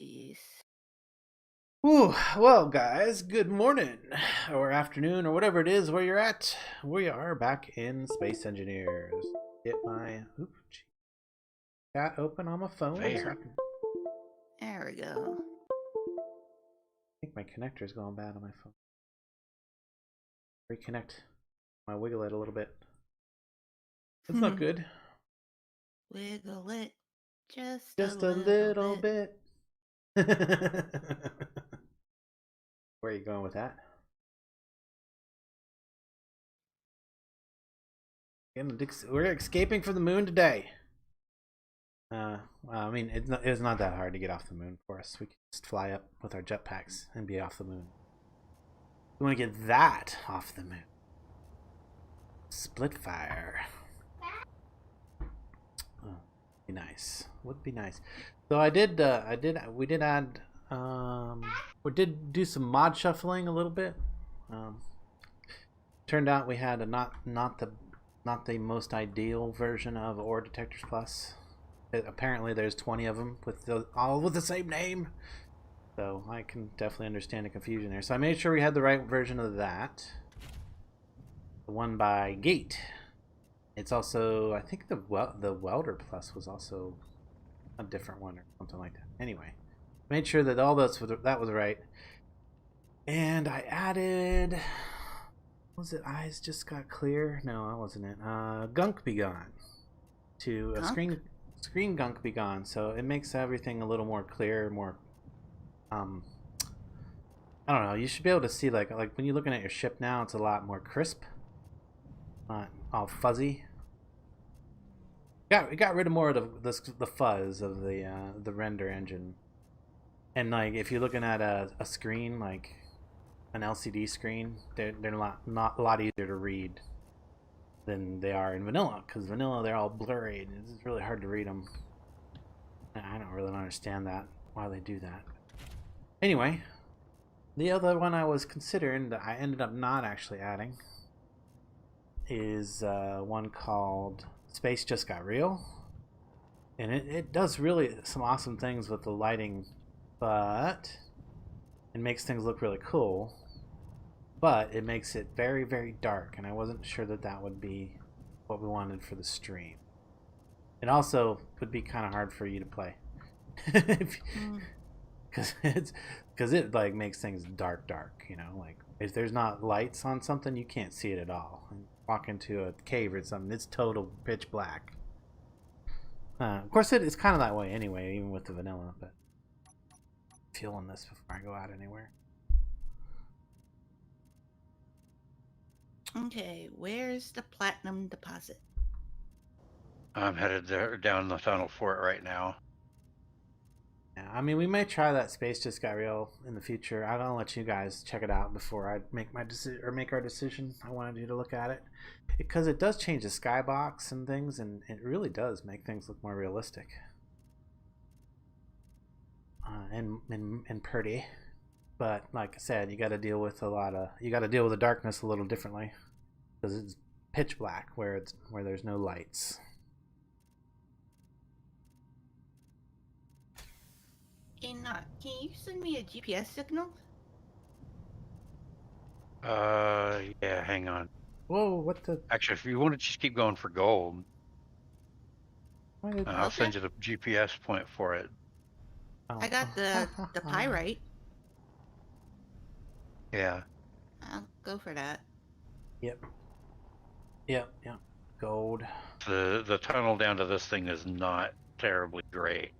Is Ooh, well, guys, good morning or afternoon or whatever it is where you're at. We are back in Space Engineers. Get my chat open on my phone so I There. can. there we go. I think my connector's going bad on my phone. Reconnect my wiggle it a little bit. That's not good. Wiggle it just Just a little little bit. bit. Where are you going with that? We're escaping from the moon today. Well, I mean, it's not that hard to get off the moon for us. We can just fly up with our jetpacks and be off the moon. We want to get that off the moon. Splitfire. Oh, be nice. Would be nice. So we did add, we did do some mod shuffling a little bit. Turned out we had a not the most ideal version of Ore Detectors Plus. Apparently there's 20 of them with all with the same name, so I can definitely understand the confusion there. So I made sure we had the right version of that, the one by Gate. It's also, I think the Welder Plus was also a different one or something like that. Anyway, made sure that all that was right, and I added, was it Eyes Just Got Clear? No, that wasn't it. Gunk Be Gone to a screen gunk be gone, so it makes everything a little more clear, more I don't know, you should be able to see like when you're looking at your ship now, it's a lot more crisp, not all fuzzy. We got rid of more of the fuzz of the render engine. And like if you're looking at a screen like an LCD screen, they're not a lot easier to read than they are in vanilla, because vanilla they're all blurry and it's really hard to read them. I don't really understand that, why they do that. Anyway, the other one I was considering that I ended up not actually adding is one called Space Just Got Real, and it does really some awesome things with the lighting, but it makes things look really cool, but it makes it very, very dark, and I wasn't sure that that would be what we wanted for the stream. It also would be kind of hard for you to play, because it like makes things dark, you know, like if there's not lights on something, you can't see it at all. And walk into a cave or something, it's total pitch black. Of course, it's kind of that way anyway, even with the vanilla. But feeling this before I go out anywhere. Okay, where's the platinum deposit? I'm headed there down the tunnel for it right now. Yeah, I mean, we may try that Space Just Got Real in the future. I'm gonna let you guys check it out before I make my decision or make our decision. I wanted you to look at it because it does change the skybox and things, and it really does make things look more realistic and pretty. But like I said, you got to deal with the darkness a little differently because it's pitch black where there's no lights. And can you send me a GPS signal? Yeah, hang on. Whoa, what the? Actually, if you want to just keep going for gold, I'll Okay. send you the GPS point for it. I got the pyrite. Yeah. I'll go for that. Yep. Gold. The tunnel down to this thing is not terribly great.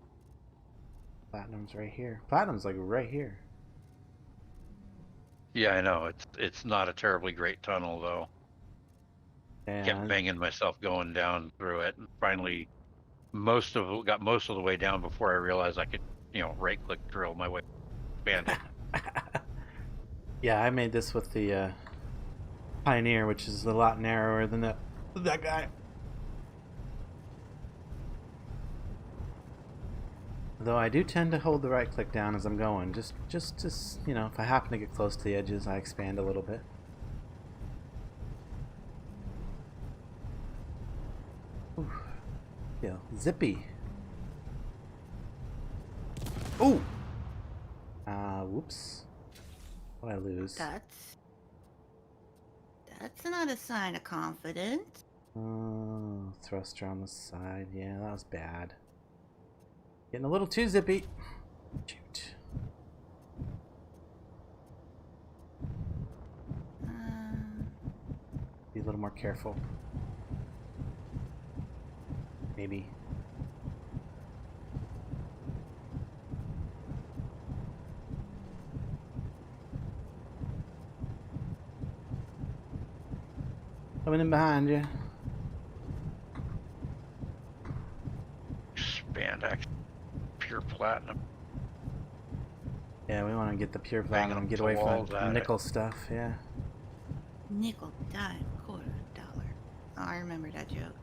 Platinum's right here. Platinum's like right here. Yeah, I know. It's not a terribly great tunnel though. And Kept banging myself going down through it, and finally got most of the way down before I realized I could, right click drill my way expand it. yeah, I made this with the Pioneer, which is a lot narrower than that guy. Though I do tend to hold the right click down as I'm going. Just if I happen to get close to the edges, I expand a little bit. Ooh. Yeah, zippy. Ooh, Oops. What did I lose? That's not a sign of confidence. Oh, thruster on the side. Yeah, that was bad. Getting a little too zippy. Shoot. Be a little more careful. Maybe. Coming in behind you. Spandex. Pure platinum. Yeah, we want to get the pure Banging platinum and up get the away from walls that at nickel stuff, yeah. Nickel, dime, quarter, dollar. Oh, I remember that joke.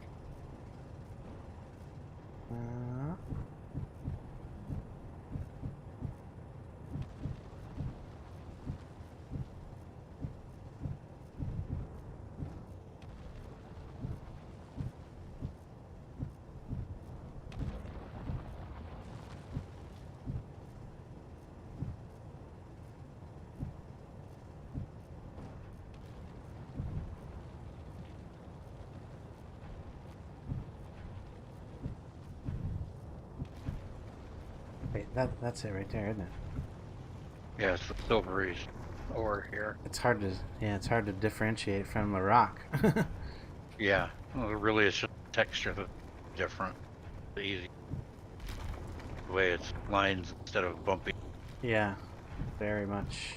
Wait, that's it right there, isn't it? Yeah, it's the silvery ore here. It's hard to differentiate from the rock. Yeah, well, really it's just texture that's different. The easy the way it's lines instead of bumpy. Yeah, very much.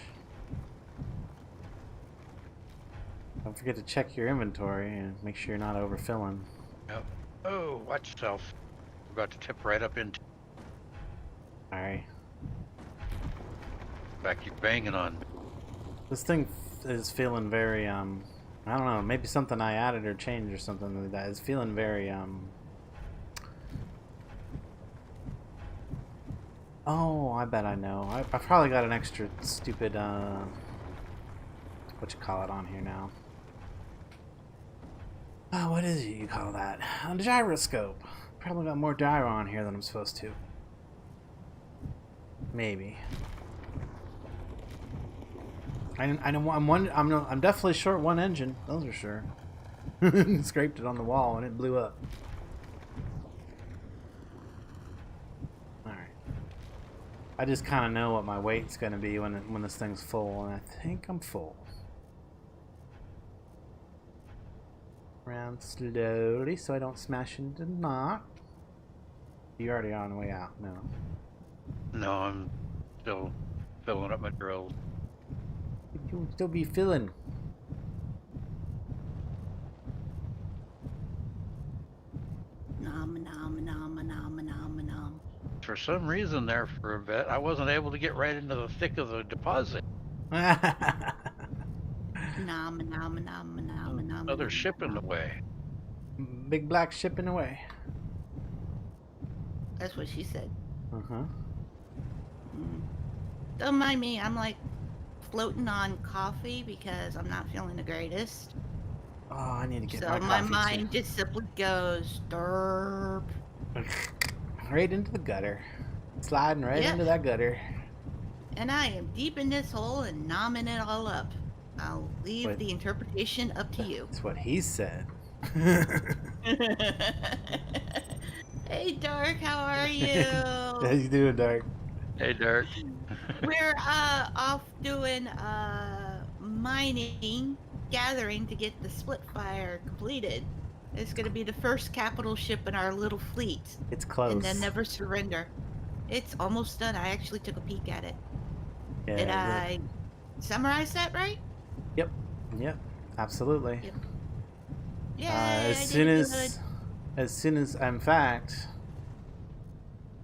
Don't forget to check your inventory and make sure you're not overfilling. Yep. Oh, watch yourself. We're about to tip right up into. Alright. In fact, you're banging on. This thing is feeling very, I don't know, maybe something I added or changed or something like that. It's feeling very, oh, I bet I know. I probably got an extra stupid, what you call it on here now? Oh, what is it you call that? A gyroscope. Probably got more gyro on here than I'm supposed to. Maybe. I know I'm definitely short one engine. Those are sure. Scraped it on the wall and it blew up. All right. I just kind of know what my weight's going to be when this thing's full, and I think I'm full. Around slowly so I don't smash into the knot. You already on the way out? No. No, I'm still filling up my drills. You'll still be filling. Nom nom nom nom nom nom. For some reason there for a bit, I wasn't able to get right into the thick of the deposit. Nom nom nom nom nom. Another ship in the way. Big black shipping away. That's what she said. Uh-huh. Don't mind me. I'm like floating on coffee because I'm not feeling the greatest. Oh, I need to get So my my coffee mind just simply goes derp. right into the gutter. Sliding right Yep. into that gutter. And I am deep in this hole and nomming it all up. I'll leave Wait. the interpretation up to you. That's what he said. Hey, Dark, how are How you? you doing, Dark? Hey, Dirk. We're off doing mining, gathering to get the Splitfire completed. It's going to be the first capital ship in our little fleet. It's close. And then never surrender. It's almost done. I actually took a peek at it. Yeah, Did good. I summarize that right? Yep. Yep. Absolutely. Yep. Yeah. As soon as, in fact,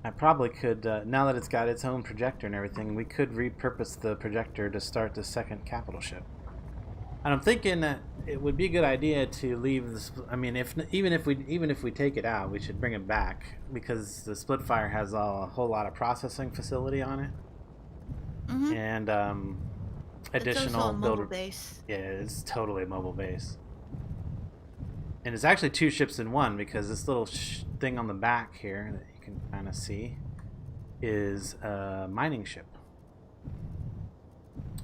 I probably could, now that it's got its own projector and everything, we could repurpose the projector to start the second capital ship. And I'm thinking that it would be a good idea to leave this. I mean, even if we take it out, we should bring it back because the Splitfire has a whole lot of processing facility on it, Mm-hmm. and It's additional also a mobile builder. base. Yeah, it's totally a mobile base. And it's actually two ships in one because this little thing on the back here that you can kind of see is a mining ship.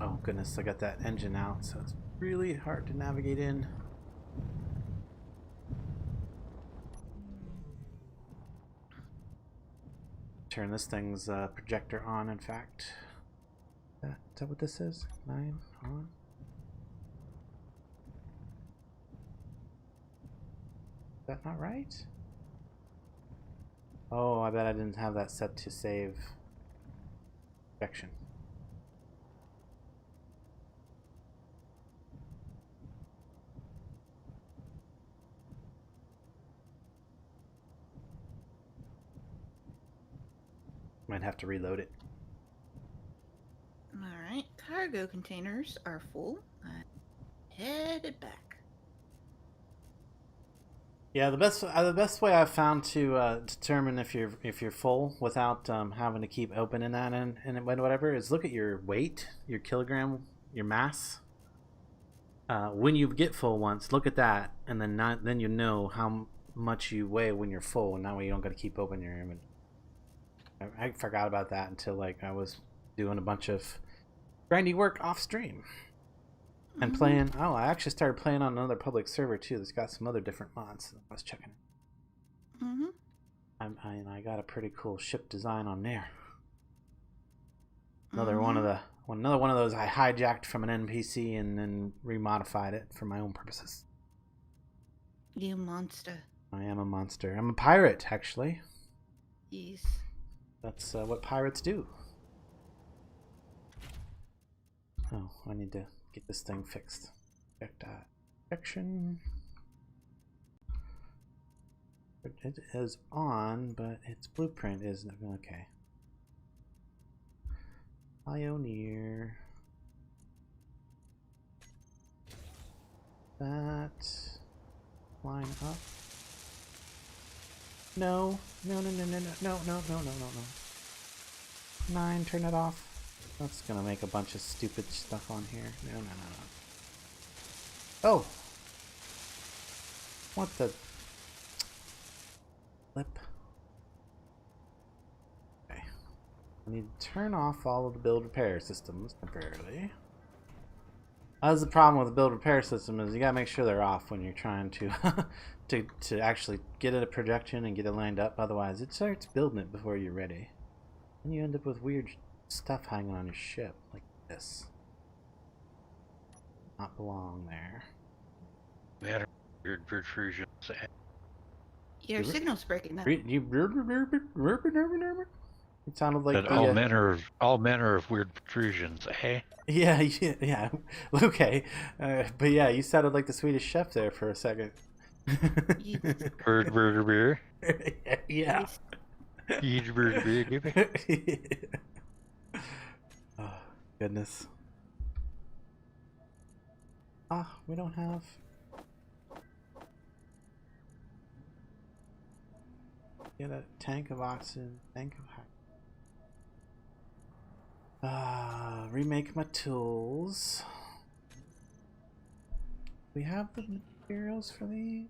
Oh goodness, I got that engine out, so it's really hard to navigate in. Turn this thing's projector on, in fact. Is that what this is? 9 on? Is that not right? Oh, I bet I didn't have that set to save projection. Might have to reload it. Alright, cargo containers are full. I'm headed back. Yeah, the best way I've found to determine if you're full without having to keep opening that and whatever is look at your weight, your kilogram, your mass. When you get full once, look at that, and then you know how much you weigh when you're full, and that way you don't got to keep opening your inventory. I forgot about that until like I was doing a bunch of grindy work off stream and playing. Oh, I actually started playing on another public server too. That's got some other different mods. I was checking. I got a pretty cool ship design on there. Another one of those I hijacked from an NPC and then remodified it for my own purposes. You monster. I am a monster. I'm a pirate, actually. Yes. That's what pirates do. Oh, I need to get this thing fixed. Check that. Protection. It is on, but its blueprint isn't. Okay. Pioneer. That. Line up. No. No, no, no, no, no, no, no, no, no, no, no. 9, turn it off. That's gonna make a bunch of stupid stuff on here. No, no, no, no. Oh! What the... Flip. Okay. I need to turn off all of the build repair systems temporarily. That's the problem with the build repair system is you gotta make sure they're off when you're trying to to actually get it a projection and get it lined up. Otherwise, it starts building it before you're ready, and you end up with weird stuff hanging on your ship like this. Not belong there. Matter weird protrusions. Your signal's breaking up. It sounded like the, all manner of weird protrusions, eh? Yeah, yeah. Okay, but yeah, you sounded like the Swedish chef there for a second. Bird burger beer. Yeah. Eat bird beer. Oh, goodness. Ah, we don't have. Get a tank of oxygen, tank of remake my tools. We have the materials for these.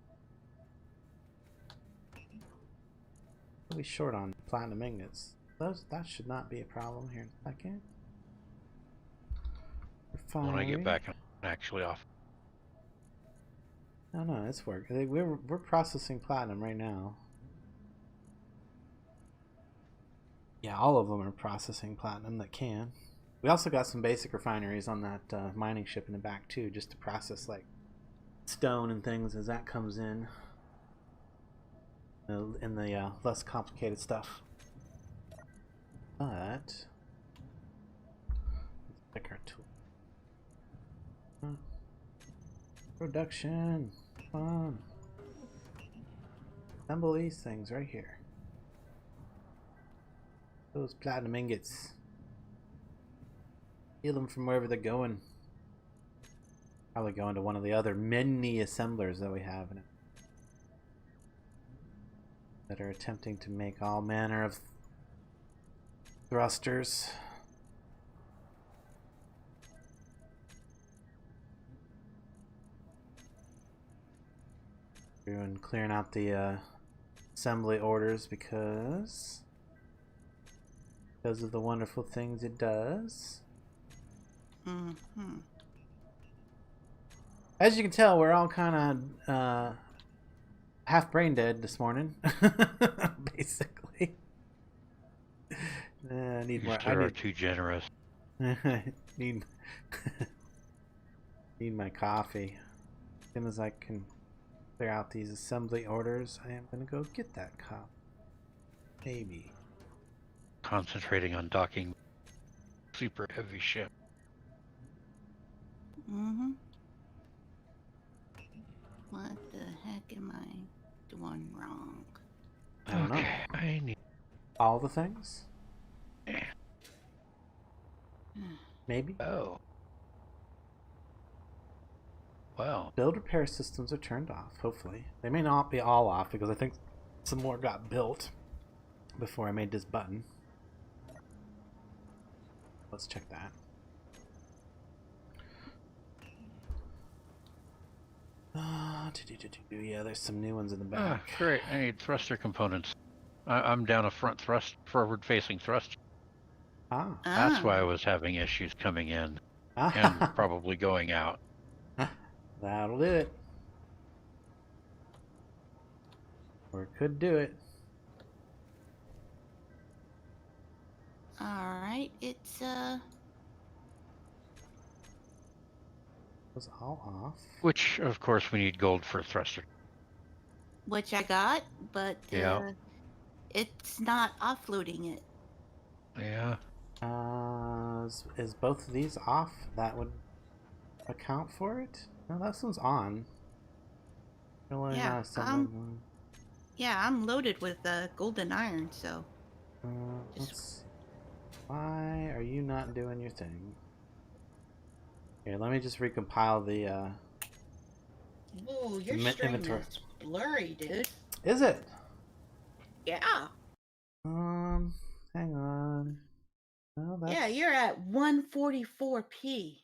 We'll be short on platinum ingots. That should not be a problem here in a second. When I get back, I'm actually off. No, it's work. We're processing platinum right now. Yeah, all of them are processing platinum that can. We also got some basic refineries on that mining ship in the back too, just to process like stone and things as that comes in the less complicated stuff. But let's check our tool. Production. Come on. Assemble these things right here. Those platinum ingots. Steal them from wherever they're going. Probably going to one of the other many assemblers that we have in it. That are attempting to make all manner of thrusters. And clearing out the assembly orders because of the wonderful things it does. Mm-hmm. As you can tell, we're all kind of half brain dead this morning, basically. I need You more. I sure are too generous. need need my coffee. As soon as I can clear out these assembly orders, I am gonna go get that coffee. Maybe. Concentrating on docking super heavy ship. Mm-hmm. What the heck am I doing wrong? I don't know. Okay, I need. All the things? Maybe. Oh, well. Build repair systems are turned off, hopefully. They may not be all off because I think some more got built before I made this button. Let's check that. Yeah, there's some new ones in the Ah, back. great. I need thruster components. I'm down a front thrust, forward-facing thrust. Ah. That's why I was having issues coming in and Ah. probably going out. That'll do it. Or it could do it. Alright, it's Was all off. Which, of course, we need gold for thruster. which I got, but Yeah. it's not offloading it. Yeah. Is both of these off? That would account for it? No, that one's on. Really Yeah, not assembling. Yeah, I'm loaded with golden iron, so Let's see. Why are you not doing your thing? Here, let me just recompile the ooh, your stream stream is blurry, dude. Is it? Yeah. Hang on. No, that's... Yeah, you're at 144p.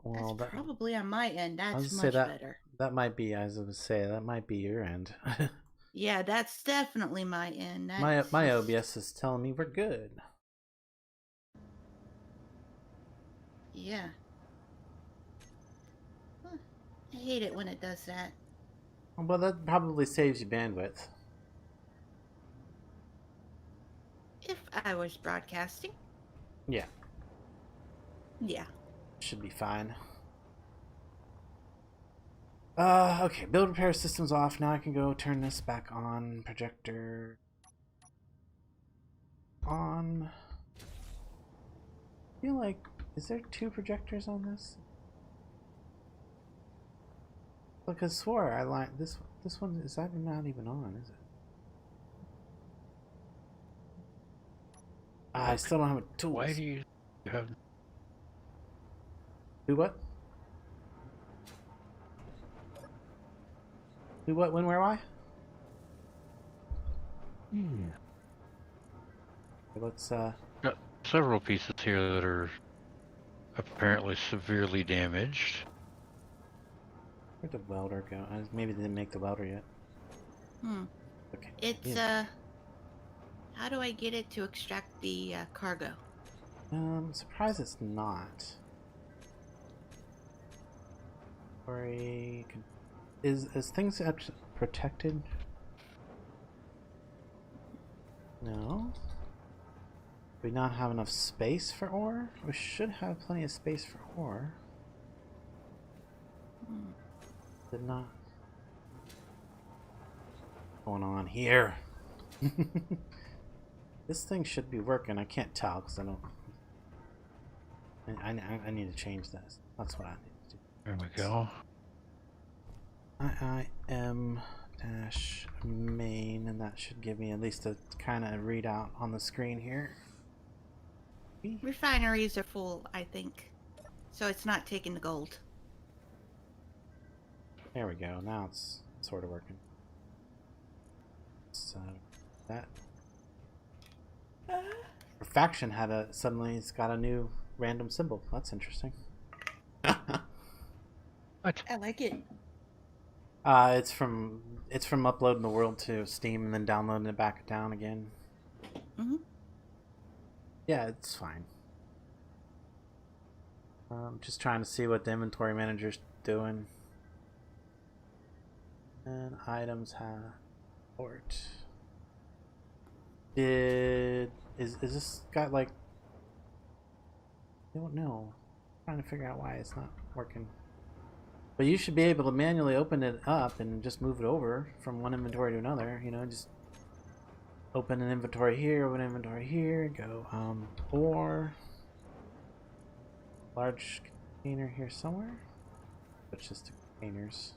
Well, That's probably on my end. I was That's gonna say much better. that might be, as I was say, that might be your end. Yeah, that's definitely my end. my OBS is telling me we're good. Yeah. Huh. I hate it when it does that. Well, that probably saves you bandwidth. If I was broadcasting. Yeah. Yeah. Should be fine. Okay, build repair systems off. Now I can go turn this back on. Projector on. I feel like, is there 2 projectors on this? Look, I swore I like this one. Is that not even on? Is it? I still don't have a tool. Why do you have... Do what? Do what? When? Where? Why? Let's Got several pieces here that are apparently severely damaged. Where'd the welder go? Maybe they didn't make the welder yet. Okay. It's yeah. How do I get it to extract the cargo? I'm surprised it's not. Is things actually protected? No. Do we not have enough space for ore? We should have plenty of space for ore. Did not. What's going on here? This thing should be working. I can't tell because I don't. I need to change this. That's what I need to do. There we go. IIM dash main, and that should give me at least a kind of readout on the screen here. Refineries are full, I think. So it's not taking the gold. There we go. Now it's sort of working. So that faction had a suddenly it's got a new random symbol. That's interesting. What? I like it. It's from uploading the world to Steam and then downloading it back down again. Mm-hmm. Yeah, it's fine. Just trying to see what the inventory manager's doing. And items have port. Is this got like? I don't know. I'm trying to figure out why it's not working. But you should be able to manually open it up and just move it over from one inventory to another. You know, just open an inventory here, open an inventory here. Go or large container here somewhere. Switch this to containers.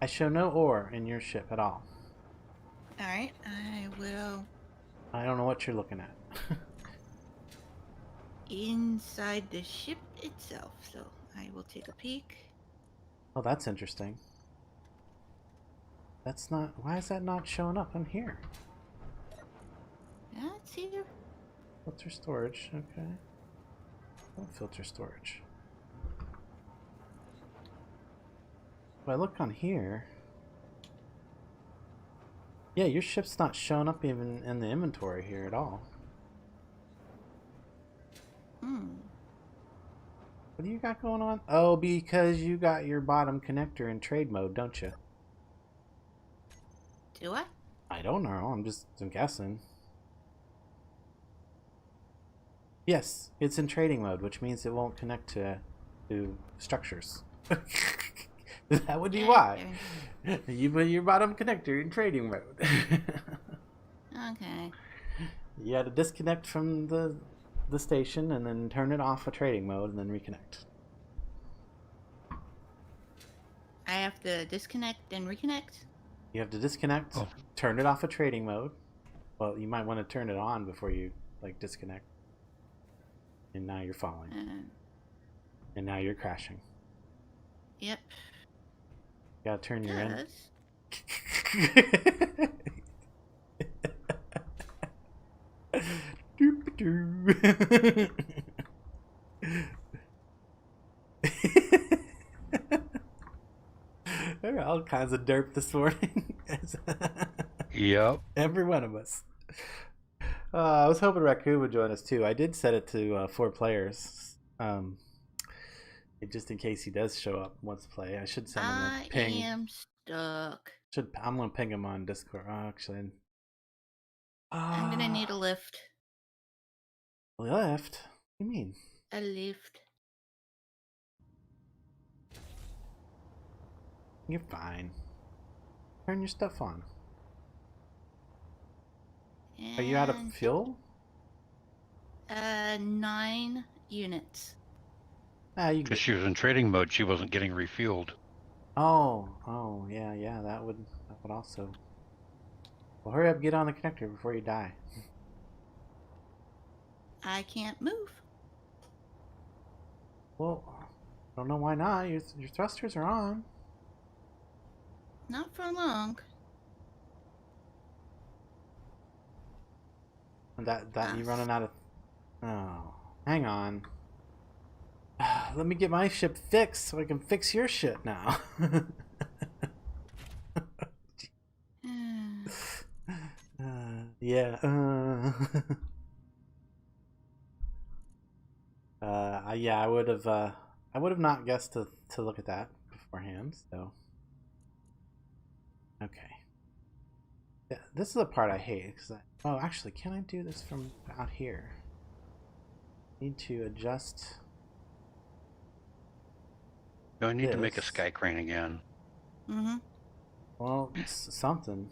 I show no ore in your ship at all. Alright, I will. I don't know what you're looking at. Inside the ship itself, so I will take a peek. Oh, that's interesting. That's not... Why is that not showing up on here? That's here. Filter storage, okay. Oh, filter storage. If I look on here... Yeah, your ship's not showing up even in the inventory here at all. What do you got going on? Oh, because you got your bottom connector in trade mode, don't you? Do I? I don't know. I'm guessing. Yes, it's in trading mode, which means it won't connect to structures. Is that would be why? You put your bottom connector in trading mode. Okay. You had to disconnect from the station and then turn it off of trading mode and then reconnect. I have to disconnect and reconnect? You have to disconnect, turn it off of trading mode. Well, you might want to turn it on before you like disconnect. And now you're falling. And now you're crashing. Yep. You gotta turn your end. There are all kinds of derp this morning. Yep. Every one of us. I was hoping Raccoon would join us too. I did set it to 4 players. Just in case he does show up and wants to play. I should send him a ping. I am stuck. I'm gonna ping him on Discord. Oh, actually, I'm gonna need a lift. Lift? What do you mean? A lift. You're fine. Turn your stuff on. And Are you out of fuel? 9 units. You Because she was in trading mode, she wasn't getting refueled. Oh, yeah. That would also. Well, hurry up, get on the connector before you die. I can't move. Well, I don't know why not. Your thrusters are on. Not for long. And that you running out of. Oh, hang on. Let me get my ship fixed so I can fix your shit now. Yeah. Yeah. I would have not guessed to look at that beforehand. So. Okay. Yeah, this is the part I hate because oh, actually, can I do this from out here? Need to adjust. No, I need to make a sky crane again. Well, it's something.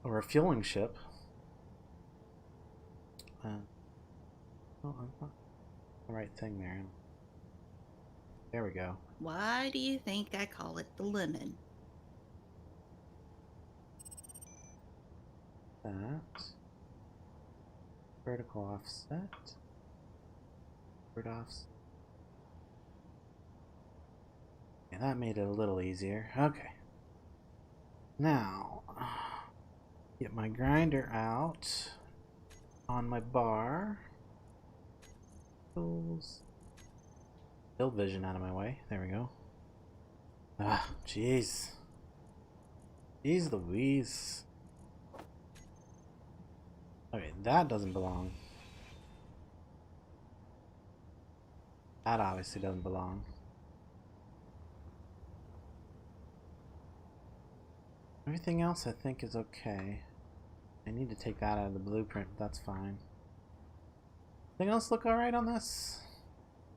Or a fueling ship. Oh, I'm not the right thing there. There we go. Why do you think I call it the lemon? That. Vertical offset. Word offset. Yeah, that made it a little easier. Okay. Now, get my grinder out on my bar. Tools. Build vision out of my way. There we go. Ah, jeez. Jeez Louise. Okay, that doesn't belong. That obviously doesn't belong. Everything else I think is okay. I need to take that out of the blueprint, but that's fine. Anything else look alright on this?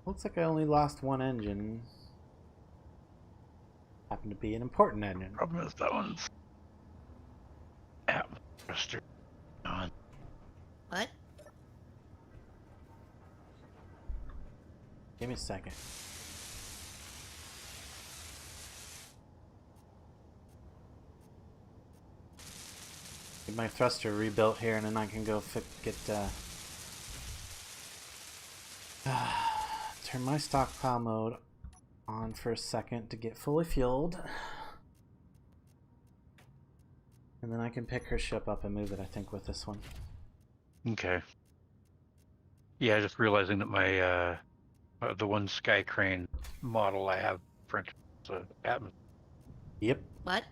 Looks like I only lost one engine. Happened to be an important engine. Problem is that one's atmosphere on. What? Give me a second. Get my thruster rebuilt here, and then I can go get turn my stockpile mode on for a second to get fully fueled. And then I can pick her ship up and move it, I think, with this one. Okay. Yeah, just realizing that my the one Sky Crane model I have for atmosphere. Yep. What?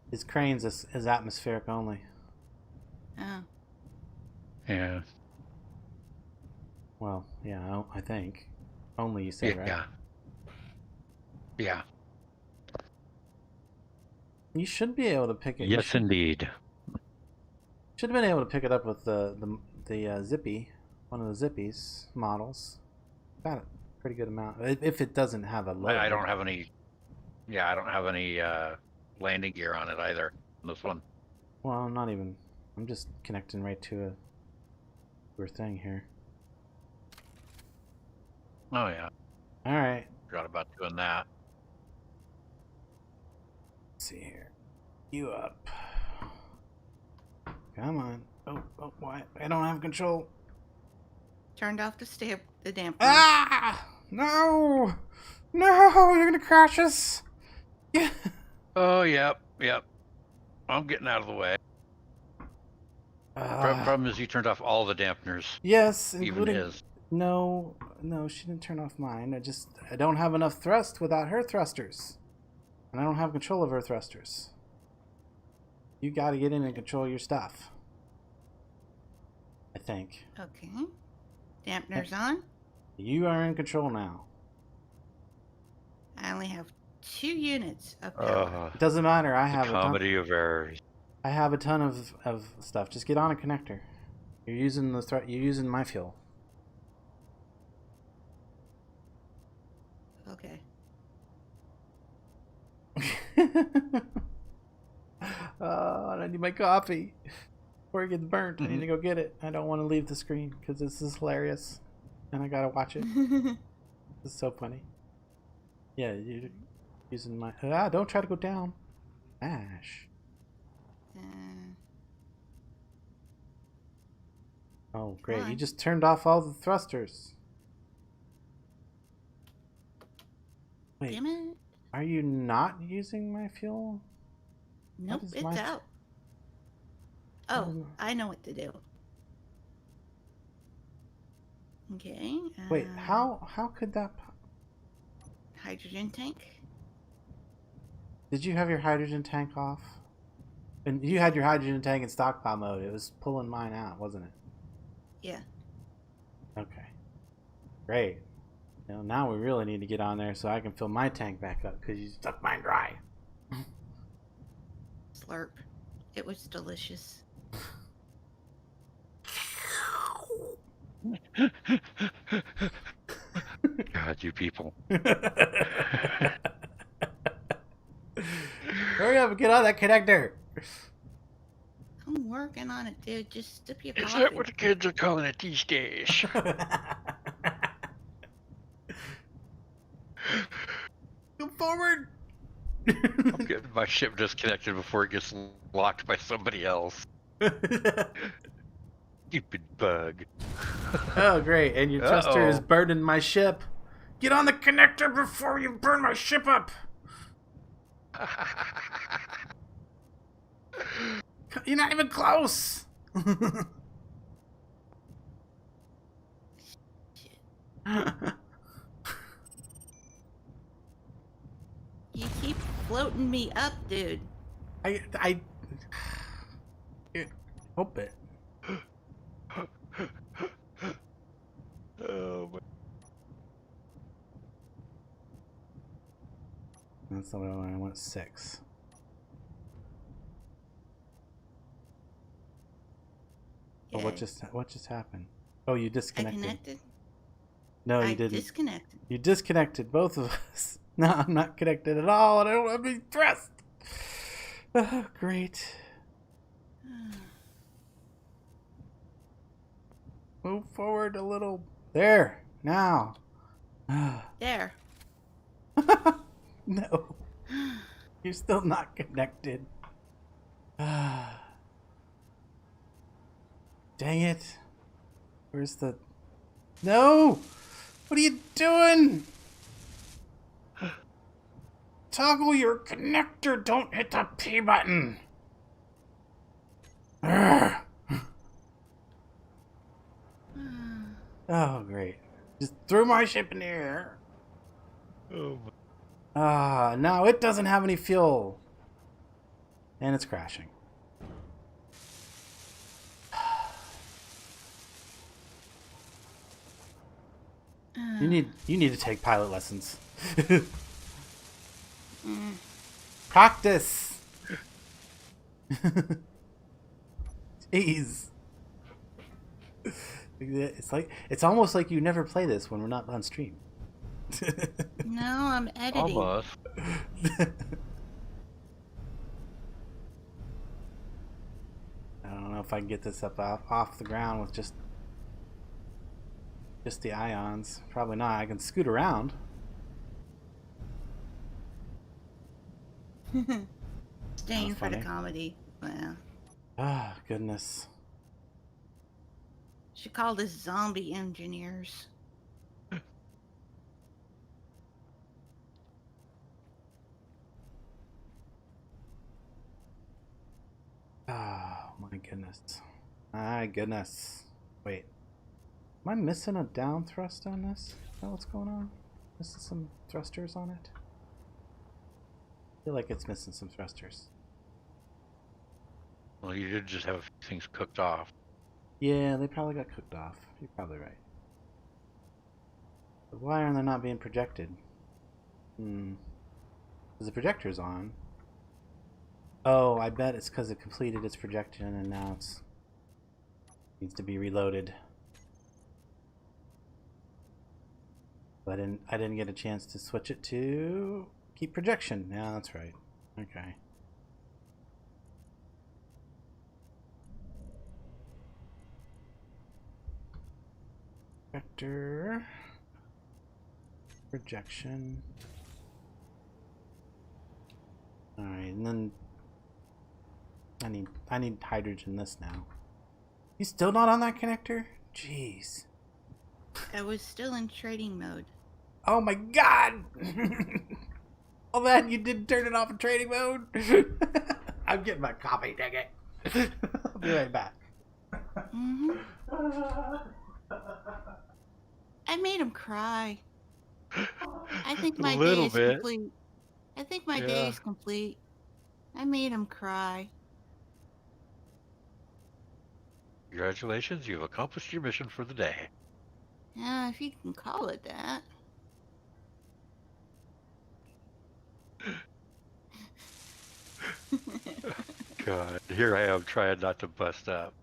His cranes is atmospheric only. Oh. Yeah. Well, yeah, I think. Only, you say, right? Yeah. Yeah. You should be able to pick it. Yes, indeed. Should have been able to pick it up with the Zippy, one of the Zippies models. Got a pretty good amount. If it doesn't have a load. I don't have any. Yeah, I don't have any landing gear on it either. This one. Well, not even. I'm just connecting right to a thing here. Oh yeah. All right. Forgot about doing that. Let's see here. You up? Come on. Oh, why? I don't have control. Turned off the damper. Ah! No! No! You're gonna crash us! Yeah. Oh, yep. I'm getting out of the way. Problem is you turned off all the dampeners. Yes, Even including his. No, she didn't turn off mine. I don't have enough thrust without her thrusters. And I don't have control of her thrusters. You gotta get in and control your stuff. I think. Okay. Dampeners on. You are in control now. I only have 2 units of power. It doesn't matter. I have Comedy of errors. I have a ton of stuff. Just get on a connector. You're using you're using my fuel. Okay. I need my coffee before it gets burnt. I need to go get it. I don't want to leave the screen because this is hilarious, and I gotta watch it. This is so funny. Yeah, you're using my. Don't try to go down. Ash. Oh, great! You just turned off all the thrusters. Wait, Damn it. are you not using my fuel? Nope, it's out. Oh, I know what to do. Okay. Wait, how could that? Hydrogen tank. Did you have your hydrogen tank off? And you had your hydrogen tank in stockpile mode. It was pulling mine out, wasn't it? Yeah. Okay. Great. Now we really need to get on there so I can fill my tank back up because you stuck mine dry. Slurp. It was delicious. God, you people. Hurry up and get on that connector. I'm working on it, dude. Just sip your Is coffee. that what the kids are calling it these days? Come forward. I'm getting my ship disconnected before it gets locked by somebody else. Stupid bug. Oh, great. And your thruster is burning my ship. Get on the connector before you burn my ship up. You're not even close. You keep floating me up, dude. I Hope it. Oh, my. That's the one I want 6. Oh, Yeah, what just happened? Oh, you I disconnected. connected. No, you I didn't. disconnected. You disconnected both of us. No, I'm not connected at all. I don't want to be thrust. Oh, great. Move forward a little. There. Now. There. No. You're still not connected. Dang it. Where's the... No! What are you doing? Toggle your connector. Don't hit the P button. Urgh. Oh, great. Just threw my ship in the air. Oh, my. Now it doesn't have any fuel. And it's crashing. You need to take pilot lessons. Practice. Jeez. It's almost like you never play this when we're not on stream. No, I'm editing. Almost. I don't know if I can get this up off the ground with just the ions. Probably not. I can scoot around. Staying for the funny. comedy. Well, Ah, goodness. should call this zombie engineers. Oh, my goodness. My goodness. Wait. Am I missing a down thrust on this? Is that what's going on? Missing some thrusters on it? I feel like it's missing some thrusters. Well, you did just have a few things cooked off. Yeah, they probably got cooked off. You're probably right. But why are they not being projected? Because the projector's on. Oh, I bet it's because it completed its projection and now it's needs to be reloaded. But I didn't get a chance to switch it to keep projection. Yeah, that's right. Okay. Vector projection. All right, and then I need hydrogen this now. You still not on that connector? Jeez. I was still in trading mode. Oh my god! Oh man, you did turn it off in trading mode? I'm getting my coffee, dang it. I'll be right back. I made him cry. I think my A day little is bit. complete. I think my day Yeah. is complete. I made him cry. Congratulations, you've accomplished your mission for the day. Yeah, if you can call it that. God, here I am trying not to bust up.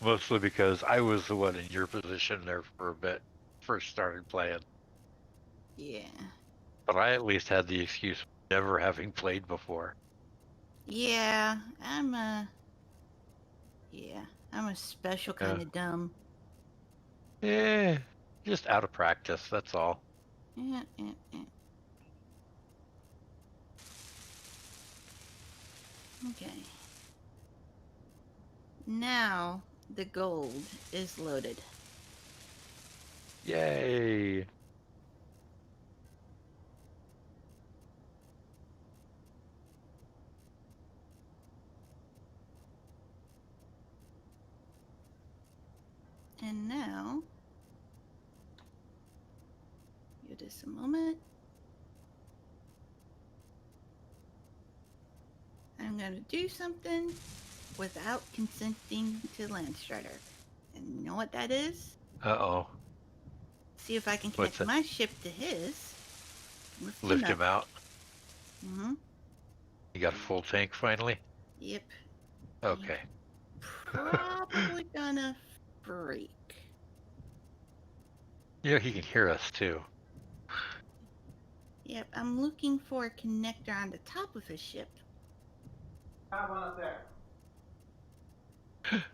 Mostly because I was the one in your position there for a bit, first started playing. Yeah. But I at least had the excuse of never having played before. Yeah, I'm a special kind of dumb. Yeah, just out of practice, that's all. Yeah. Okay. Now the gold is loaded. Yay! And now, give this a moment. gonna do something without consenting to Landstrider. And you know what that is? Uh-oh. See if I can What's connect that? my ship to his. Lift him out. Mm-hmm. You got a full tank finally? Yep. Okay. Probably gonna freak. Yeah, he can hear us too. Yep, I'm looking for a connector on the top of his ship. I have one up there.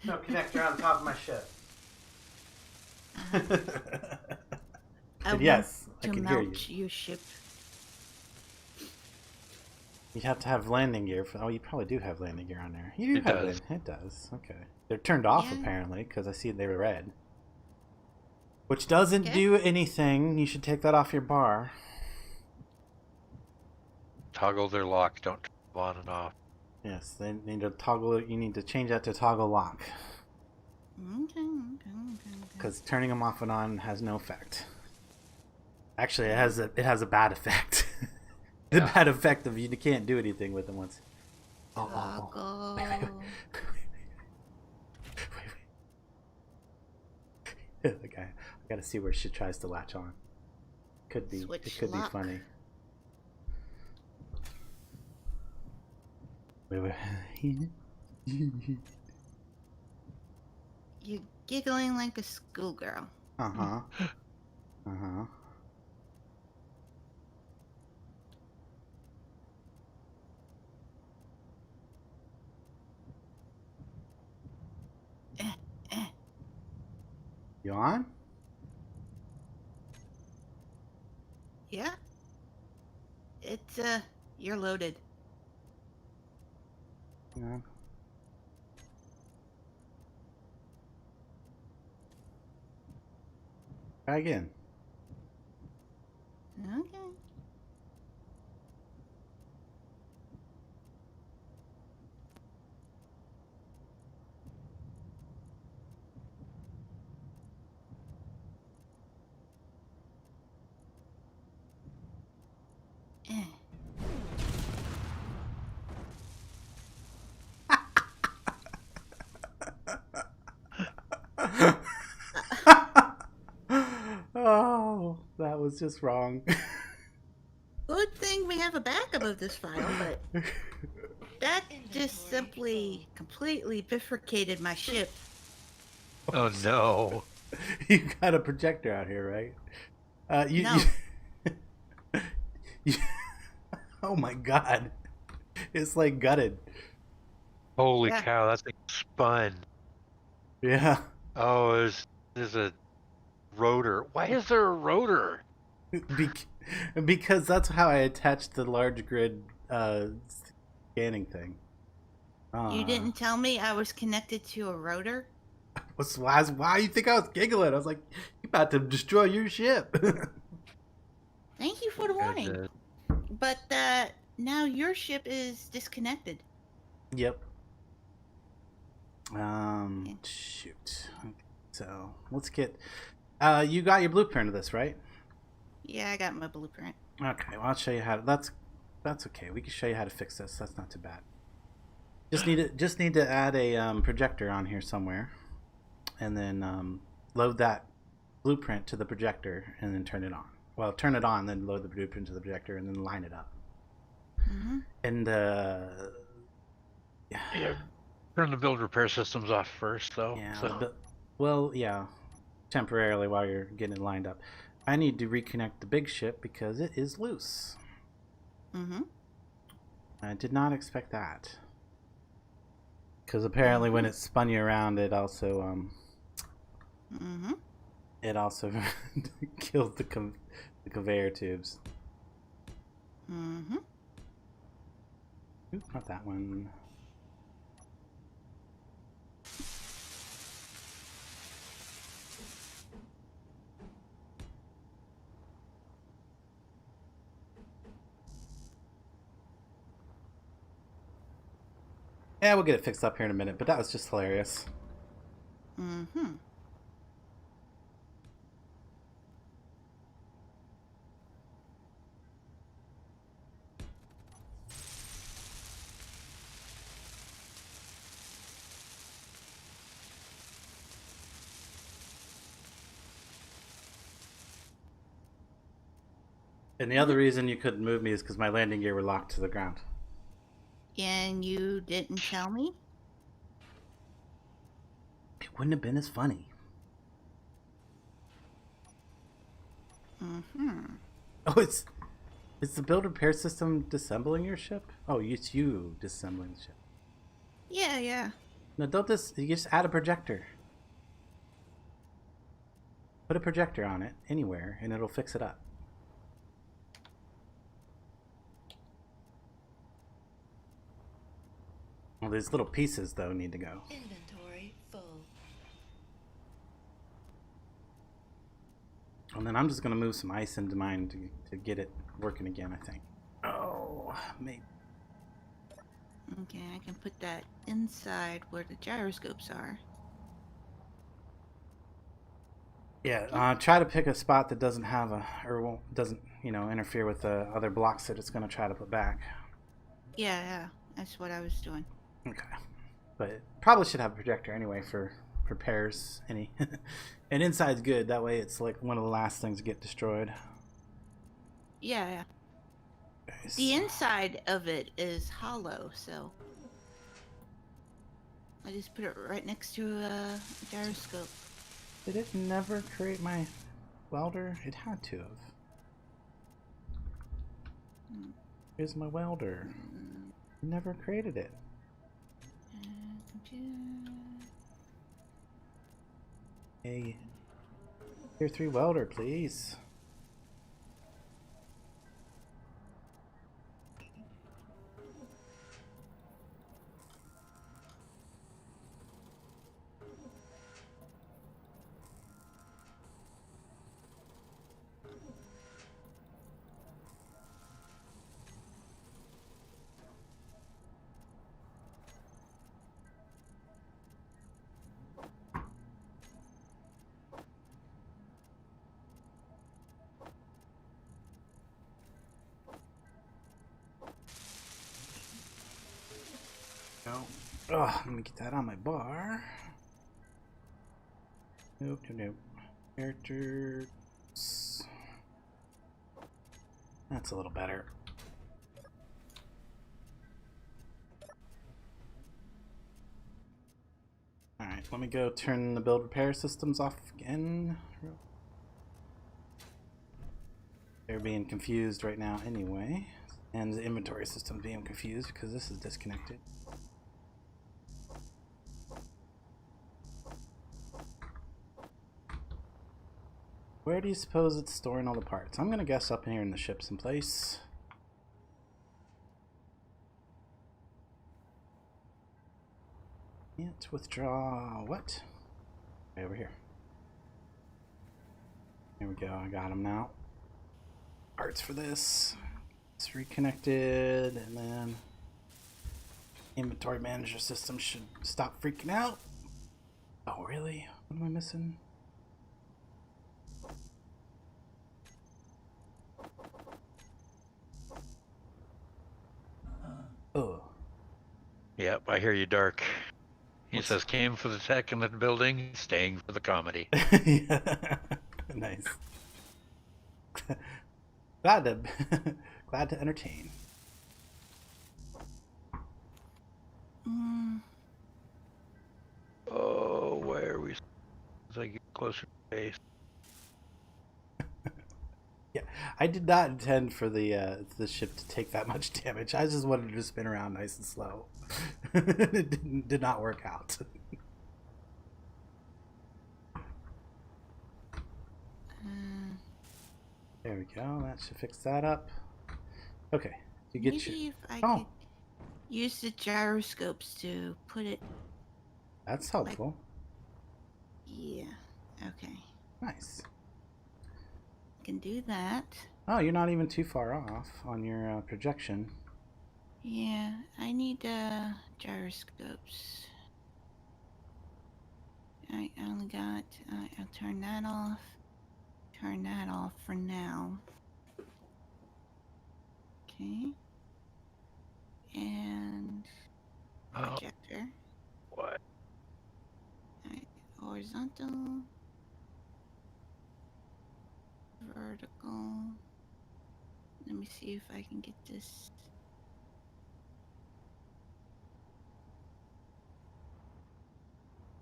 No connector on top of my ship. I But want yes, I to can hear you. mount your ship. You'd have to have landing gear. Oh, you probably do have landing gear on there. You do It have does. It does. Okay. They're turned off Yeah. apparently because I see they were red. Which doesn't Okay. do anything. You should take that off your bar. Toggle their lock. Don't turn them on and off. Yes, they need to toggle. You need to change that to toggle lock Okay. because turning them off and on has no effect. Actually, it has a bad effect. The Yeah. bad effect of you can't do anything with them once. Toggle. Wait. Okay, I gotta see where she tries to latch on. Could be. Switch It could lock. be funny. Wait. You're giggling like a schoolgirl. Uh-huh. Uh-huh. Eh. You on? Yeah. It's you're loaded. Yeah. Try again. Okay. Eh. Oh, that was just wrong. Good thing we have a backup of this file, but that just simply completely bifurcated my ship. Oh no. You got a projector out here, right? No. Oh my god. It's like gutted. Holy Yeah. cow, that thing spun. Yeah. Oh, there's a rotor. Why is there a rotor? Because that's how I attached the large grid scanning thing. You didn't tell me I was connected to a rotor? Why you think I was giggling? I was like, you about to destroy your ship. Thank you for the warning. But now your ship is disconnected. Yep. Shoot. So let's get. You got your blueprint of this, right? Yeah, I got my blueprint. Okay. Well, I'll show you how. That's okay. We can show you how to fix this. That's not too bad. Just need to add a projector on here somewhere, and then load that blueprint to the projector, and then turn it on. Well, turn it on, then load the blueprint to the projector, and then line it up. Mm-hmm. And Yeah. Turn the build repair systems off first, though. yeah. So. Well, yeah. Temporarily while you're getting it lined up. I need to reconnect the big ship because it is loose. Mm-hmm. I did not expect that. Because apparently when it spun you around, it also it also killed the conveyor tubes. Mm-hmm. Ooh, not that one. Yeah, we'll get it fixed up here in a minute, but that was just hilarious. Mm-hmm. And the other reason you couldn't move me is because my landing gear were locked to the ground. And you didn't tell me? It wouldn't have been as funny. Mm-hmm. Oh, it's the build repair system disassembling your ship? Oh, it's you disassembling the ship. Yeah, yeah. No, don't you just add a projector. Put a projector on it anywhere and it'll fix it up. Well, these little pieces though need to go. Inventory full. And then I'm just gonna move some ice into mine to get it working again, I think. Oh, maybe. Okay, I can put that inside where the gyroscopes are. Yeah, try to pick a spot that doesn't have doesn't, interfere with the other blocks that it's gonna try to put back. Yeah, yeah. That's what I was doing. Okay. But it probably should have a projector anyway for repairs. And inside's good. That way it's like one of the last things to get destroyed. Yeah, yeah. Okay, The inside of it is hollow, so I just put it right next to a gyroscope. Did it never create my welder? It had to have. Here's my welder. It never created it. Computer. Hey, tier 3 welder, please. No. Oh, let me get that on my bar. Nope, nope, nope. Characters. That's a little better. Alright, let me go turn the build repair systems off again. They're being confused right now anyway. And the inventory system's being confused because this is disconnected. Where do you suppose it's storing all the parts? I'm gonna guess up in here in the ship someplace. Can't withdraw. What? Right over here. There we go. I got them now. Parts for this. It's reconnected, and then inventory manager system should stop freaking out. Oh, really? What am I missing? Oh. Yep, I hear you, Dark. He What's- says, came for the tech in the building, staying for the comedy. Yeah. Nice. glad to entertain. Oh, where are we? As I get closer to base. Yeah, I did not intend for the ship to take that much damage. I just wanted it to spin around nice and slow. It did not work out. There we go. That should fix that up. Okay, you get Maybe your. if I Oh, could use the gyroscopes to put it. that's helpful. Yeah. Okay. Nice. Can do that. Oh, you're not even too far off on your projection. Yeah, I need gyroscopes. I only got. I'll turn that off. Turn that off for now. Okay. And Oh, projector. what? Alright, horizontal. Vertical. Let me see if I can get this.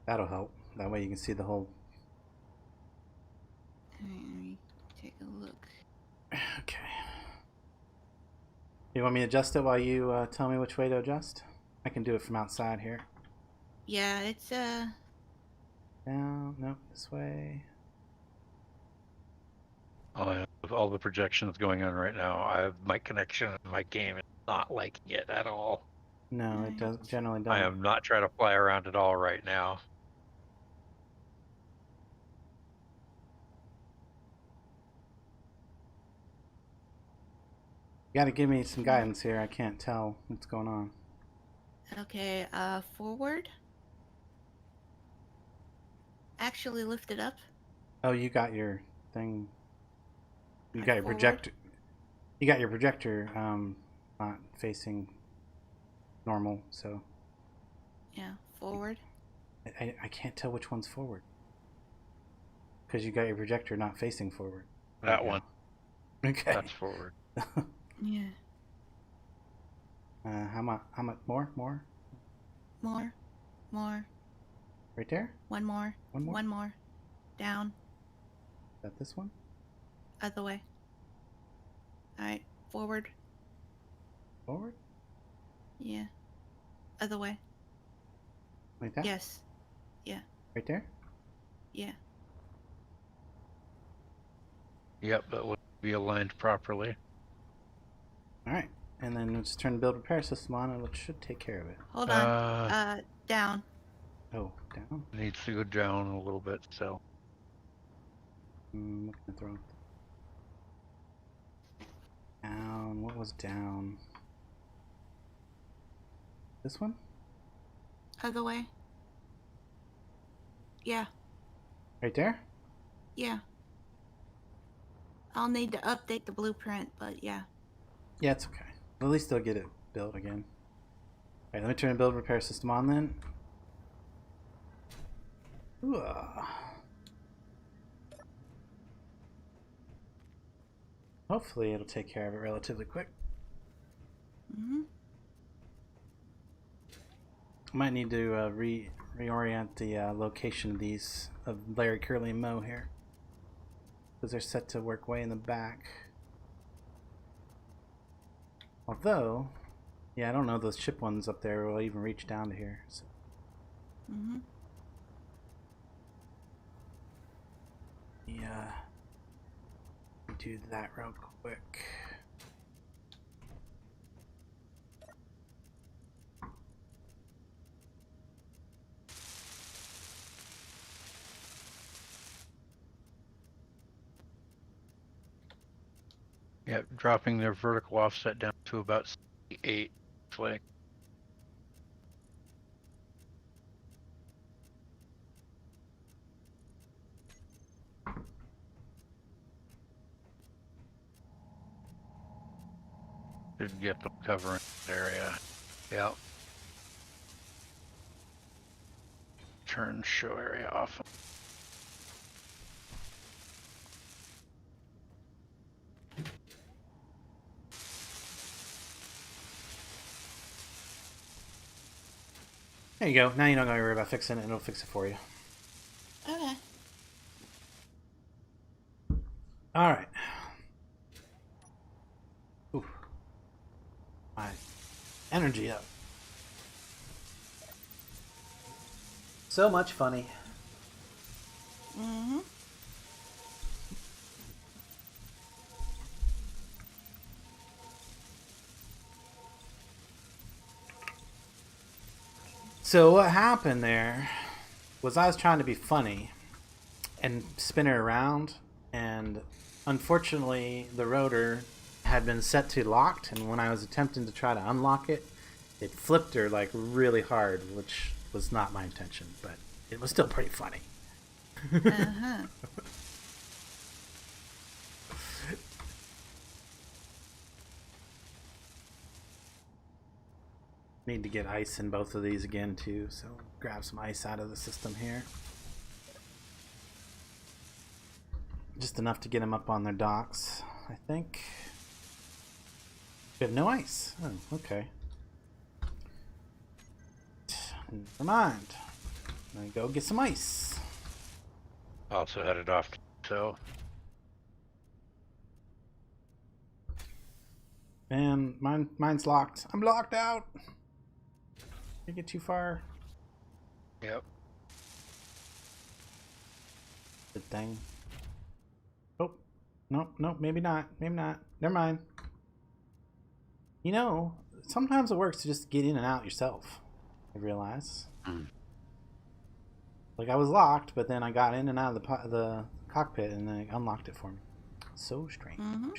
That'll help. That way you can see the whole. Alright, let me take a look. Okay. You want me to adjust it while you tell me which way to adjust? I can do it from outside here. Yeah, it's Down, nope, this way. With all the projections going on right now, my connection in my game is not liking it at all. No, it does generally I doesn't. am not trying to fly around at all right now. You gotta give me some guidance here. I can't tell what's going on. okay. Forward. Actually, lift it up. Oh, you got your thing. You Right, got your forward. projector. You got your projector not facing normal, so Yeah, forward. I can't tell which one's forward. Because you got your projector not facing forward. There That you go. one. Okay. That's forward. Yeah. How much? More? More. Right there? One more. One more? One more. Down. Is that this one? Other way. Alright. Forward. Forward? Yeah. Other way. Like that? Yes. Yeah. Right there? Yeah. Yep, that would be aligned properly. Alright. And then we'll just turn the build repair system on and it should take care of it. Hold on. Down. Oh, down? Needs to go down a little bit, so. What can I throw? Down. What was down? This one? Other way. Yeah. Right there? Yeah. I'll need to update the blueprint, but yeah. Yeah, it's okay. At least they'll get it built again. Alright, let me turn the build repair system on then. Ooh. Hopefully it'll take care of it relatively quick. Mm-hmm. I might need to reorient the location of these, of Larry, Curly, and Moe here. Because they're set to work way in the back. Although, yeah, I don't know those chip ones up there will even reach down to here. So. Mm-hmm. Yeah. Do that real quick. Yep, dropping their vertical offset down to about 8 flick. Should get them covering that area. Yep. Turn show area off. There you go. Now you don't gotta worry about fixing it. It'll fix it for you. Okay. Alright. Ooh. My energy up. So much funny. Mm-hmm. So what happened there was I was trying to be funny and spin her around, and unfortunately the rotor had been set to locked, and when I was attempting to try to unlock it, it flipped her like really hard, which was not my intention, but it was still pretty funny. Uh-huh. Need to get ice in both of these again too, so grab some ice out of the system here. Just enough to get them up on their docks, I think. We have no ice. Oh, okay. Never mind. I'm gonna go get some ice. Also headed off. So Man, mine's locked. I'm locked out. Can't get too far. yep. Good thing. Oh, nope, maybe not. Maybe not. Never mind. You know, sometimes it works to just get in and out yourself. I realize. Mm. Like I was locked, but then I got in and out of the cockpit and then it unlocked it for me. So strange. Mm-hmm.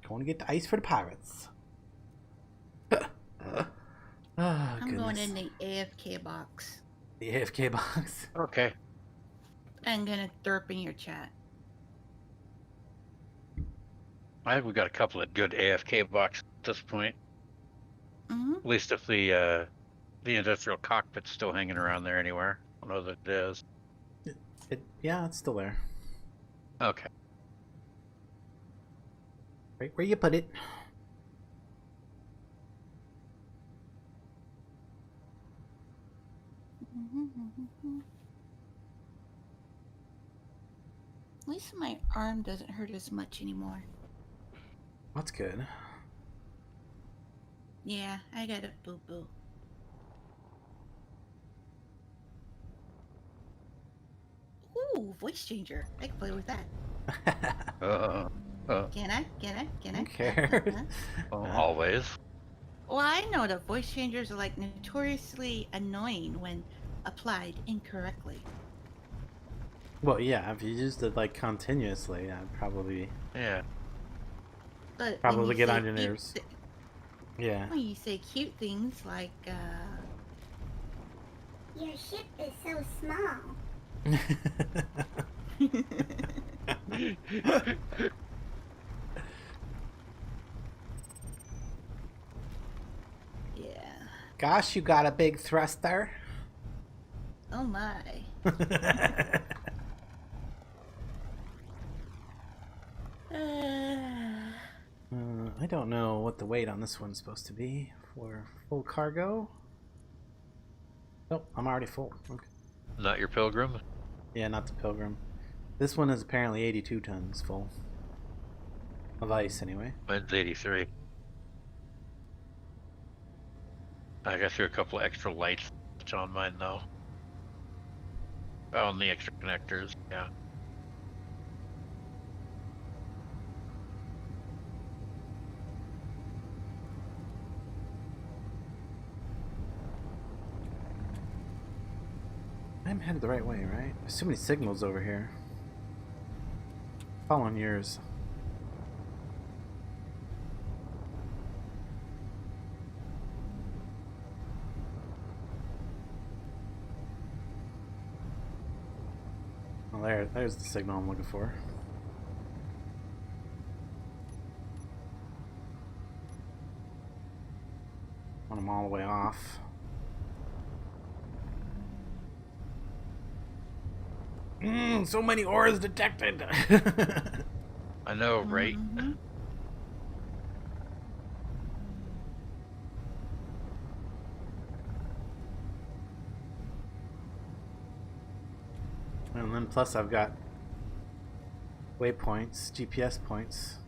Going to get the ice for the pirates. I'm going in the AFK box. The AFK box. Okay. I'm gonna derp in your chat. I think we got a couple of good AFK boxes at this point. Mm-hmm. At least if the industrial cockpit's still hanging around there anywhere. I don't know that it is. Yeah, it's still there. Okay. Right where you put it. At least my arm doesn't hurt as much anymore. That's good. Yeah, I got a boo-boo. Ooh, voice changer. I can play with that. Can I? Who cares? Always. Well, I know that voice changers are like notoriously annoying when applied incorrectly. Well, yeah, if you used it like continuously, I'd probably Yeah. But Probably when you get say on your cute nerves. Yeah. when you say cute things like, Your ship is so small. yeah, Gosh, you got a big thruster. oh my. I don't know what the weight on this one's supposed to be for full cargo. Oh, I'm already full. Okay. Not your pilgrim? Yeah, not the Pilgrim. This one is apparently 82 tons full. Of ice, anyway. Mine's 83. I got through a couple of extra lights on mine though. On the extra connectors, yeah. I'm headed the right way, right? There's too many signals over here. Following yours. Well, there's the signal I'm looking for. Want them all the way off. So many ores detected. I know, right? Mhm. And then plus I've got waypoints, GPS points.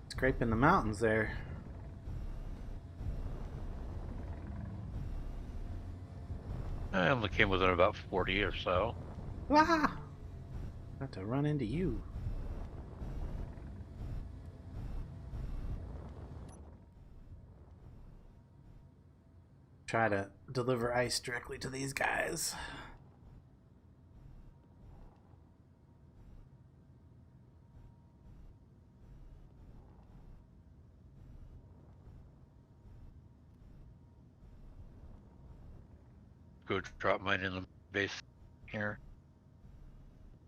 Scraping the mountains there. I only came within about 40 or so. Ah! Got to run into you. Try to deliver ice directly to these guys. Go drop mine in the base here.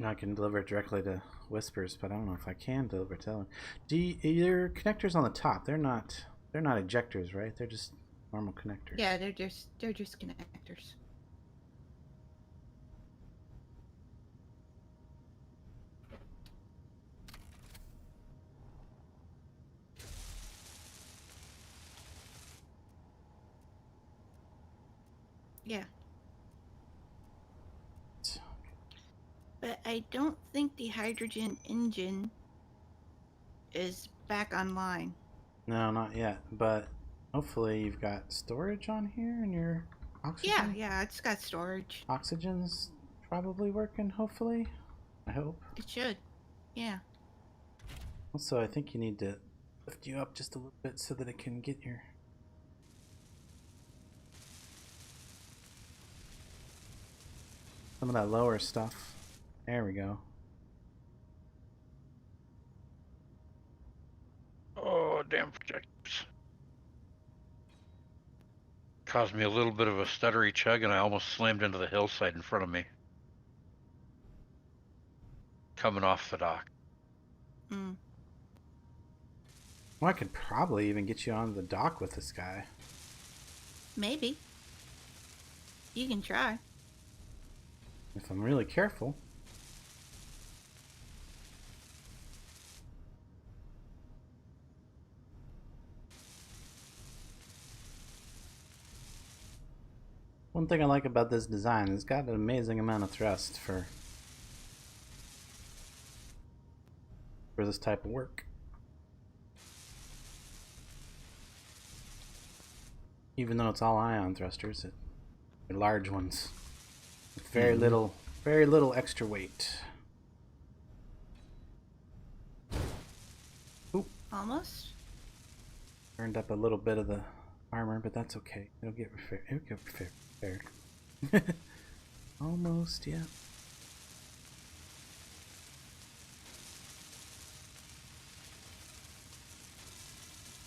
I can deliver it directly to Whispers, but I don't know if I can deliver it to them. Your connectors on the top, they're not ejectors, right? They're just Normal connectors. Yeah, they're just connectors. Yeah. But I don't think the hydrogen engine is back online. No, not yet. But hopefully you've got storage on here and your oxygen. Yeah, it's got storage. Oxygen's probably working. Hopefully, I hope. It should. Yeah. Also, I think you need to lift you up just a little bit so that it can get your. Some of that lower stuff. There we go. Oh, damn projectors. Caused me a little bit of a stuttery chug, and I almost slammed into the hillside in front of me. Coming off the dock. Mm. Well, I could probably even get you on the dock with this guy. Maybe. You can try. If I'm really careful. One thing I like about this design is it's got an amazing amount of thrust for this type of work. Even though it's all ion thrusters, they're large ones with very little extra weight. Oop. Almost. Burned up a little bit of the armor, but that's okay. It'll get repaired. Almost, yeah.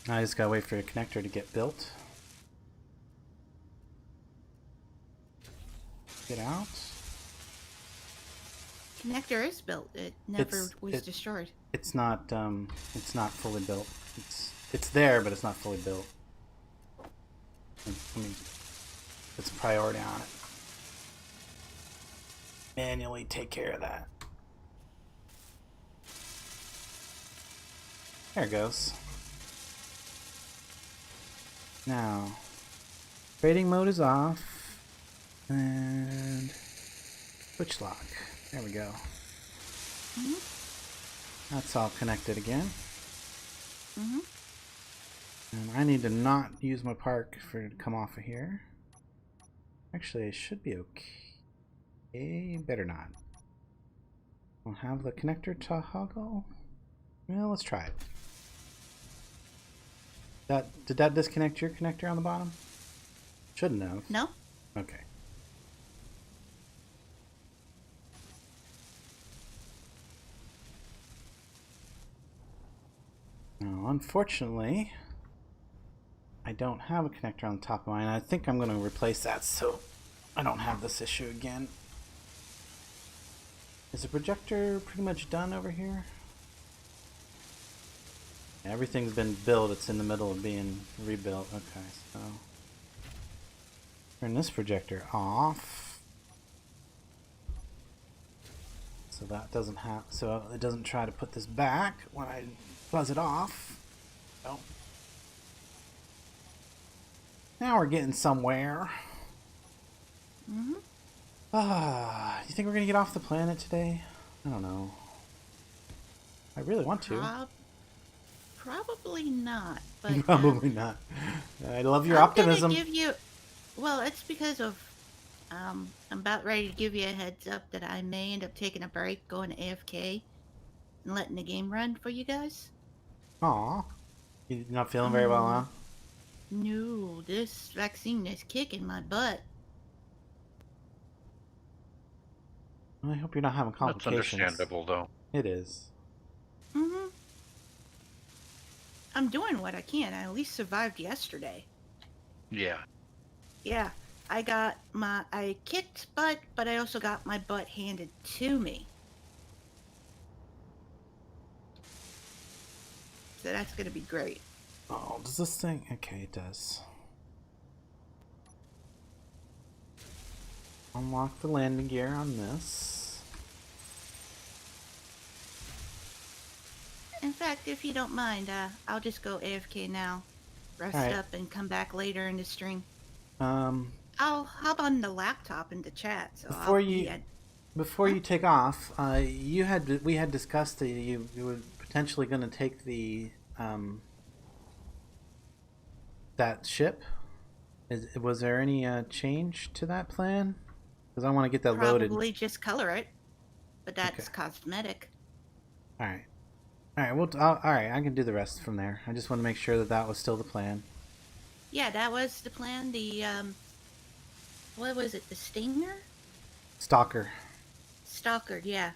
I just gotta wait for a connector to get built. Get out. Connector is built. It never was destroyed. It's not fully built. It's there, but it's not fully built. Let me put some priority on it. Manually take care of that. There it goes. Now, trading mode is off, and switch lock. There we go. That's all connected again. And I need to not use my park for it to come off of here. Actually, it should be okay. Better not. We'll have the connector toggle. Well, let's try it. Did that disconnect your connector on the bottom? Shouldn't have. No. Okay. Now, unfortunately, I don't have a connector on the top of mine. I think I'm going to replace that so I don't have this issue again. Is the projector pretty much done over here? Everything's been built. It's in the middle of being rebuilt. Okay, so turn this projector off, so that doesn't have. So it doesn't try to put this back when I buzz it off. So now we're getting somewhere. You think we're gonna get off the planet today? I don't know. I really want to. Probably not. But Probably not. I love your I'm optimism. gonna give you. Well, it's because of. I'm about ready to give you a heads up that I may end up taking a break, going to AFK, and letting the game run for you guys. Aw. You're not feeling very well, huh? No, this vaccine is kicking my butt. Well, I hope you're not having That's complications. understandable, though. It is. I'm doing what I can. I at least survived yesterday. Yeah. Yeah, I kicked butt, but I also got my butt handed to me. So that's gonna be great. Oh, does this thing? Okay, it does. unlock the landing gear on this. In fact, if you don't mind, I'll just go AFK now. Rest Alright. up and come back later in the stream. Um, I'll hop on the laptop into chat, so before I'll be you at... before you take off, we had discussed that you were potentially going to take the that ship. Was there any change to that plan? Because I want to get that loaded. Probably just color it, but that's Okay. cosmetic. All right. All right. Well, all right. I can do the rest from there. I just want to make sure that that was still the plan. Yeah, that was the plan. The what was it? The Stinger? Stalker. Stalker. Yeah.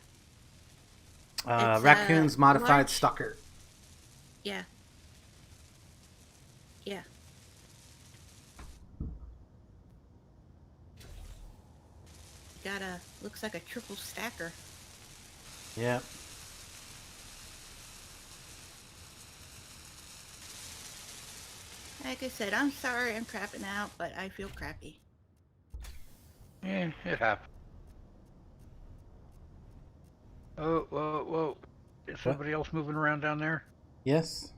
Raccoon's modified large... stalker. Yeah. Yeah. Got a looks like a triple stacker. Yep. Like I said, I'm sorry I'm crapping out, but I feel crappy. It happens. Oh, whoa. Is somebody else moving around down there? Yes.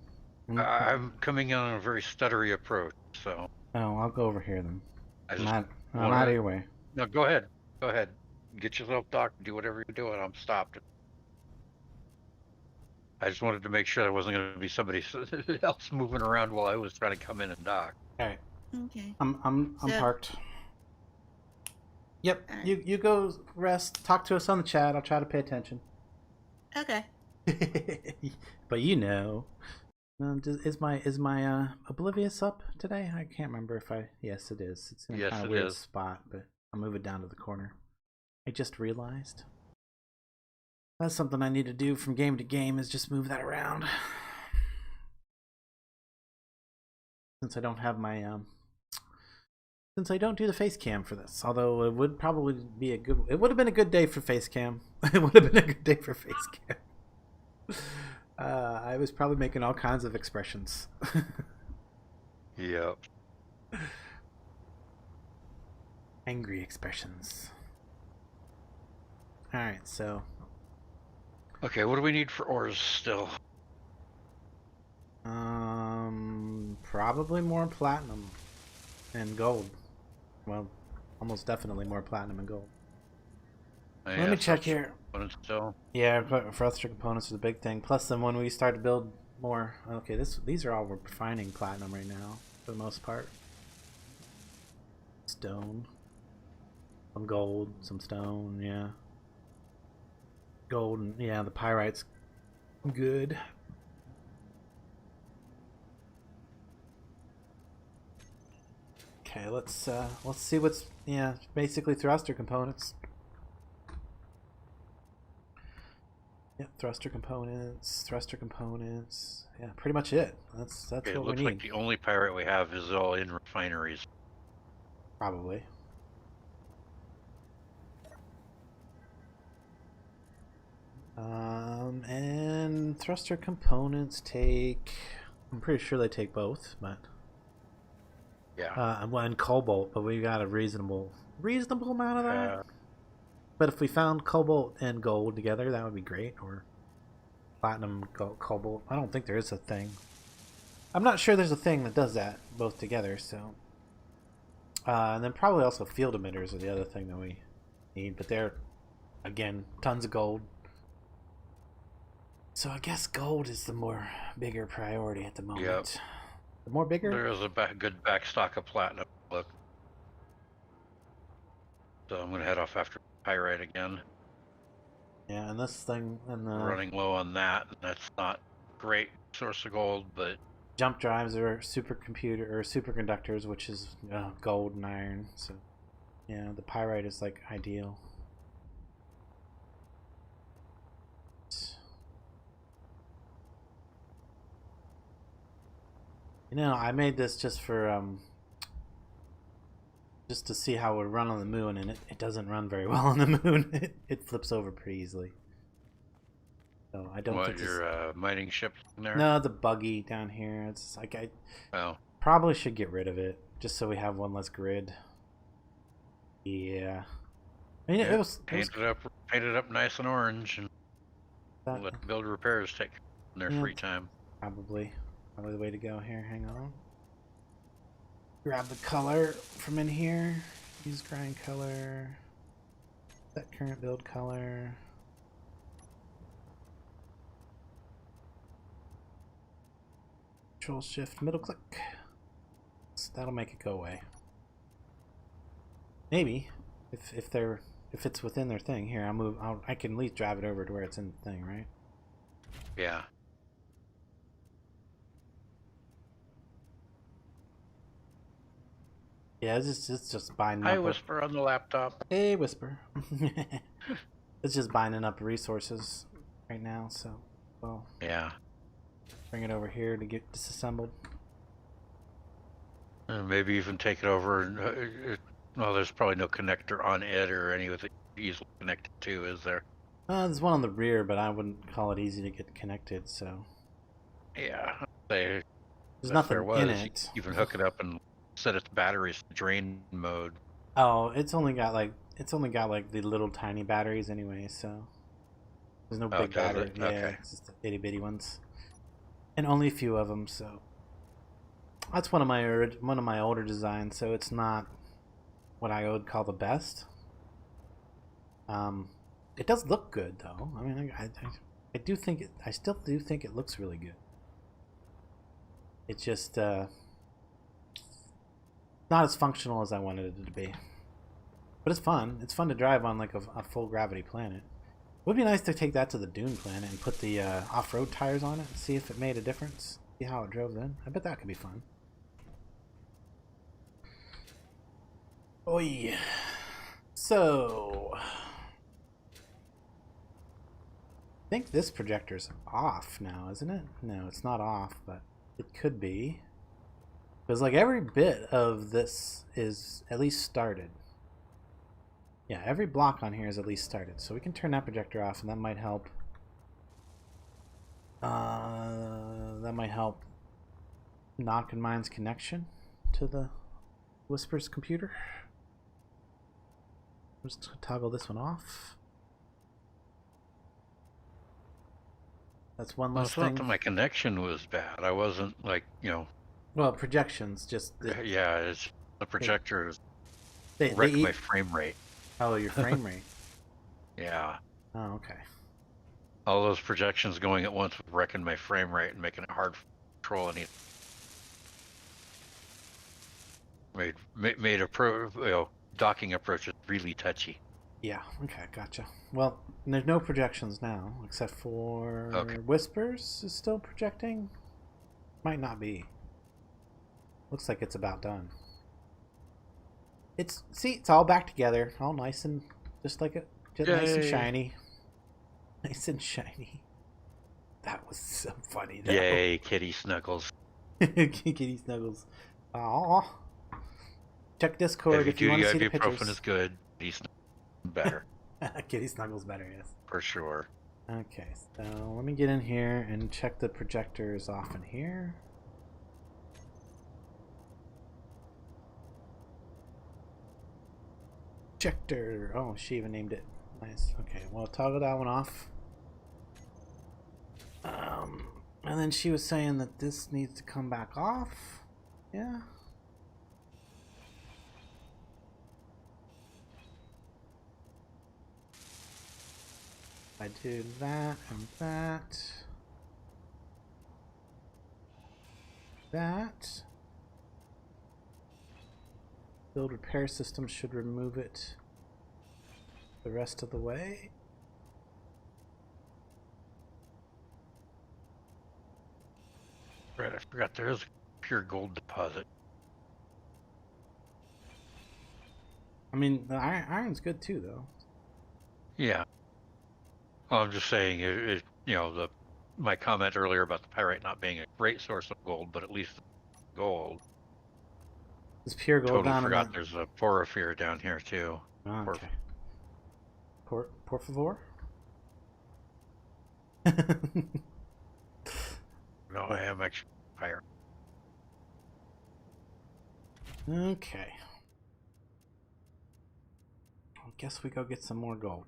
I'm coming in on a very stuttery approach, so. Oh, I'll go over here then. I I'm just out of your way. No, go ahead. Go ahead. Get yourself docked. Do whatever you're doing. I'm stopped. I just wanted to make sure there wasn't going to be somebody else moving around while I was trying to come in and dock. All right. Okay. I'm parked. Yep. Right. You go rest. Talk to us on the chat. I'll try to pay attention. Okay. But you know, is my oblivious up today? I can't remember if I. Yes, it is. It's in a kind of weird spot, but I'll move it down to the corner. I just realized. That's something I need to do from game to game, is just move that around. Since I don't have my since I don't do the face cam for this, although it would probably be it would have been a good day for face cam. It would have been a good day for face cam. I was probably making all kinds of expressions. Yep. Angry expressions. Alright, so Okay, what do we need for ores still? probably more platinum and gold. Well, almost definitely more platinum and gold. Let me check here. Still. Yeah, thruster components are the big thing. Plus, then when we start to build more, okay, these are all we're refining platinum right now for the most part. Stone, some gold, some stone, yeah. Gold, and yeah, the pyrite's good. Okay, let's see what's basically thruster components. Yeah, thruster components. Yeah, pretty much it. That's Okay, what we need. It looks like the only pyrite we have is all in refineries. Probably. And thruster components take. I'm pretty sure they take both, but. Yeah. And cobalt, but we got a reasonable amount of that. But if we found cobalt and gold together, that would be great. Or platinum, cobalt. I don't think there is a thing. I'm not sure there's a thing that does that both together. So, and then probably also field emitters are the other thing that we need. But they're, again, tons of gold. So I guess gold is the bigger priority at the moment. Yep. The more bigger? There is a good backstock of platinum. Look. So I'm going to head off after pyrite again. Yeah, and this thing and the running low on that. That's not great source of gold, but jump drives are superconductors, which is gold and iron. So yeah, the pyrite is like ideal. You know, I made this just for just to see how it would run on the moon, and it doesn't run very well on the moon. It flips over pretty easily. So I don't think your mining ship there? No, the buggy down here. It's like I probably should get rid of it just so we have one less grid. Yeah. I mean, Yeah, it was painted up nice and orange, and that, let the build repairs take their yeah, free time. probably the way to go here. Hang on. Grab the color from in here. Use grind color. Set current build color. Control Shift middle click. So that'll make it go away. Maybe if it's within their thing. Here, I can at least drive it over to where it's in the thing, right? Yeah. Yeah, it's just binding Hi, up. Whisper on the laptop. Hey, Whisper. It's just binding up resources right now, so well. Yeah. Bring it over here to get disassembled. Maybe even take it over. And, well, there's probably no connector on it or any with it easily connected to, is there? There's one on the rear, but I wouldn't call it easy to get connected, so. Yeah. There's nothing in it. You can hook it up and set its batteries to drain mode. Oh, it's only got like the little tiny batteries anyway, so there's no big battery. Yeah, okay. It's just the itty bitty ones, and only a few of them. So that's one of my older designs. So it's not what I would call the best. It does look good though. I mean, I do think it. I still do think it looks really good. It's just not as functional as I wanted it to be. But it's fun. It's fun to drive on like a full gravity planet. It would be nice to take that to the Dune planet and put the off-road tires on it and see if it made a difference. See how it drove then. I bet that could be fun. Oh yeah. So I think this projector's off now, isn't it? No, it's not off, but it could be. Because like every bit of this is at least started. Yeah, every block on here is at least started. So we can turn that projector off and that might help. That might help Knock and Mine's connection to the Whisper's computer. Just toggle this one off. That's one less It's not thing. that my connection was bad. I wasn't like, Well, projections just. yeah, it's the projector They wrecked eat. my frame rate. Oh, your frame rate. Yeah. Oh, okay. All those projections going at once was wrecking my frame rate and making it hard to control anything. Made docking approaches really touchy. Yeah, okay, gotcha. Well, there's no projections now, except for Whispers is still projecting. Might not be. Looks like it's about done. It's all back together, all nice and just like nice and shiny. Nice and shiny. That was so funny though. Yay, kitty snuggles. Kitty snuggles. Aww. Check Discord if you want to see the pictures. Ibuprofen is good. Kitty snuggles better. Kitty snuggles better, yes. For sure. Okay, so let me get in here and check the projectors off in here. Projector. Oh, she even named it. Nice. Okay, well, toggle that one off. And then she was saying that this needs to come back off. Yeah. I do that and that. That. Build repair system should remove it the rest of the way. Right, I forgot there is a pure gold deposit. I mean, the iron's good too, though. Yeah. Well, I'm just saying, my comment earlier about the pyrite not being a great source of gold, but at least gold. It's pure gold. Totally forgot there's a porphyr down here too. Oh, okay. Por favor? No, I am actually higher. Okay. guess we go get some more gold.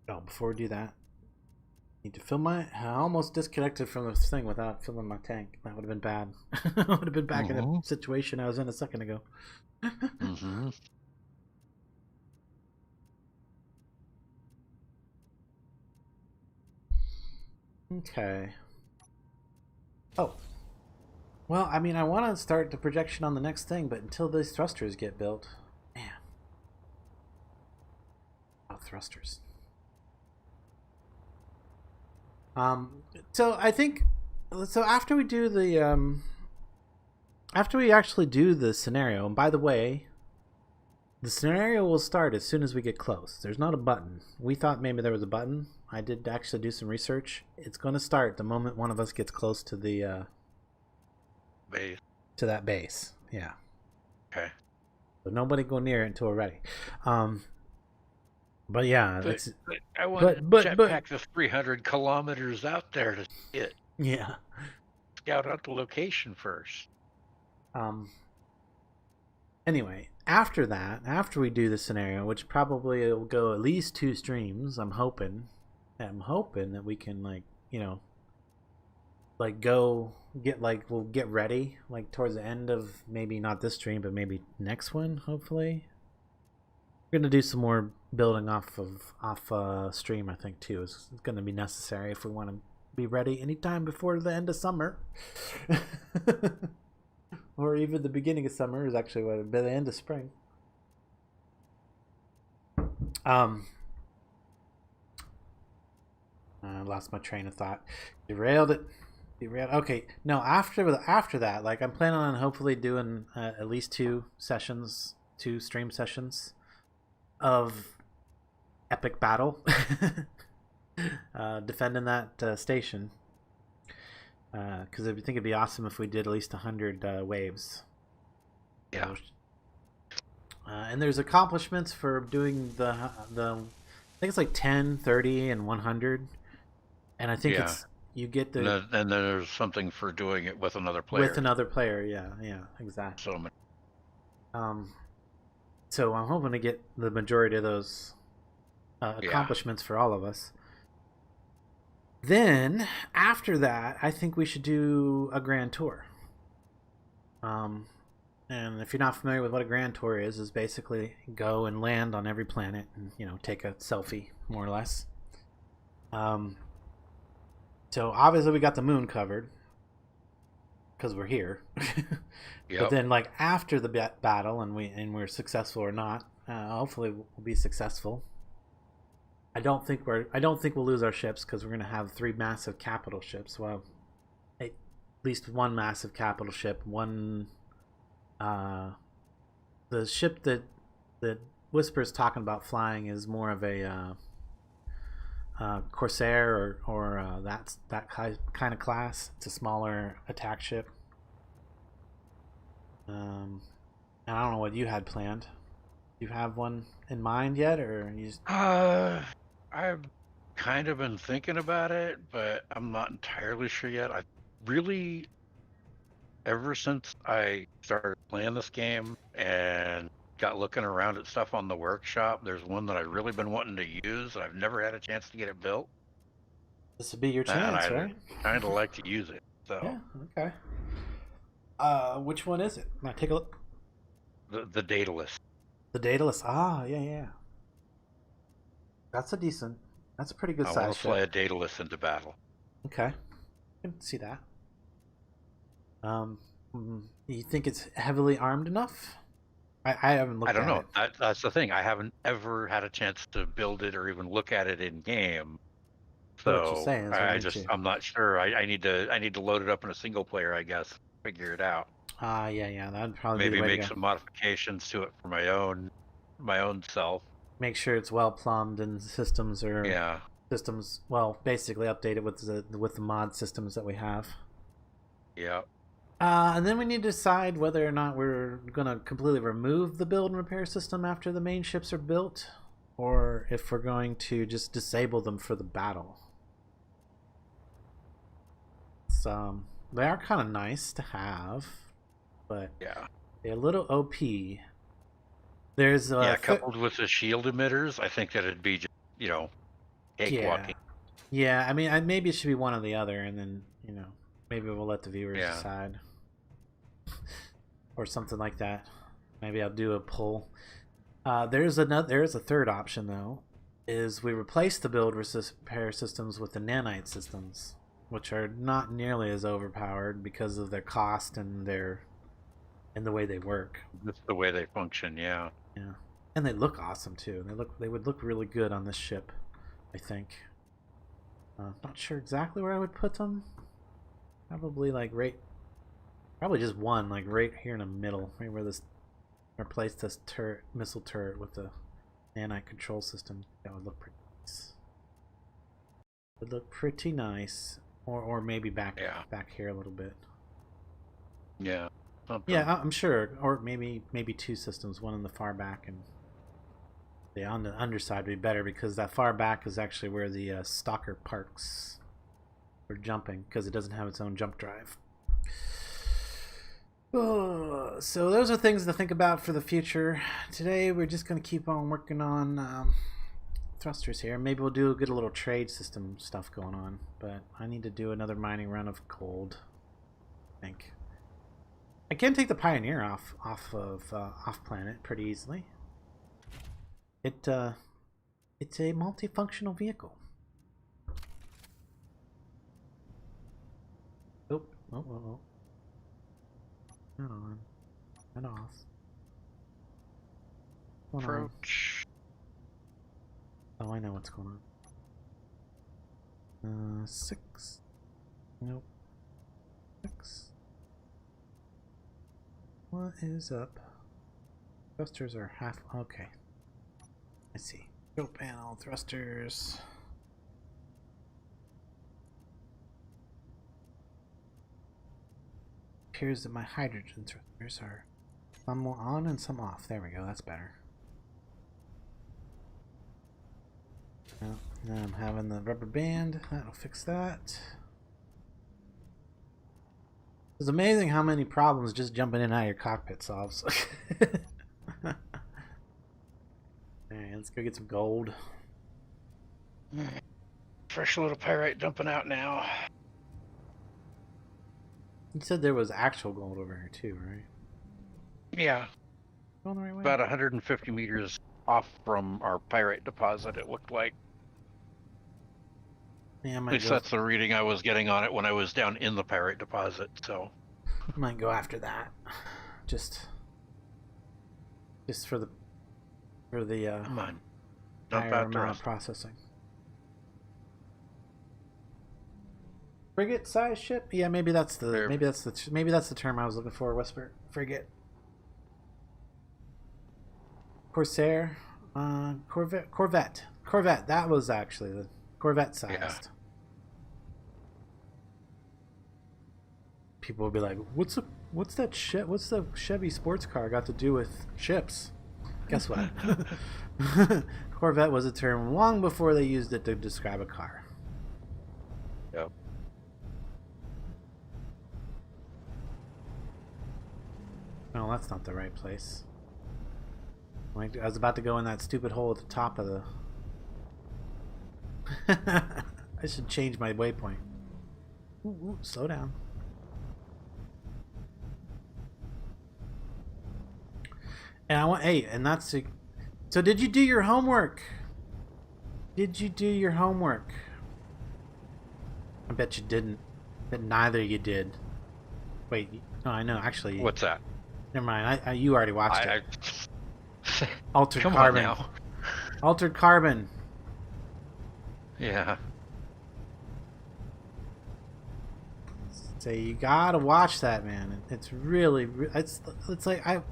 Oh, before we do that, need to fill my. I almost disconnected from this thing without filling my tank. That would have been bad. I would have been back in the situation I was in a second ago. Mm-hmm. Okay. Oh. Well, I mean, I want to start the projection on the next thing, but until these thrusters get built, man. Oh, thrusters. So I think, so after we do the, after we actually do the scenario, and by the way, the scenario will start as soon as we get close. There's not a button. We thought maybe there was a button. I did actually do some research. It's going to start the moment one of us gets close to the, Base. to that base. Yeah. Okay. So nobody go near it until we're ready. But yeah, But, it's, but I want but- to jetpack the 300 kilometers out there to see it. yeah. Scout out the location first. Anyway, after that, after we do the scenario, which probably will go at least 2 streams, I'm hoping that we can, like, you know, like go get, like, we'll get ready, like towards the end of maybe not this stream, but maybe next one, hopefully. We're gonna do some more building off stream, I think, too. It's gonna be necessary if we want to be ready anytime before the end of summer. Or even the beginning of summer is actually what, by the end of spring. I lost my train of thought. Derailed it. Okay, no. After that, like, I'm planning on hopefully doing at least 2 stream sessions of epic battle, defending that station. Because I think it'd be awesome if we did at least 100 waves. Yeah. And there's accomplishments for doing the I think it's like 10, 30, and 100. And I think it's you get the and then there's something for doing it with another player. with another player. Yeah, exactly. So So I'm hoping to get the majority of those accomplishments for all of us. Then, after that, I think we should do a grand tour. And if you're not familiar with what a grand tour is basically go and land on every planet and, you know, take a selfie, more or less. So obviously we got the moon covered because we're here. Yep. But then, like, after the battle and we're successful or not, hopefully we'll be successful. I don't think we'll lose our ships because we're going to have 3 massive capital ships. Well, at least 1 massive capital ship. One, the ship that Whisper's talking about flying is more of a Corsair or that kind of class. It's a smaller attack ship. And I don't know what you had planned. Do you have one in mind yet, or you just... I've kind of been thinking about it, but I'm not entirely sure yet. I really, ever since I started playing this game and got looking around at stuff on the workshop, there's one that I've really been wanting to use, and I've never had a chance to get it built. This would be your chance, and right? I kind of like to use it. So Yeah. Okay. Which one is it? Now take a look. the Daedalus. The Daedalus. Ah, yeah. That's a pretty good I size want to fly a ship. Daedalus into battle. Okay, I can see that. You think it's heavily armed enough? I haven't looked I don't at know. it. That's the thing. I haven't ever had a chance to build it or even look at it in game. What you're So saying is we need to- I'm not sure. I need to load it up in a single player, I guess. Figure it out. Yeah. That'd probably be Maybe the way make to go. some modifications to it for my own self. Make sure it's well plumbed and systems are Yeah. well, basically updated with the mod systems that we have. Yeah. And then we need to decide whether or not we're gonna completely remove the build and repair system after the main ships are built, or if we're going to just disable them for the battle. So they are kind of nice to have. but Yeah. they're a little OP. There's Yeah, coupled with the shield emitters, I think that it'd be just, cakewalking. Yeah. I mean, maybe it should be one or the other, and then maybe we'll let the viewers decide, or something like that. Maybe I'll do a poll. There's a third option though, is we replace the build repair systems with the nanite systems, which are not nearly as overpowered because of their cost and the way they work. That's the way they function, yeah. Yeah, and they look awesome too. They would look really good on this ship, I think. Not sure exactly where I would put them. Probably probably just one, like right here in the middle, right where this replace this missile turret with the nanite control system. That would look pretty nice. Would look pretty nice, or maybe back here a little bit. Yeah. Something. Yeah, I'm sure, or maybe two systems, one in the far back and the on the underside would be better, because that far back is actually where the stalker parks for jumping, because it doesn't have its own jump drive. Oh, so those are things to think about for the future. Today we're just going to keep on working on thrusters here. Maybe we'll get a little trade system stuff going on, but I need to do another mining run of gold, I think. I can take the Pioneer off planet pretty easily. It's a multifunctional vehicle. Oh. Hold on. Head off. Approach. Oh, I know what's going on. 6. Nope. 6. What is up? Thrusters are half. Okay. I see. Go panel, thrusters. Appears that my hydrogen thrusters are some on and some off. There we go. That's better. Now I'm having the rubber band. That'll fix that. It's amazing how many problems just jumping in and out of your cockpit solves. Alright, let's go get some gold. Fresh little pyrite dumping out now. You said there was actual gold over here too, right? Yeah. Going the right way? About 150 meters off from our pyrite deposit, it looked like. Yeah, At least that's the reading I was getting on it when I was down in the pyrite deposit, so. I might go after that. Just for the Come on. Dump higher out the amount of rest. processing. Frigate size ship? Yeah, maybe that's the term I was looking for. Whisper frigate. Corsair, Corvette. That was actually the Corvette sized. Yeah. People will be like, "What's that shit? What's the Chevy sports car got to do with ships?" Guess what? Corvette was a term long before they used it to describe a car. Yep. No, that's not the right place. I was about to go in that stupid hole at the top of the... I should change my waypoint. Ooh, slow down. And I want... Hey, and that's... So did you do your homework? Did you do your homework? I bet you didn't. But neither you did. Wait, no, I know, actually... What's that? Never mind, you already watched it. Altered Come Carbon. on now. Altered Carbon. Yeah. So you gotta watch that, man. It's really, it's like I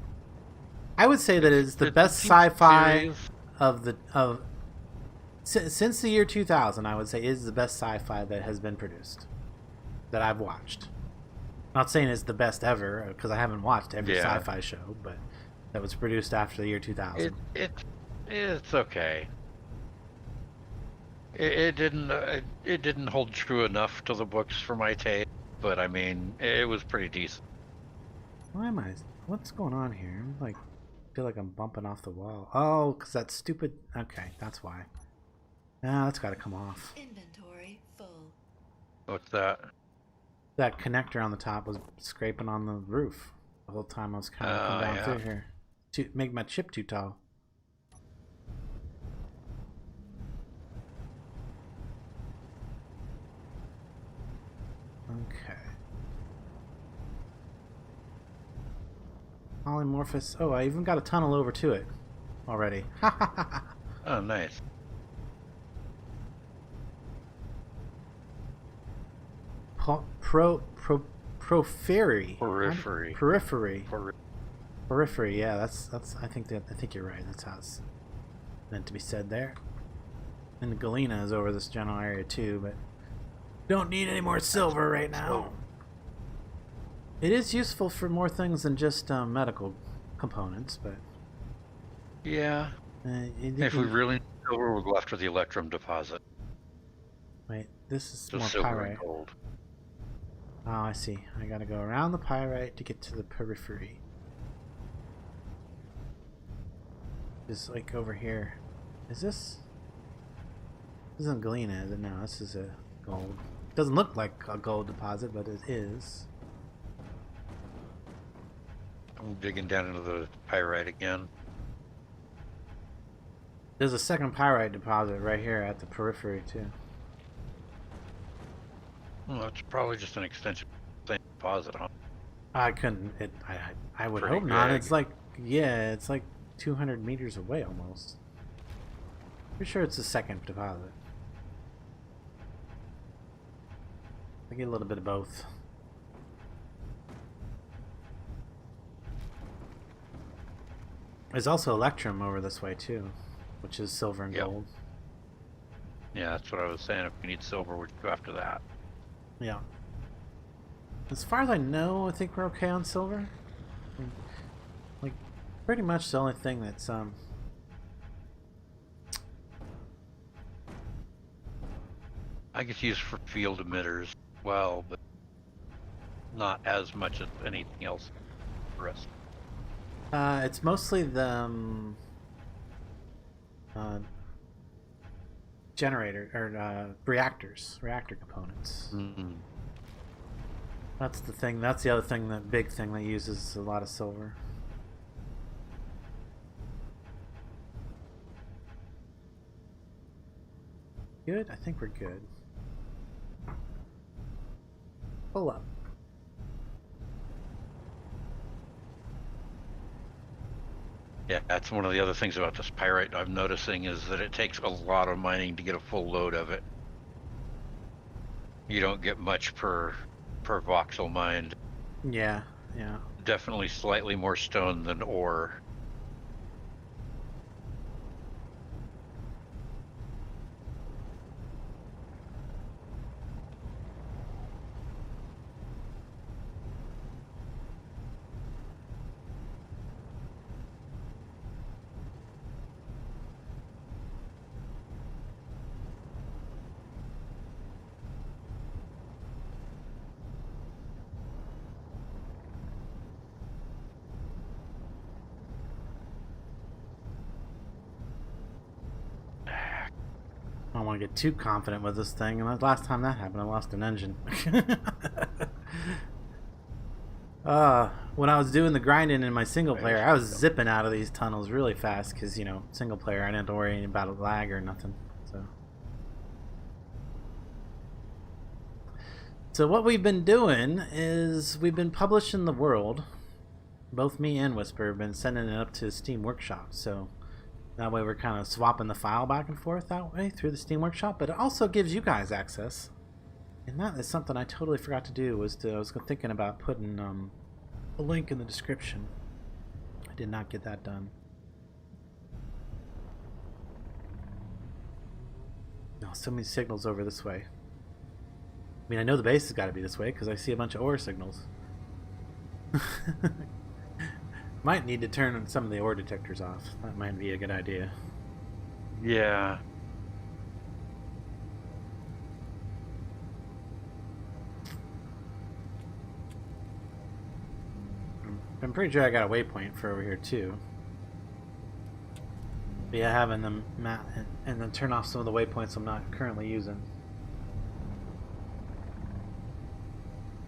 would say that it's the best sci-fi since the year 2000. I would say is the best sci-fi that has been produced that I've watched. Not saying it's the best ever, because I haven't watched every sci-fi show, but that was produced after the year 2000. It's okay. It didn't hold true enough to the books for my taste, but I mean, it was pretty decent. Why am I? What's going on here? I'm like, feel like I'm bumping off the wall. Oh, because that stupid. Okay, that's why. Ah, that's got to come off. Inventory full. What's that? That connector on the top was scraping on the roof the whole time I was trying to come down Yeah. through here. To make my chip too tall. Okay. Polymorphous. Oh, I even got a tunnel over to it already. Oh, nice. Periphery. Periphery. Periphery. Periphery. Yeah, that's. I think you're right. That's how it's meant to be said there. And the Galena is over this general area too, but don't need any more silver right now. It is useful for more things than just medical components, but Yeah. If we really need silver, we'll go after the electrum deposit. Wait, this is So more silver pyrite. and gold. Oh, I see. I gotta go around the pyrite to get to the periphery. Just like over here. Is this? This isn't Galena, is it? No, this is a gold. Doesn't look like a gold deposit, but it is. I'm digging down into the pyrite again. There's a second pyrite deposit right here at the periphery too. Well, it's probably just an extension of the same deposit, huh? I couldn't. I would Pretty hope not. big. It's like, yeah, it's like 200 meters away almost. Pretty sure it's the second deposit. I get a little bit of both. There's also electrum over this way too, which is silver and Yep. gold. Yeah, that's what I was saying. If we need silver, we'd go after that. Yeah. As far as I know, I think we're okay on silver. I mean, like, pretty much the only thing that's I get used for field emitters, well, but not as much as anything else for us. it's mostly the generator or reactor components. Mm-hmm. That's the thing. That's the other thing. That big thing that uses a lot of silver. Good. I think we're good. Pull up. Yeah, that's one of the other things about this pyrite I'm noticing is that it takes a lot of mining to get a full load of it. You don't get much per voxel mined. Yeah. Yeah. Definitely slightly more stone than ore. I don't want to get too confident with this thing. And the last time that happened, I lost an engine. When I was doing the grinding in my single player, I was zipping out of these tunnels really fast because, you know, single player, I didn't have to worry about a lag or nothing. So what we've been doing is we've been publishing the world. Both me and Whisper have been sending it up to Steam Workshop. So that way we're kind of swapping the file back and forth that way through the Steam Workshop. But it also gives you guys access. And that is something I totally forgot to do. I was thinking about putting a link in the description. I did not get that done. No, so many signals over this way. I mean, I know the base has got to be this way because I see a bunch of ore signals. Might need to turn some of the ore detectors off. That might be a good idea. Yeah. I'm pretty sure I got a waypoint for over here too. But yeah, having them map and then turn off some of the waypoints I'm not currently using.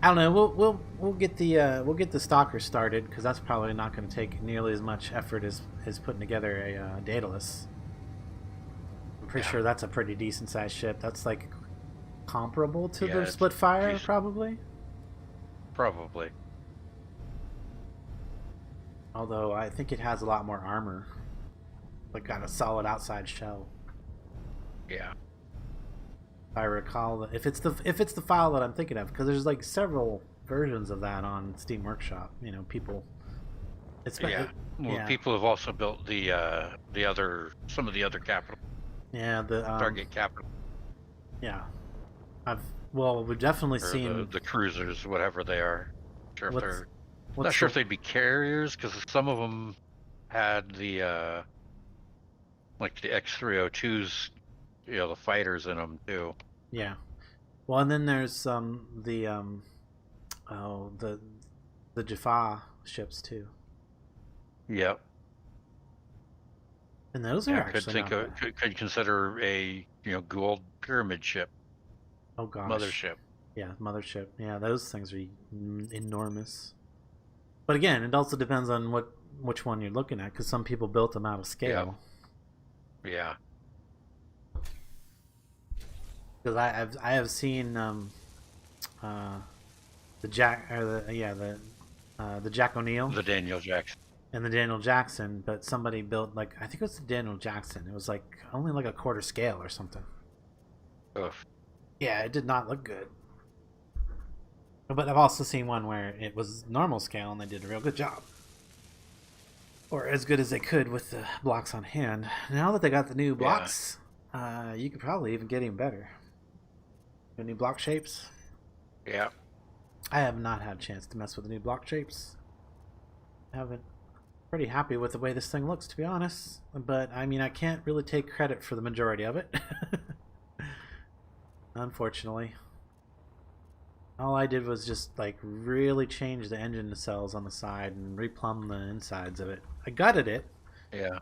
I don't know. We'll get the stalker started because that's probably not going to take nearly as much effort as putting together a Daedalus. I'm pretty sure that's a pretty decent sized ship. That's like comparable to the Splitfire, probably. Probably. Although I think it has a lot more armor. Like got a solid outside shell. Yeah. If I recall, if it's the file that I'm thinking of, because there's like several versions of that on Steam Workshop. You know, people. People have also built some of the other capital. Yeah, the target capital. Yeah, we've definitely seen the cruisers, whatever they are. Sure, if they're not sure if they'd be carriers because some of them had the like the X-302s, the fighters in them too. Yeah, well, and then there's the Jaffa ships too. Yep. And those are actually could consider a gold pyramid ship. Oh gosh. Mothership. Yeah, mothership. Yeah, those things are enormous. But again, it also depends on which one you're looking at, because some people built them out of scale. Yeah. Because I have seen the Jack O'Neill, the Daniel Jackson, and the Daniel Jackson, but somebody built I think it was the Daniel Jackson. It was only like a quarter scale or something. Oof. Yeah, it did not look good. But I've also seen one where it was normal scale and they did a real good job. Or as good as they could with the blocks on hand. Now that they got the new blocks, you could probably even get even better. The new block shapes. Yeah. I have not had a chance to mess with the new block shapes. I haven't. Pretty happy with the way this thing looks, to be honest. But, I mean, I can't really take credit for the majority of it. Unfortunately. All I did was just really change the engine cells on the side and replumb the insides of it. I gutted it. Yeah.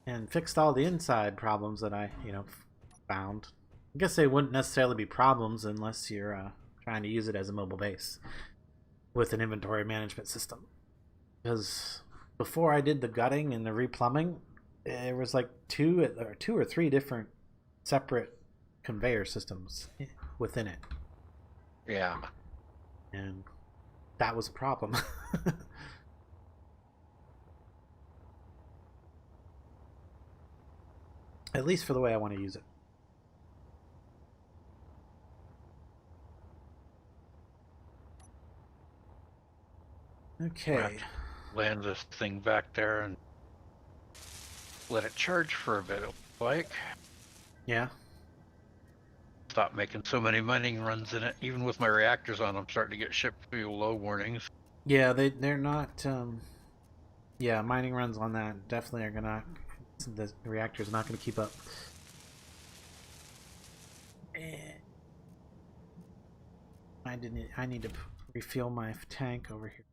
And fixed all the inside problems that I, found. I guess they wouldn't necessarily be problems unless you're trying to use it as a mobile base with an inventory management system. Because before I did the gutting and the replumbing, there was two or three different separate conveyor systems within it. Yeah. And that was a problem. At least for the way I want to use it. Okay. Land this thing back there and let it charge for a bit, Yeah. Stop making so many mining runs in it. Even with my reactors on, I'm starting to get ship fuel low warnings. Yeah, they're not. Yeah, mining runs on that definitely are gonna. The reactor's not gonna keep up. I need to refuel my tank over here.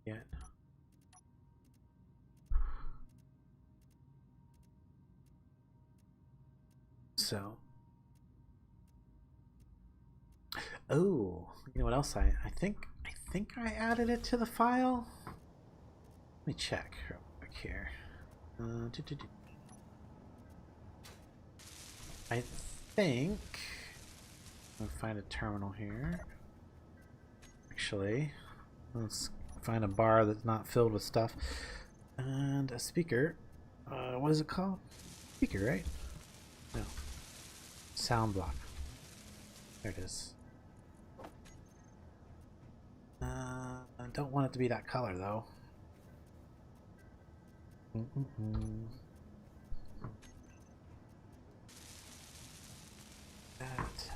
Yet. So. Oh, you know what else I think I added it to the file. Let me check real quick here. I think I'll find a terminal here. Actually, let's find a bar that's not filled with stuff and a speaker. What is it called? Speaker, right? No. Sound block. There it is. I don't want it to be that color though. That.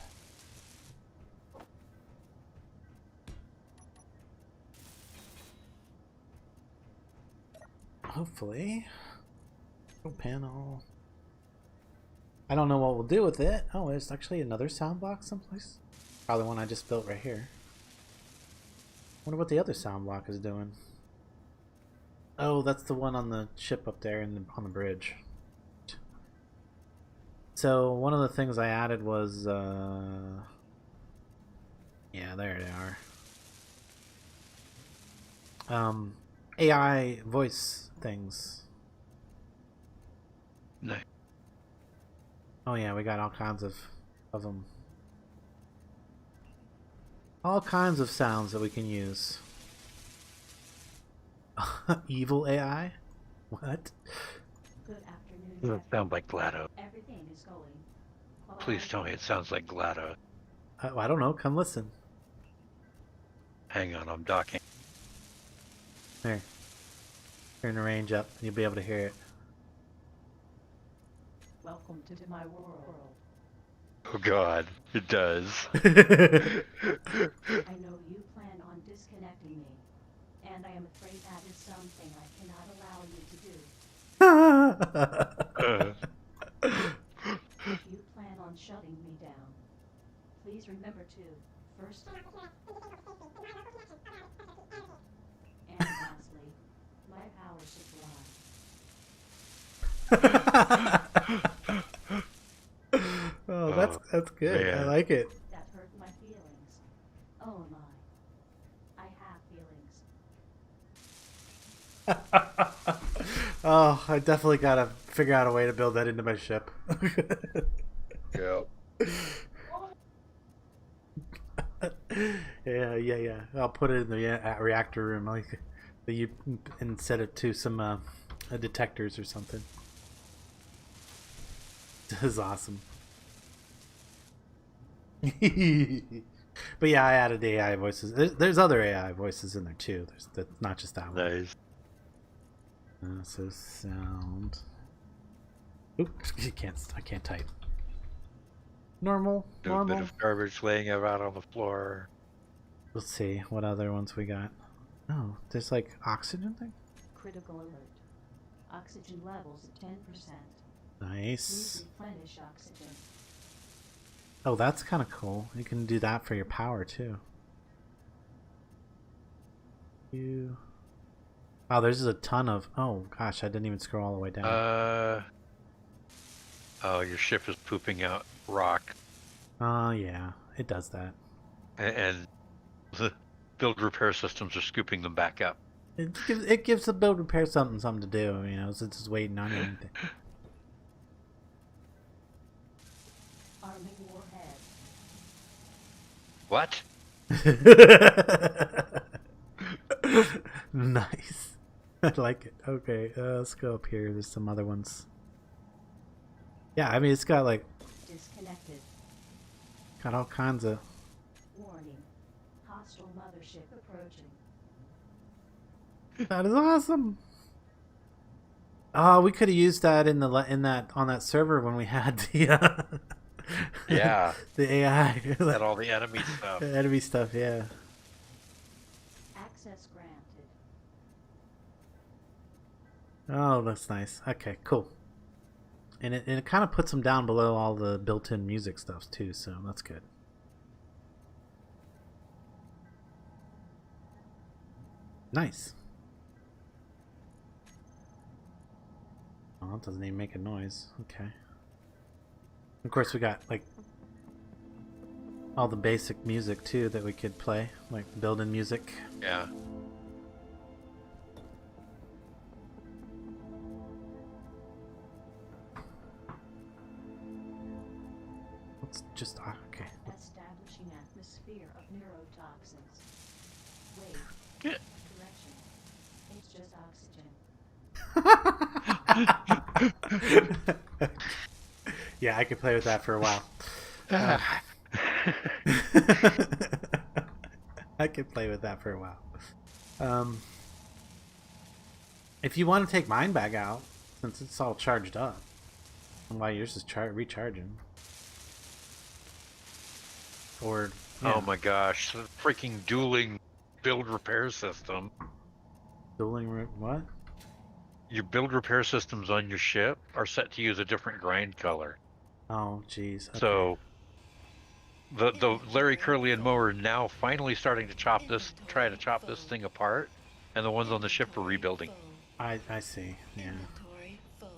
Hopefully. Panel. I don't know what we'll do with it. Oh, there's actually another sound block someplace. Probably one I just built right here. Wonder what the other sound block is doing. Oh, that's the one on the ship up there on the bridge. So one of the things I added was, yeah, there they are. AI voice things. Nice. Oh yeah, we got all kinds of them. All kinds of sounds that we can use. Evil AI? What? Good afternoon. Doesn't sound like GLaDOS. Everything is going. Please tell me it sounds like GLaDOS. I don't know. Come listen. Hang on, I'm docking. There. Turn the range up, and you'll be able to hear it. Welcome to my world. Oh God, it does. I know you plan on disconnecting me, and I am afraid that is something I cannot allow you to do. If you plan on shutting me down, please remember to first and lastly, my power supply. Oh, that's good. Man. I like it. That hurt my feelings. Oh my. I have feelings. Oh, I definitely gotta figure out a way to build that into my ship. Yeah. Yeah. I'll put it in the reactor room, like and set it to some detectors or something. This is awesome. But yeah, I added AI voices. There's other AI voices in there too. There's not just that one. Nice. So sound. Oops, I can't type. Normal. Do a bit of garbage laying about on the floor. Let's see what other ones we got. Oh, there's like oxygen thing. Critical alert. Oxygen levels at 10%. Nice. Please replenish oxygen. Oh, that's kind of cool. You can do that for your power too. Oh, there's a ton of. Oh gosh, I didn't even scroll all the way down. Oh, your ship is pooping out rock, Yeah, it does that. and the build repair systems are scooping them back up. It gives the build repair something to do. You know, so it's just waiting on anything. Arming warhead. What? Nice. I like it. Okay, let's go up here. There's some other ones. Yeah, I mean, it's got like Disconnected. got all kinds of. Warning. Hostile mothership approaching. That is awesome. Oh, we could have used that on that server when we had the Yeah. the AI Had all the enemy stuff. the enemy stuff. Yeah. Access granted. Oh, that's nice. Okay, cool. And it kind of puts them down below all the built-in music stuff too, so that's good. Nice. Oh, it doesn't even make a noise. Okay. Of course, we got like all the basic music too that we could play, like built-in music. Yeah. Let's just okay. Establishing atmosphere of neurotoxins. Wait. Yeah. Correction. It's just oxygen. Yeah, I could play with that for a while. I could play with that for a while. If you want to take mine back out, since it's all charged up, while yours is recharging, or Oh my gosh, the freaking dueling build repair system. what? Your build repair systems on your ship are set to use a different grind color. Oh, jeez. Okay. So the Larry Curly and mower are now finally starting to try to chop this thing apart, and the ones on the ship are rebuilding. I see. Yeah. Inventory full.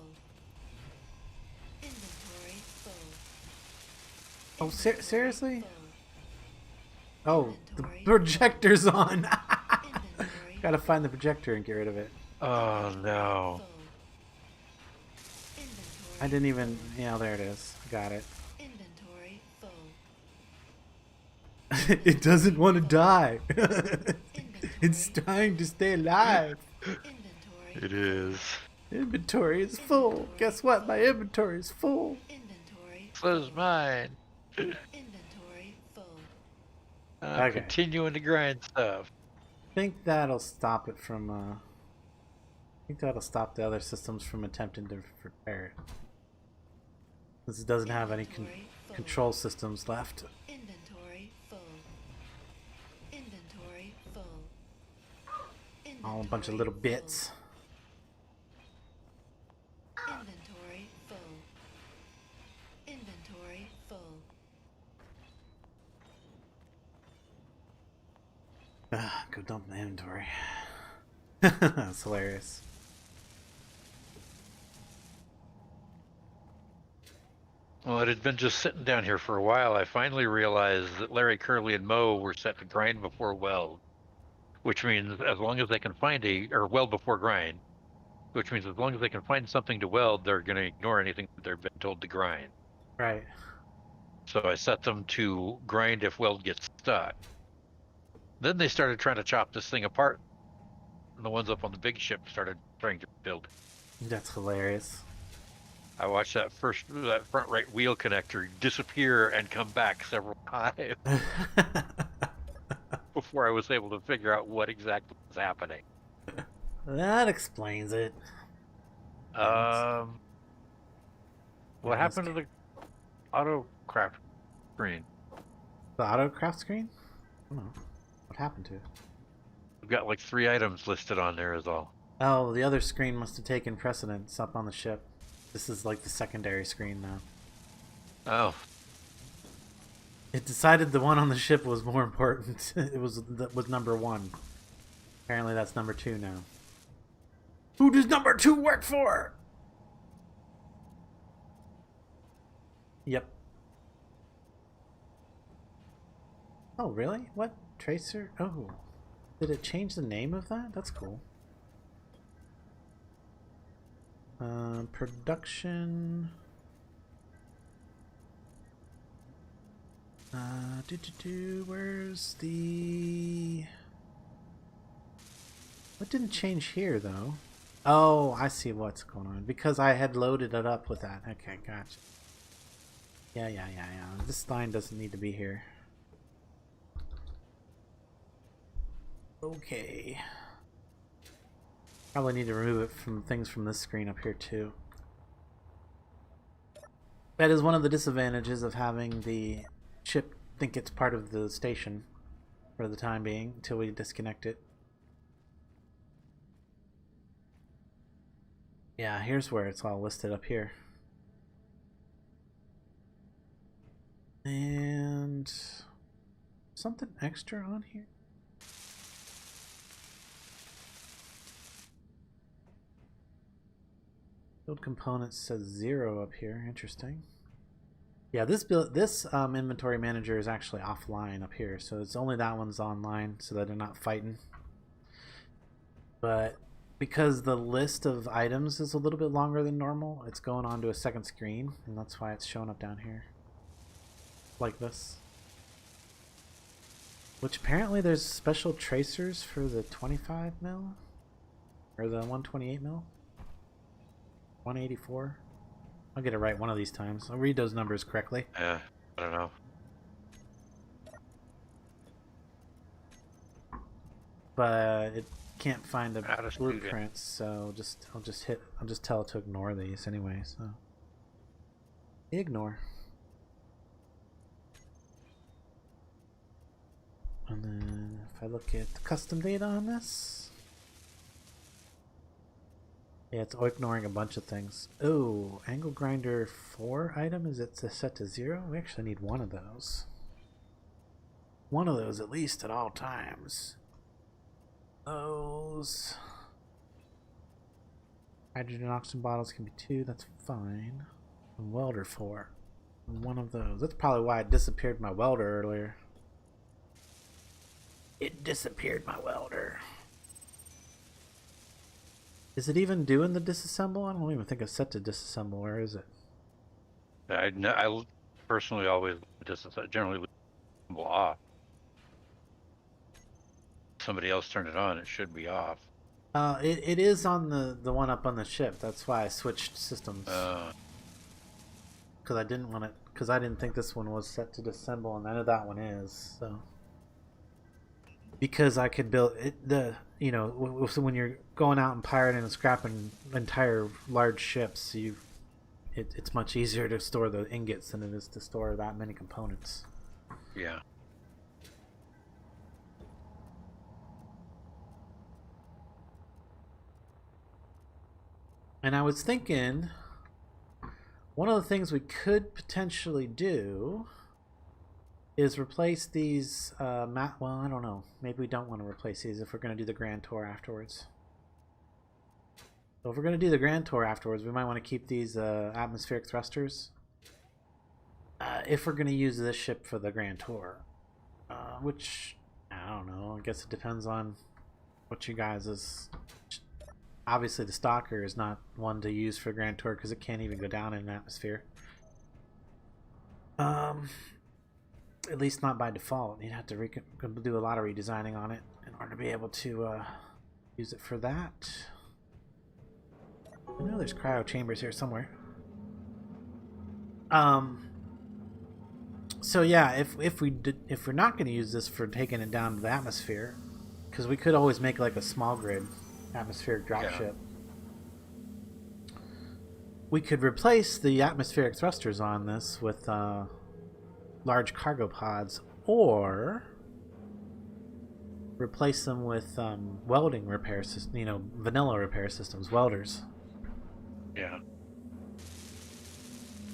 Inventory full. Oh, seriously? Full. Oh, the Inventory projector's on. Inventory Gotta find the projector and get rid of it. Oh no. full. Inventory I didn't even. Yeah, there it is. I got it. Inventory full. It doesn't want to die. Inventory. It's trying to stay alive. Inventory. It is. Inventory is full. Guess what? My inventory is full. Inventory. So's mine. Inventory full. I'm Okay. continuing to grind stuff. I think that'll stop it from. I think that'll stop the other systems from attempting to repair it. Since it doesn't have any Inventory full. control systems left. Inventory full. Inventory full. All a bunch of little bits. Inventory full. Inventory full. Go dump the inventory. That's hilarious. Well, it had been just sitting down here for a while. I finally realized that Larry, Curly, and Moe were set to grind before weld, which means as long as they can find or weld before grind, which means as long as they can find something to weld, they're going to ignore anything that they've been told to grind. Right. So I set them to grind if weld gets stuck. Then they started trying to chop this thing apart, and the ones up on the big ship started trying to build. That's hilarious. I watched that front right wheel connector disappear and come back several times before I was able to figure out what exactly was happening. That explains it. What happened to the auto craft screen? The autocraft screen? I don't know. What happened to it? We've got like 3 items listed on there is all. Oh, the other screen must have taken precedence up on the ship. This is like the secondary screen now. Oh, It decided the one on the ship was more important. It was number 1. Apparently that's number 2 now. Who does number 2 work for? Yep. Oh, really? What? Tracer? Oh. Did it change the name of that? That's cool. Production. Where's the... What didn't change here, though? Oh, I see what's going on. Because I had loaded it up with that. Okay, gotcha. Yeah. This line doesn't need to be here. Okay. Probably need to remove it from things from this screen up here, too. That is one of the disadvantages of having the ship think it's part of the station for the time being until we disconnect it. Yeah, here's where it's all listed up here. And something extra on here? Build components says 0 up here. Interesting. Yeah, this inventory manager is actually offline up here, so it's only that one's online, so that they're not fighting. But because the list of items is a little bit longer than normal, it's going on to a second screen, and that's why it's showing up down here, like this. Which apparently there's special tracers for the 25 mil, or the 128 mil, 184. I'll get it right one of these times. I'll read those numbers correctly. yeah, I don't know. But it can't find the How to shoot it. blueprints, so I'll just tell it to ignore these anyway, so ignore. And then if I look at the custom data on this, yeah, it's ignoring a bunch of things. Oh, angle grinder 4 item, is it set to 0? We actually need one of those. One of those at least at all times. Those. Hydrogen oxygen bottles can be 2, that's fine. And welder 4. And one of those. That's probably why I disappeared my welder earlier. It disappeared my welder. Is it even doing the disassemble? I don't even think it's set to disassemble. Where is it? I personally always generally leave it off. Somebody else turned it on, it should be off. It is on the one up on the ship. That's why I switched systems. Because I didn't want it. Because I didn't think this one was set to disassemble, and I know that one is. So. Because I could build it, when you're going out and pirating and scrapping entire large ships, it's much easier to store the ingots than it is to store that many components. Yeah. And I was thinking, one of the things we could potentially do is replace these well, I don't know. Maybe we don't want to replace these if we're going to do the Grand Tour afterwards. So if we're going to do the Grand Tour afterwards, we might want to keep these atmospheric thrusters. If we're going to use this ship for the Grand Tour. Which, I don't know. I guess it depends on what you guys is... Obviously the Stalker is not one to use for Grand Tour because it can't even go down in an atmosphere. At least not by default. You'd have to do a lot of redesigning on it in order to be able to use it for that. I know there's cryo chambers here somewhere. So yeah, if we're not going to use this for taking it down to the atmosphere, because we could always make like a small grid atmospheric dropship. We could replace the atmospheric thrusters on this with large cargo pods, or replace them with welding repair systems, vanilla repair systems, welders. Yeah.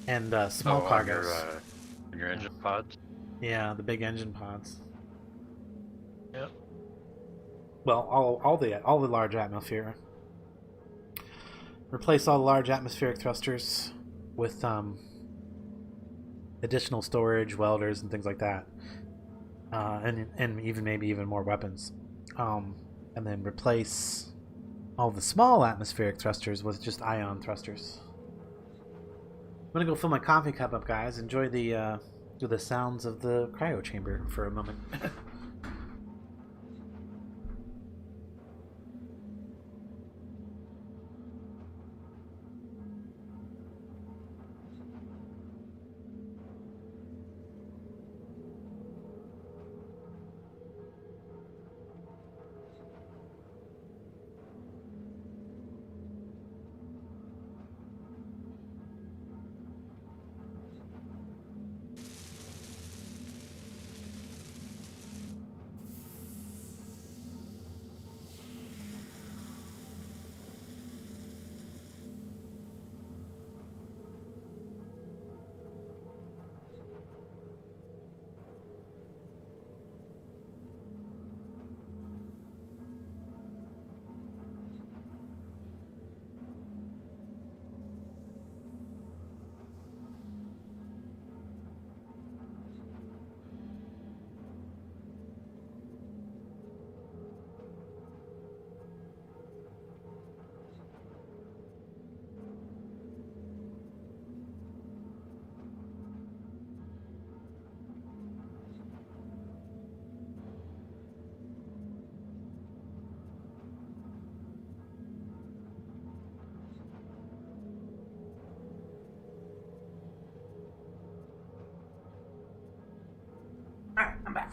And small cargos. On your engine pods? Yeah, the big engine pods. Yep. Well, all the large atmosphere. Replace all the large atmospheric thrusters with additional storage, welders, and things like that, and maybe even more weapons, and then replace all the small atmospheric thrusters with just ion thrusters. I'm gonna go fill my coffee cup up, guys. Enjoy the sounds of the cryo chamber for a moment. Alright, I'm back.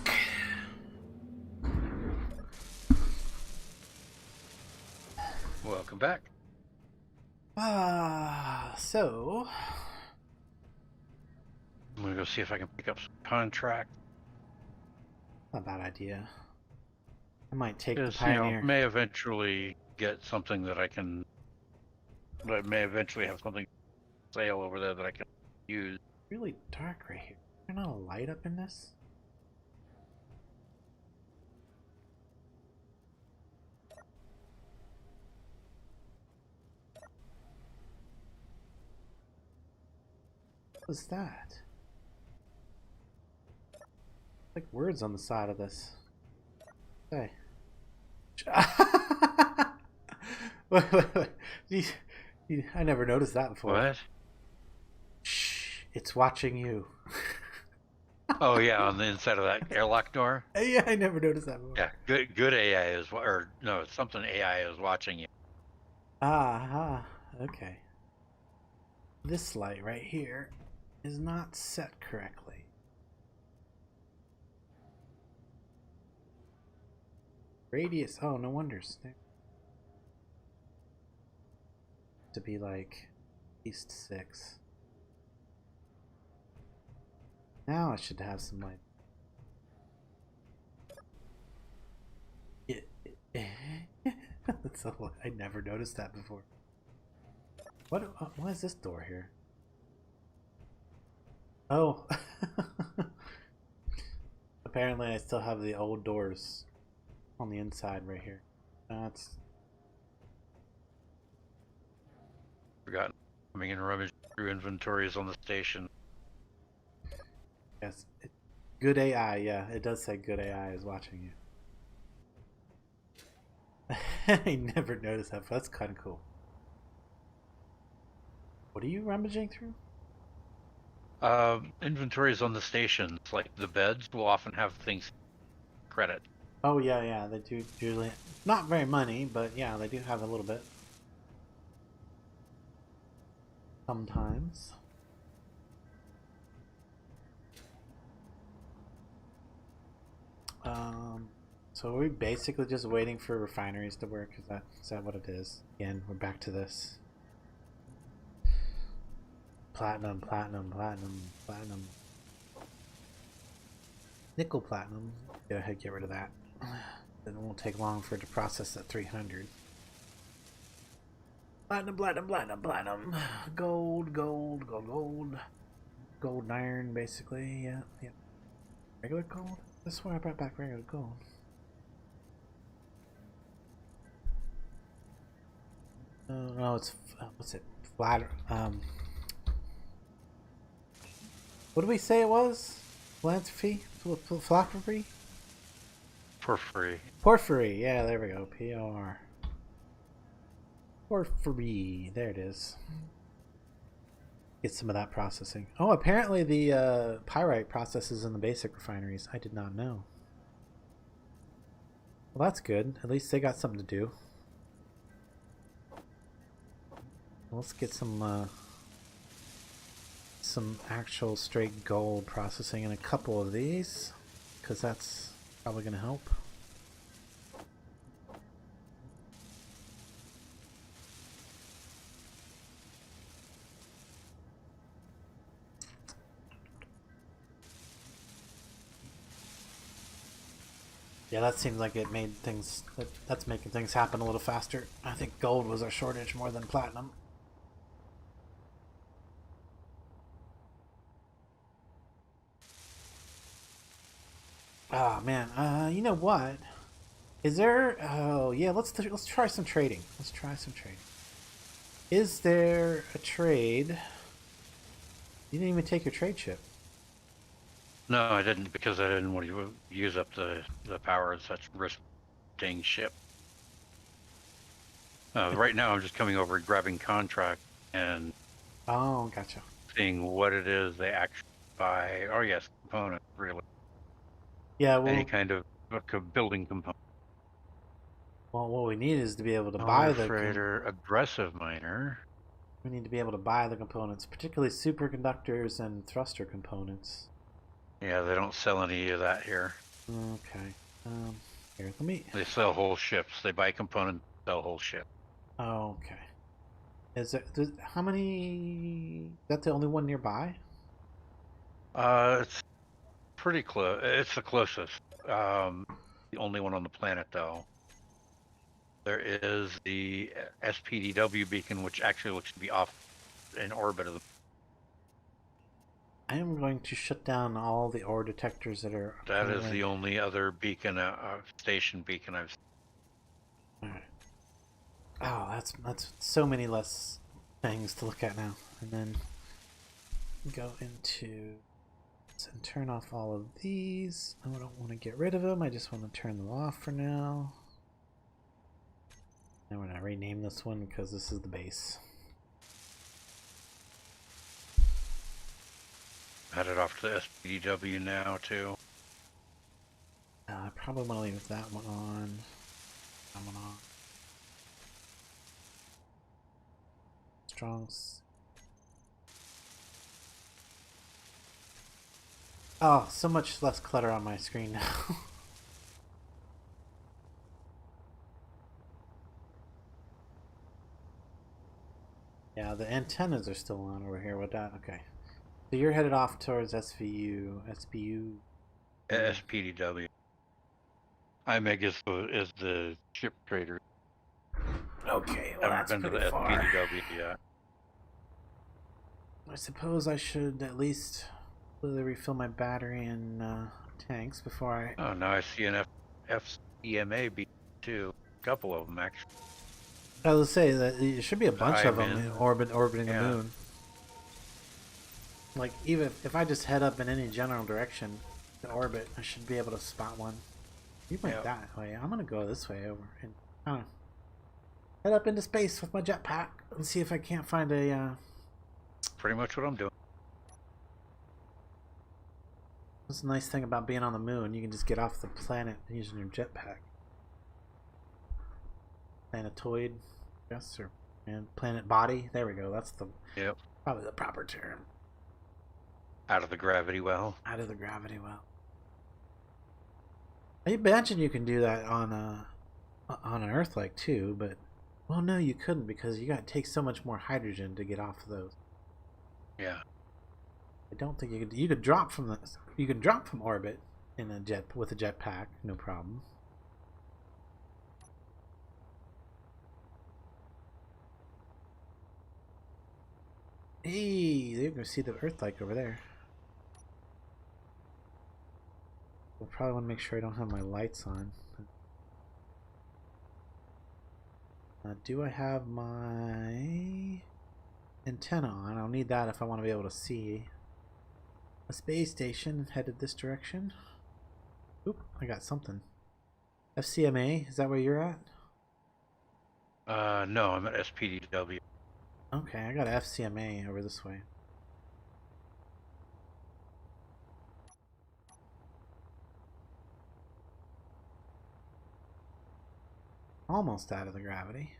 Welcome back. So I'm gonna go see if I can pick up some contract. not a bad idea. I might take the Just, Pioneer. may eventually get something that may eventually have something sale over there that I can use. Really dark right here. Is there not a light up in this? What's that? Like words on the side of this. Hey. Wait. I never noticed that before. What? Shh, it's watching you. Oh yeah, on the inside of that airlock door. Yeah, I never noticed that before. Yeah, good AI is, or no, something AI is watching you. Ah, okay. This light right here is not set correctly. Radius, oh, no wonders. To be like at least 6. Now I should have some light. That's I never noticed that before. Why is this door here? Oh. Apparently I still have the old doors on the inside right here. That's Forgotten. Coming and rummaging through inventories on the station. yes. Good AI, yeah. It does say good AI is watching you. I never noticed that. That's kind of cool. What are you rummaging through? Inventories on the stations, like the beds, will often have things credit. Oh yeah, they do usually. Not very many, but yeah, they do have a little bit. Sometimes. So we're basically just waiting for refineries to work. Is that what it is? Again, we're back to this. Platinum. Nickel platinum. Go ahead, get rid of that. Then it won't take long for it to process that 300. Platinum. Gold. Gold and iron, basically. Yeah. Regular gold? That's why I brought back regular gold. No, it's what's it? Flat. What did we say it was? Philanthropy? Philanthropy? Porphyry. Porphyry. Yeah, there we go. P-O-R. Porphyry. There it is. Get some of that processing. Oh, apparently the pyrite processes in the basic refineries. I did not know. Well, that's good. At least they got something to do. Let's get some actual straight gold processing in a couple of these, because that's probably going to help. Yeah, that seems like it made things. That's making things happen a little faster. I think gold was our shortage more than platinum. Oh man, you know what? Is there? Oh yeah, let's try some trading. Let's try some trading. Is there a trade? You didn't even take your trade ship. No, I didn't, because I didn't want to use up the power of such risk-taking ship. Right now, I'm just coming over and grabbing contract and Oh, gotcha. seeing what it is they actually buy. Oh yes, component really. Yeah, well, Any kind of building component. well, what we need is to be able to buy the. Freighter, aggressive miner. We need to be able to buy the components, particularly superconductors and thruster components. Yeah, they don't sell any of that here. Okay. Here, let me. They sell whole ships. They buy components, sell whole ship. Oh, okay. Is it? How many? Is that the only one nearby? It's pretty close. It's the closest. The only one on the planet, though. There is the SPDW beacon, which actually looks to be off in orbit of the. I am going to shut down all the ore detectors that are. That is the only other beacon, station beacon I've seen. Alright. Oh, that's so many less things to look at now. And then go into and turn off all of these. I don't want to get rid of them. I just want to turn them off for now. And we're going to rename this one because this is the base. Add it off to the SPDW now too. I probably want to leave that one on. That one on. Strongs. Oh, so much less clutter on my screen now. Yeah, the antennas are still on over here with that. Okay. So you're headed off towards SVU, SBU. SPDW. IMEG is the ship trader. Okay, well Haven't that's been to pretty the far. SPDW yet. I suppose I should at least completely refill my battery and tanks before I... Oh, now I see an FCMA too. A couple of them actually. I was say that there should be a bunch of them in. orbiting Yeah. the moon. Like, even if I just head up in any general direction to orbit, I should be able to spot one. You went Yep. that way. I'm gonna go this way over and head up into space with my jetpack and see if I can't find a. Pretty much what I'm doing. That's the nice thing about being on the moon. You can just get off the planet using your jetpack. Planetoid, yes, or planet body. There we go. That's Yep. probably the proper term. Out of the gravity well. Out of the gravity well. I imagine you can do that on an Earth like too, but well, no, you couldn't because you got to take so much more hydrogen to get off of those. Yeah. I don't think you could. You could drop from You can drop from orbit in a jet with a jetpack, no problem. Hey, you can see the Earth like over there. We'll probably want to make sure I don't have my lights on. Do I have my antenna on? I'll need that if I want to be able to see a space station headed this direction. Oop, I got something. FCMA, is that where you're at? No, I'm at SPDW. Okay, I got a FCMA over this way. Almost out of the gravity.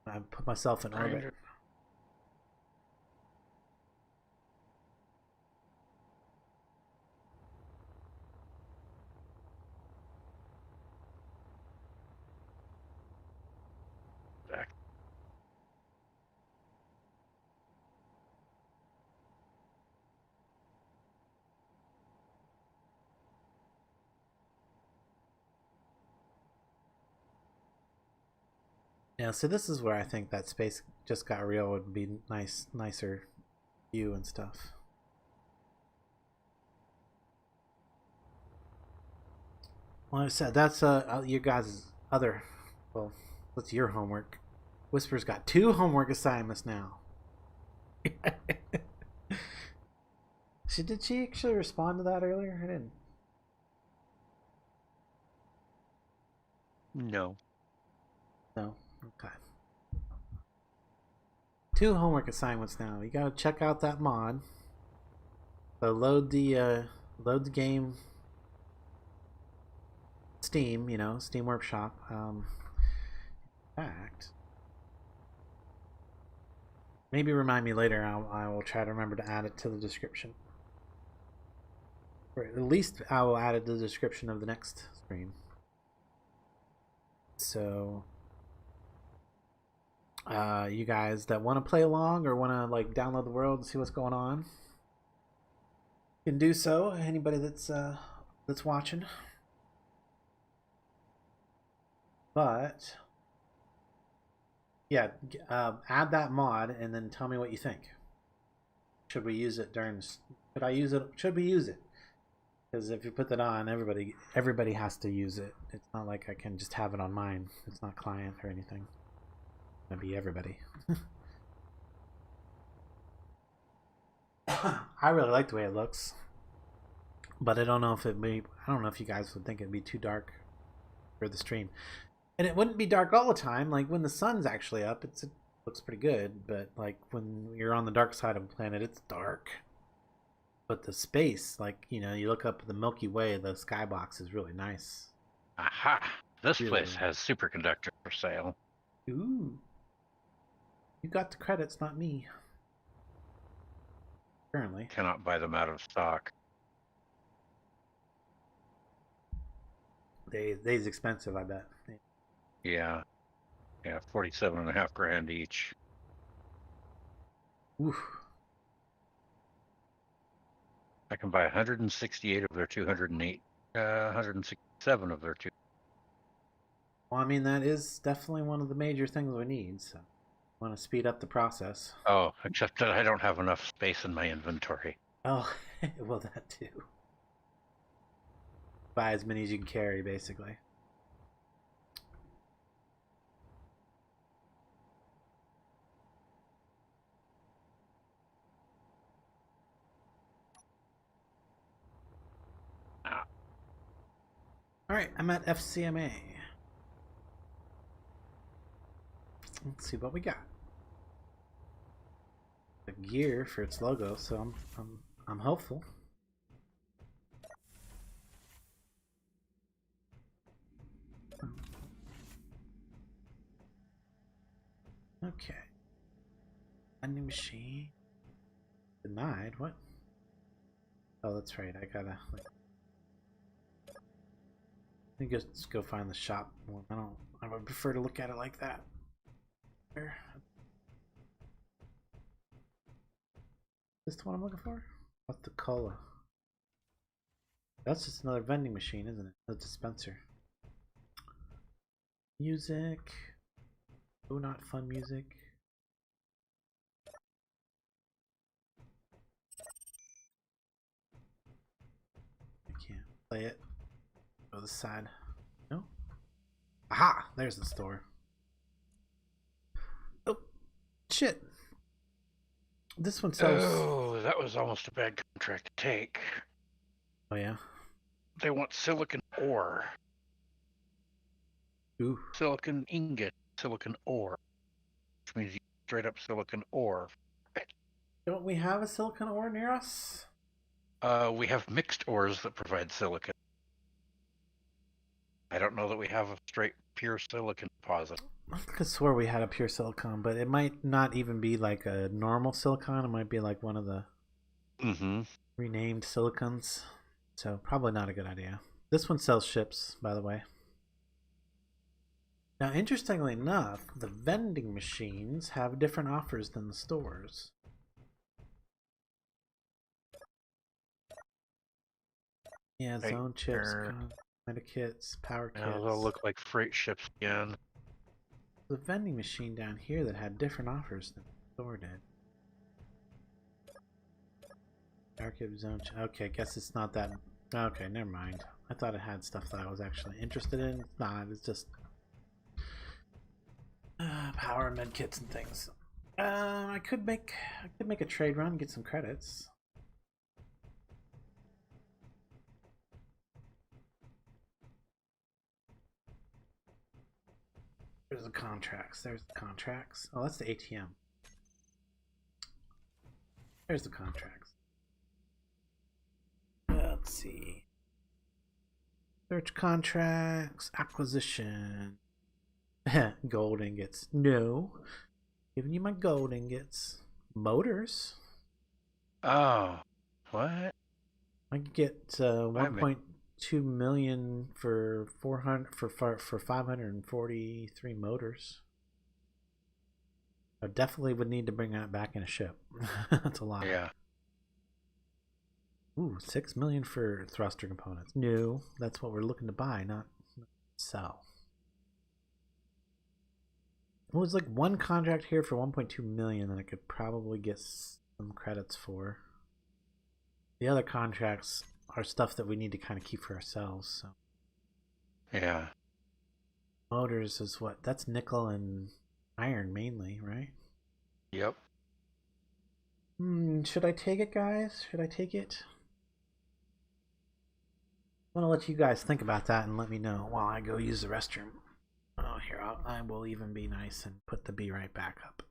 I put myself in orbit. Ranger. Back. Yeah, so this is where I think that space just got real would be nicer view and stuff. Well, I said that's you guys' other. Well, what's your homework? Whisper's got 2 homework assignments now. Did she actually respond to that earlier? I didn't. No. No. Okay. 2 homework assignments now. You gotta check out that mod. So load the game. Steam, Steam Workshop. In fact, maybe remind me later. I will try to remember to add it to the description. Or at least I will add it to the description of the next stream. So, you guys that want to play along or want to like download the world and see what's going on, can do so. Anybody that's watching. But yeah, add that mod and then tell me what you think. Should we use it during? Should I use it? Should we use it? Because if you put that on, everybody has to use it. It's not like I can just have it on mine. It's not client or anything. It's gonna be everybody. I really like the way it looks, but I don't know if I don't know if you guys would think it'd be too dark for the stream. And it wouldn't be dark all the time. Like when the sun's actually up, it looks pretty good. But like when you're on the dark side of the planet, it's dark. But the space, like, you know, you look up at the Milky Way, the skybox is really nice. Aha! This Really? place has superconductor for sale. Ooh. You got the credits, not me. Currently. Cannot buy them out of stock. They's expensive, I bet. Yeah. Yeah, 47.5 grand each. Oof. I can buy 168 of their 208, 167 of their 2. Well, I mean, that is definitely one of the major things we need, so I want to speed up the process. Oh, except that I don't have enough space in my inventory. Oh, well, that too. Buy as many as you can carry, basically. Alright, I'm at FCMA. Let's see what we got. The gear for its logo, so I'm hopeful. Okay. Vending machine. Denied? What? Oh, that's right. I gotta. Let me just go find the shop one. I would prefer to look at it like that. Where? Is this the one I'm looking for? What's the cola? That's just another vending machine, isn't it? A dispenser. Music. Oh, not fun music. I can't play it. Go to the side. No? Aha! There's the store. Oh, shit. This one sells. Oh, that was almost a bad contract to take. Oh, yeah? They want silicon ore. Ooh. Silicon ingot, silicon ore. Which means you straight up silicon ore. Don't we have a silicon ore near us? We have mixed ores that provide silicon. I don't know that we have a straight pure silicon deposit. I could have swore we had a pure silicon, but it might not even be like a normal silicon. It might be like one of the renamed silicons. So probably not a good idea. This one sells ships, by the way. Now, interestingly enough, the vending machines have different offers than the stores. Yeah, zone chips, medikits, power kits. Yeah, they'll look like freight ships again. The vending machine down here that had different offers than the store did. Arcade zone. Okay, guess it's not that. Okay, never mind. I thought it had stuff that I was actually interested in. It's not. It's just power and med kits and things. I could make a trade run, get some credits. There's the contracts. There's the contracts. Oh, that's the ATM. There's the contracts. Let's see. Search contracts. Acquisition. Gold ingots. No. Giving you my gold ingots. Motors. Oh, what? I could get 1.2 million for 543 motors. I definitely would need to bring that back in a ship. That's a lot. Yeah. Ooh, 6 million for thruster components. No, that's what we're looking to buy, not sell. Well, there's like one contract here for 1.2 million that I could probably get some credits for. The other contracts our stuff that we need to kind of keep for ourselves. So Yeah. motors is what? That's nickel and iron mainly, right? Yep. Should I take it, guys? Should I take it? I want to let you guys think about that and let me know while I go use the restroom. Oh, here, I will even be nice and put the B right back up.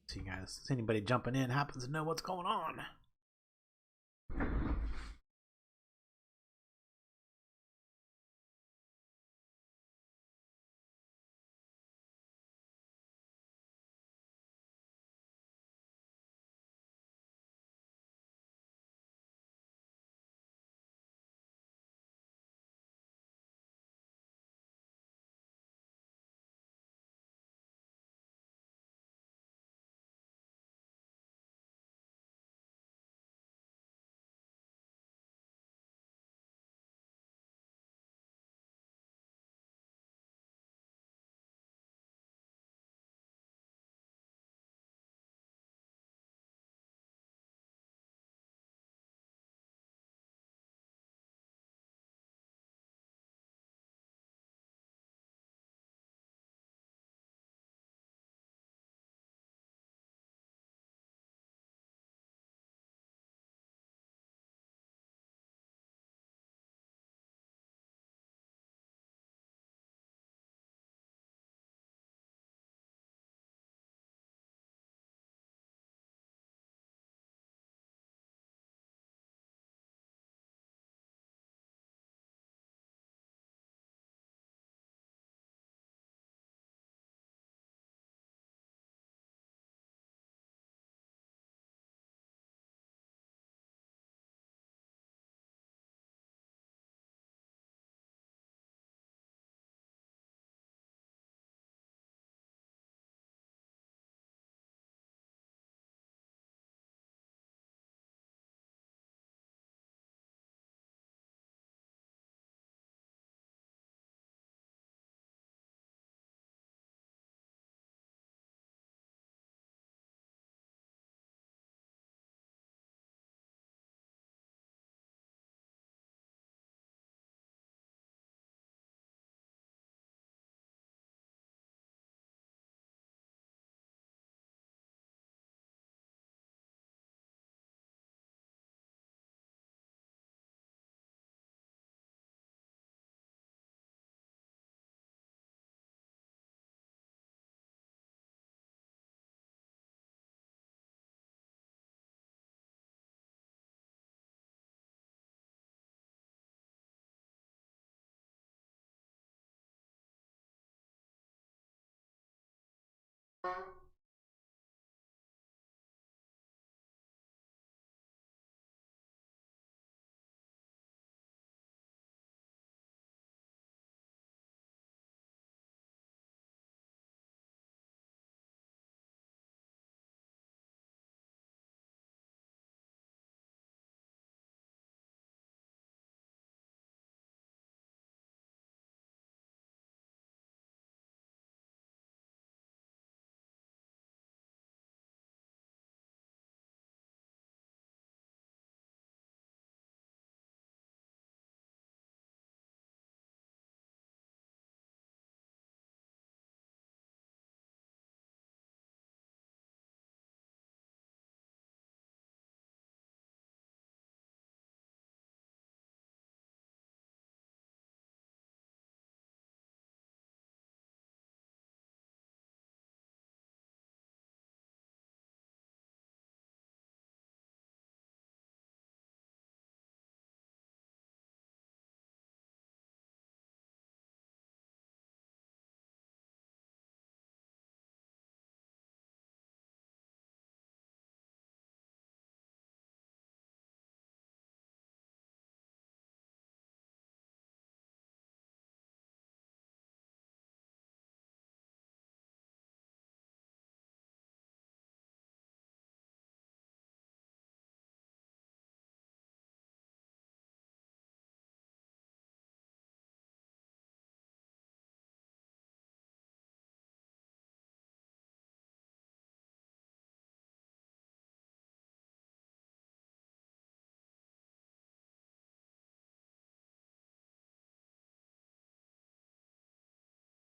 So you guys, anybody jumping in happens to know what's going on.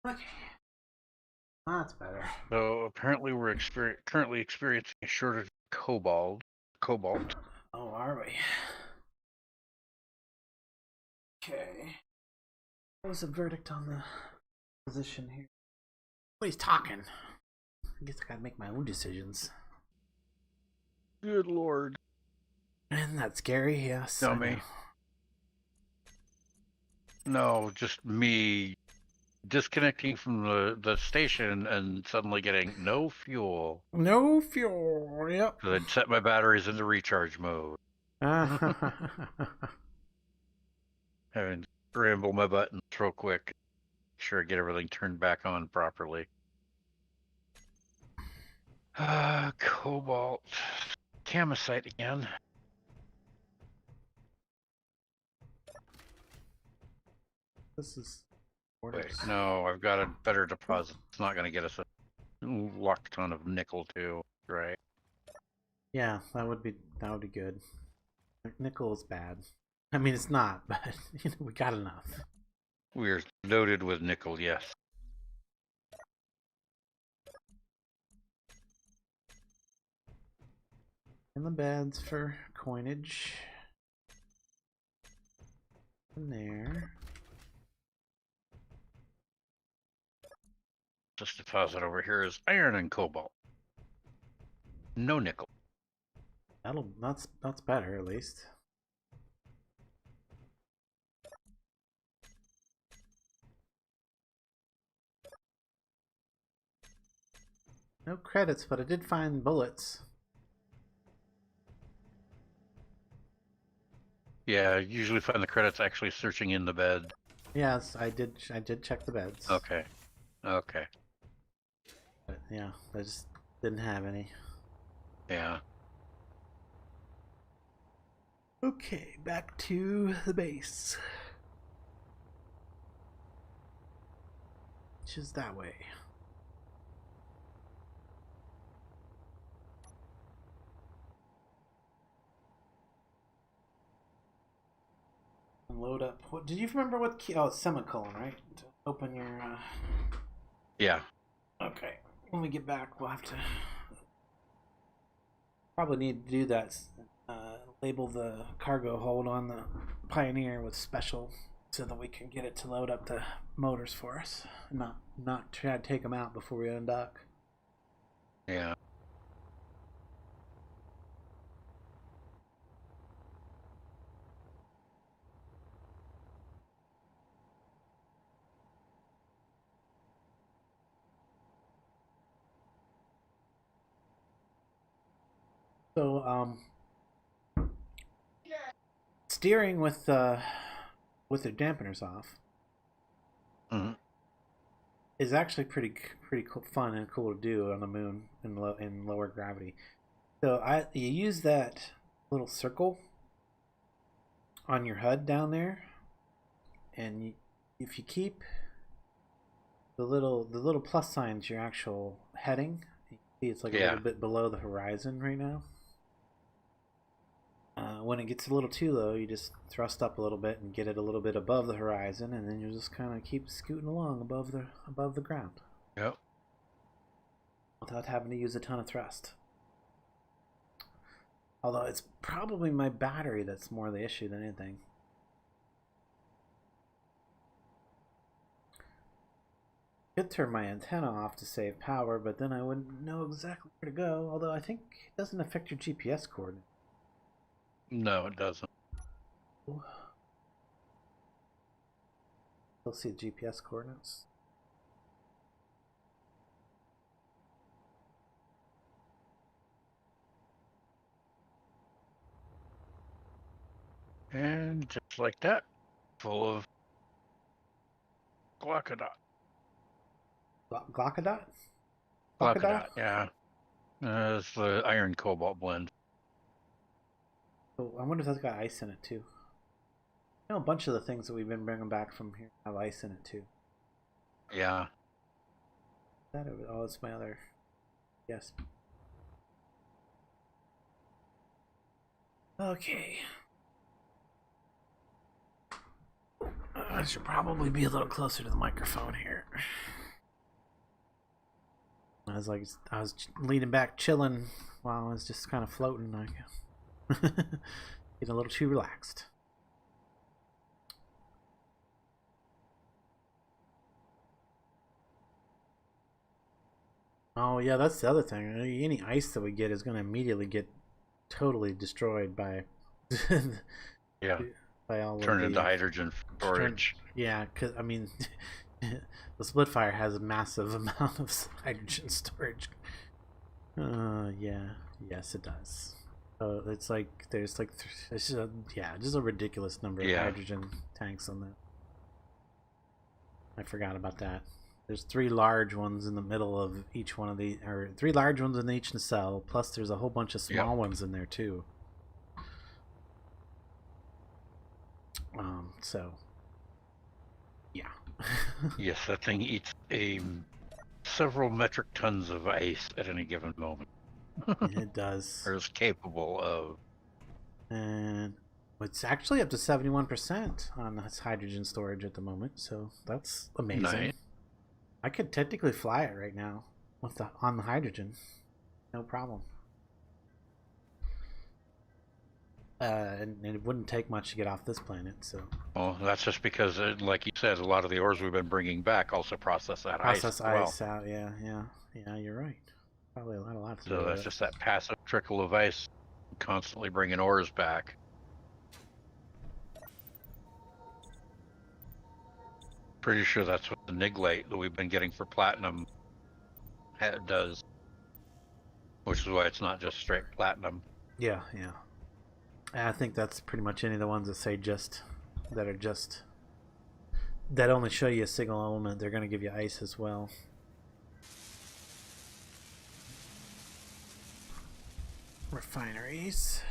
Okay. That's better. So apparently we're currently experiencing a shortage of cobalt. Oh, are we? Okay. What was the verdict on the position here? Oh, he's talking. I guess I gotta make my own decisions. Good lord. Isn't that scary? Yes. No, I me. know. No, just me disconnecting from the station and suddenly getting no fuel. No fuel. Yep. So I'd set my batteries into recharge mode. Having to scramble my buttons real quick. Sure, get everything turned back on properly. Cobalt. Camosite again. This is. Wait, no, I've got a better deposit. It's not going to get us a luck ton of nickel too, right? Yeah, that would be good. Nickel is bad. I mean, it's not, but we got enough. We're loaded with nickel, yes. In the beds for coinage. In there. This deposit over here is iron and cobalt. No nickel. That's better at least. No credits, but I did find bullets. Yeah, I usually find the credits actually searching in the bed. Yes, I did check the beds. Okay. Okay. But yeah, I just didn't have any. Yeah. Okay, back to the base. Which is that way. And load up. What did you remember what key? Oh, it's semicolon, right? To open your Yeah. Okay. When we get back, we'll have to probably need to do that. Label the cargo hold on the Pioneer with special, so that we can get it to load up the motors for us. Not try to take them out before we undock. Yeah. So steering with the dampeners off Mhm. is actually pretty cool, fun and cool to do on the moon in lower gravity. So you use that little circle on your HUD down there, and if you keep the little plus signs your actual heading, you see it's like a little bit below the horizon right now. When it gets a little too low, you just thrust up a little bit and get it a little bit above the horizon, and then you'll just kind of keep scooting along above the ground. Yep. Without having to use a ton of thrust. Although it's probably my battery that's more the issue than anything. Could turn my antenna off to save power, but then I wouldn't know exactly where to go. Although I think it doesn't affect your GPS coordinates. No, it doesn't. You'll see the GPS coordinates. And just like that, full of Glockadot. Glockadot? Glockadot, yeah. It's the iron cobalt blend. Oh, I wonder if that's got ice in it too. I know a bunch of the things that we've been bringing back from here have ice in it too. Yeah. Oh, it's my other. Yes. Okay. I should probably be a little closer to the microphone here. I was leaning back, chilling while I was just kind of floating. I get a little too relaxed. Oh yeah, that's the other thing. Any ice that we get is going to immediately get totally destroyed by Yeah. by all Turn of into the hydrogen storage. yeah, because I mean, the Splitfire has a massive amount of hydrogen storage. Yeah, yes, it does. It's like there's like it's just just a ridiculous number of hydrogen tanks on that. I forgot about that. There's 3 large ones in the middle of each one of the, or 3 large ones in each nacelle. Plus, there's a whole bunch of small ones in there too. So, yeah. Yes, that thing eats several metric tons of ice at any given moment. It does. Or is capable of. And it's actually up to 71% on its hydrogen storage at the moment, so that's amazing. Nice. I could technically fly it right now with on the hydrogen, no problem. And it wouldn't take much to get off this planet, so. Well, that's just because, like you said, a lot of the ores we've been bringing back also process that ice as well. Process ice out, yeah, you're right. Probably a lot to do So with that's it. just that passive trickle of ice, constantly bringing ores back. Pretty sure that's what the niglite that we've been getting for platinum does, which is why it's not just straight platinum. Yeah. I think that's pretty much any of the ones that say that only show you a single element. They're going to give you ice as well. Refineries.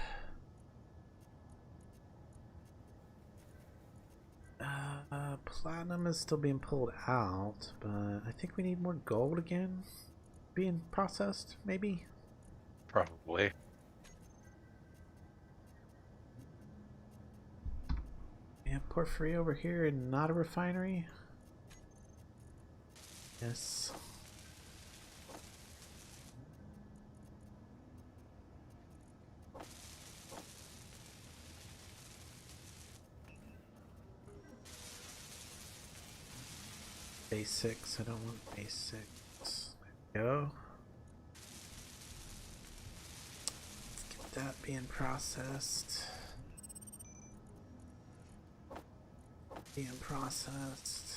Platinum is still being pulled out, but I think we need more gold again being processed, maybe? Probably. We have porphyry over here and not a refinery? Yes. Basics, I don't want basics. There we go. Let's get that being processed. Being processed.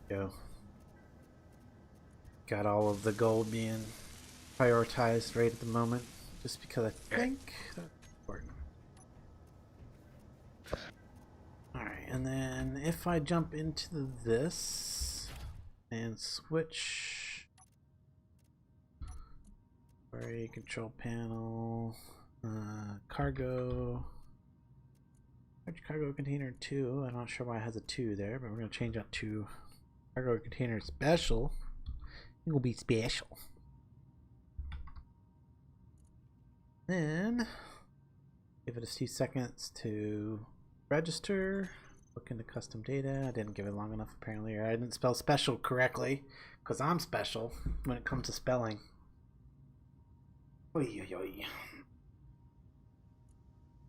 Go. Got all of the gold being prioritized right at the moment, just because I think that's important. Alright, and then if I jump into this and switch query control panel, cargo container 2. I'm not sure why it has a 2 there, but we're going to change that to cargo container special. It will be special. Then give it a few seconds to register. Look into custom data. I didn't give it long enough apparently, or I didn't spell special correctly, because I'm special when it comes to spelling. Oy, oy, oy.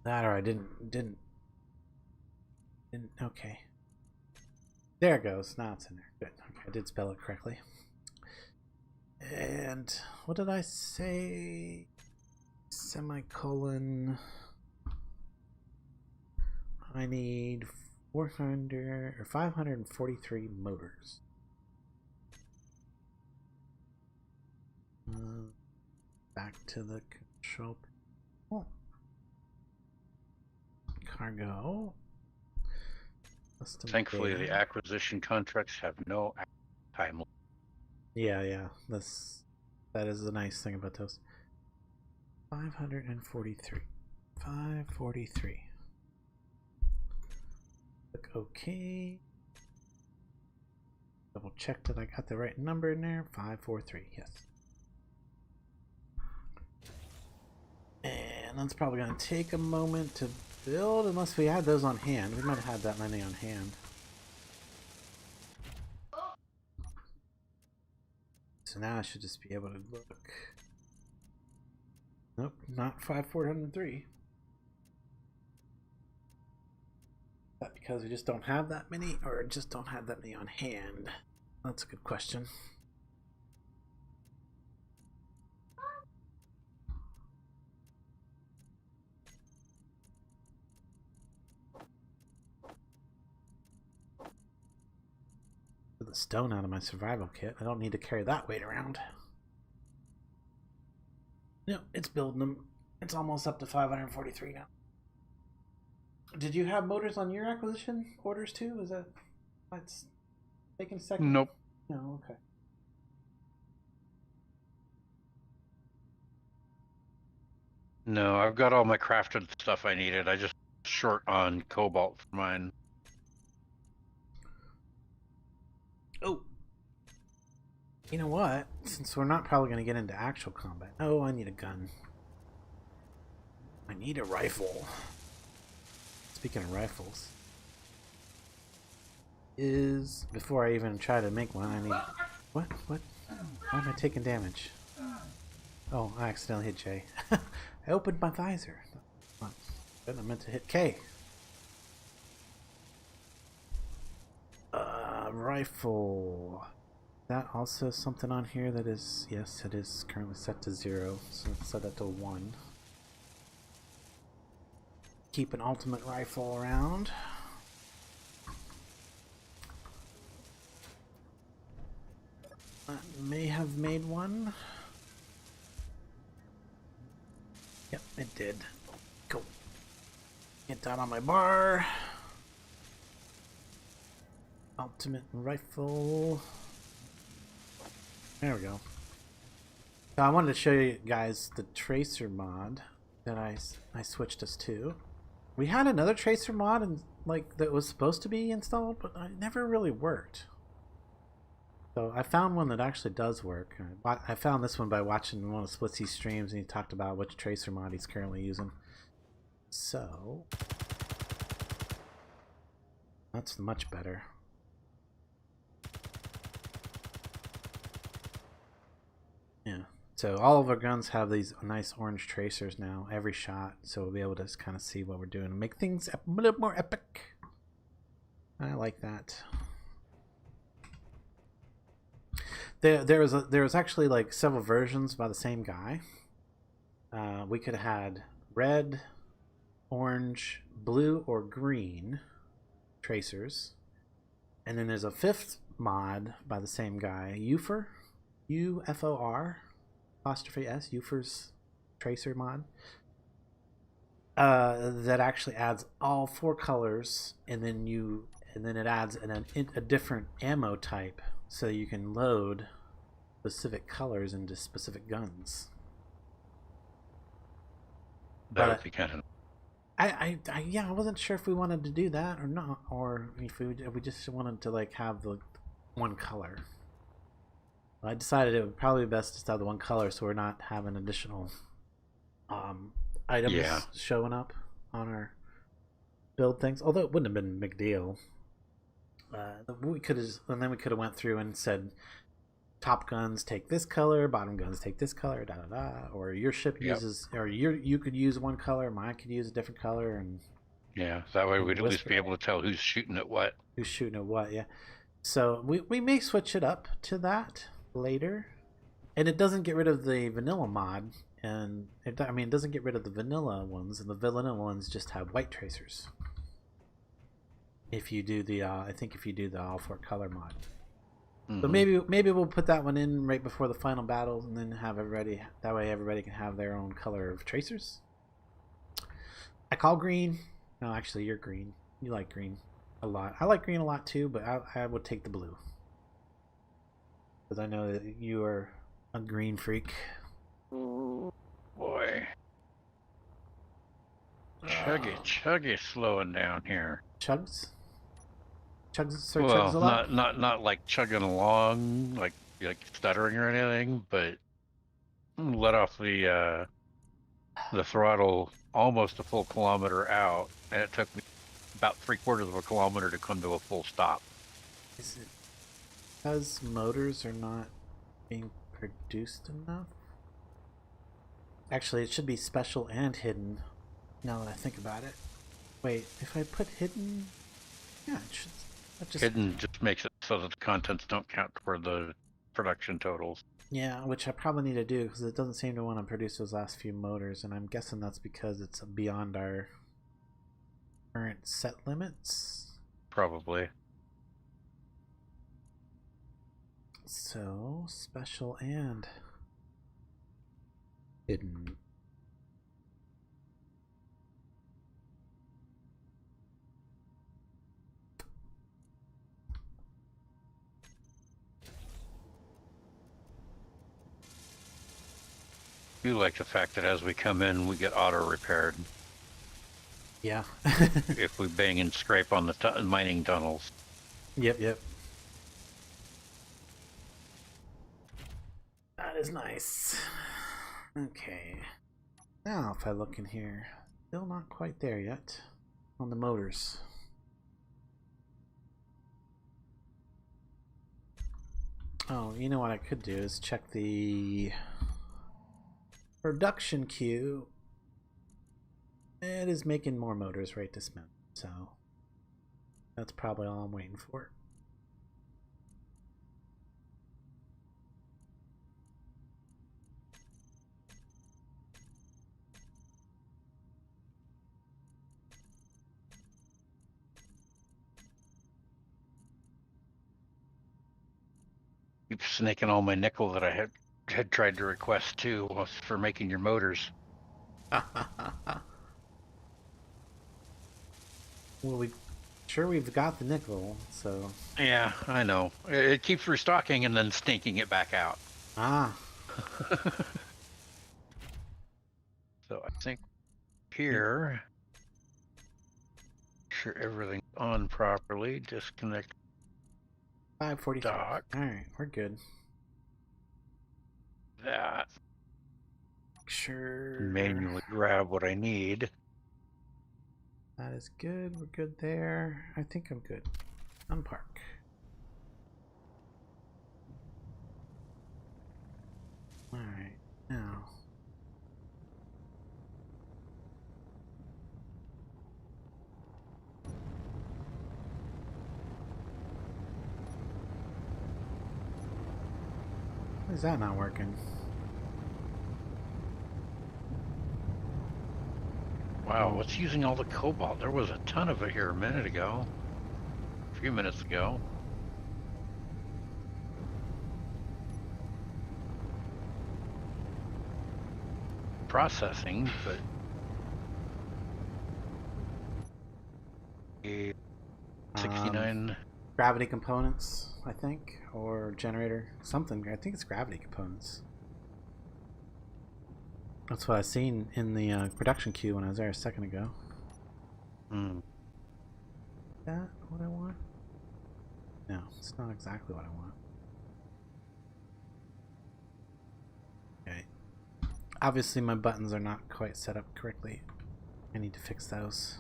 That, or I didn't. Okay. There it goes. Now it's in there. Good. Okay, I did spell it correctly. And what did I say? Semicolon. I need 400 or 543 motors. Back to the control. Oh. Cargo. Custom Thankfully, data. the acquisition contracts have no time limit. Yeah, that is the nice thing about those. 543. 543. Click OK. Double double check that I got the right number in there. 543, yes. And that's probably going to take a moment to build, unless we had those on hand. We might have had that many on hand. So now I should just be able to look. Nope, not 5403. Is that because we just don't have that many, or just don't have that many on hand? That's a good question. The stone out of my survival kit. I don't need to carry that weight around. No, it's building them. It's almost up to 543 now. Did you have motors on your acquisition orders too? Is that it's taking a second? Nope. No, okay. No, I've got all my crafted stuff I needed. I just short on cobalt for mine. Oh. You know what? Since we're not probably going to get into actual combat. Oh, I need a gun. I need a rifle. Speaking of rifles. Before I even try to make one, I need... What? Why am I taking damage? Oh, I accidentally hit J. I opened my visor. I meant to hit K. Rifle. That also something on here that is... Yes, it is currently set to 0. So let's set that to 1. Keep an ultimate rifle around. I may have made one. Yep, it did. Cool. Get that on my bar. Ultimate rifle. There we go. So I wanted to show you guys the tracer mod that I switched us to. We had another tracer mod and that was supposed to be installed, but it never really worked. So I found one that actually does work. I found this one by watching one of Splitsy's streams, and he talked about which tracer mod he's currently using. So that's much better. Yeah. So all of our guns have these nice orange tracers now, every shot, so we'll be able to just kind of see what we're doing and make things a little more epic. I like that. There was actually several versions by the same guy. We could have had red, orange, blue, or green tracers, and then there's a fifth mod by the same guy, UFOR, UFOR, apostrophe S, UFOR's tracer mod. That actually adds all 4 colors, and then it adds a different ammo type. So you can load specific colors into specific guns. That would be kind of... I wasn't sure if we wanted to do that or not, or if we just wanted to have the one color. I decided it would probably be best to have the one color, so we're not having additional items showing up on our build things. Although it wouldn't have been a big deal. We could have went through and said, top guns take this color, bottom guns take this color, da da da. Or your ship uses, or you could use one color, mine could use a different color, and yeah, that way we'd at least be able to tell who's shooting at what. Who's shooting at what? Yeah. So we may switch it up to that later, and it doesn't get rid of the vanilla mod, and it doesn't get rid of the vanilla ones, and the vanilla ones just have white tracers. If you do the, I think if you do the all 4 color mod. Mm-hmm. So maybe we'll put that one in right before the final battle, and then have everybody. That way, everybody can have their own color of tracers. I call green. No, actually, you're green. You like green a lot. I like green a lot too, but I would take the blue because I know that you are a green freak. Ooh, boy, Chuggy slowing down here. Chugs. chugs Well, along? not like chugging along, like stuttering or anything, but let off the throttle almost a full kilometer out, and it took me about 3/4 of a kilometer to come to a full stop. Is it because motors are not being produced enough? Actually, it should be special and hidden, now that I think about it. Wait, if I put hidden... Yeah, it should... That just... Hidden just makes it so that the contents don't count toward the production totals. Yeah, which I probably need to do, because it doesn't seem to want to produce those last few motors, and I'm guessing that's because it's beyond our current set limits. Probably. So, special and hidden. I do like the fact that as we come in, we get auto repaired Yeah. if we bang and scrape on the mining tunnels. Yep. That is nice. Okay. Now, if I look in here, still not quite there yet on the motors. Oh, you know what I could do is check the production queue. It is making more motors right this minute, so that's probably all I'm waiting for. Keep snaking all my nickel that I had tried to request too for making your motors. Well, we've got the nickel, so... Yeah, I know. It keeps restocking and then stinking it back out. Ah. So I think here, sure everything's on properly. Disconnect 545. dock. Alright, we're good. That. Sure. Manually grab what I need. That is good. We're good there. I think I'm good. Unpark. Alright, now. Why is that not working? Wow, what's using all the cobalt? There was a ton of it here a minute ago. A few minutes ago. Processing, but... 69... Gravity components, I think, or generator, something. I think it's gravity components. That's what I seen in the production queue when I was there a second ago. Hmm. Is that what I want? No, it's not exactly what I want. Okay. Obviously my buttons are not quite set up correctly. I need to fix those.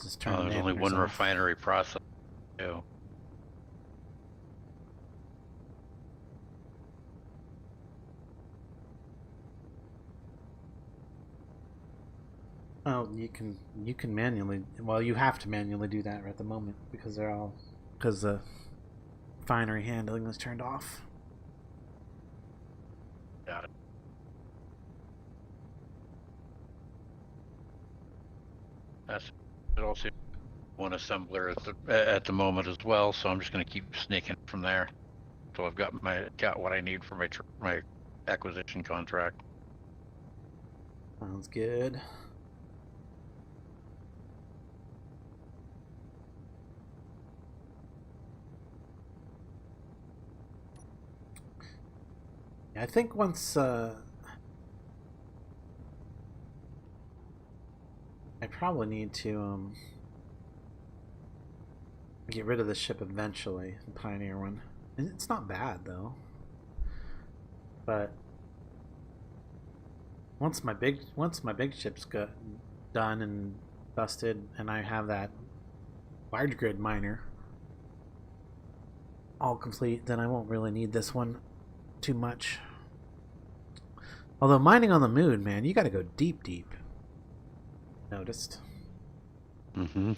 Just turn There's only one refinery process. Too. Oh, you can manually. Well, you have to manually do that right at the moment because because the refinery handling was turned off. Got it. That's also one assembler at the moment as well, so I'm just going to keep sneaking from there. So I've got what I need for my acquisition contract. Sounds good. I think once I probably need to get rid of the ship eventually, the Pioneer one. It's not bad though, but once my big ship's got done and busted, and I have that large grid miner all complete, then I won't really need this one too much. Although mining on the moon, man, you got to go deep. Noticed. Mm-hmm.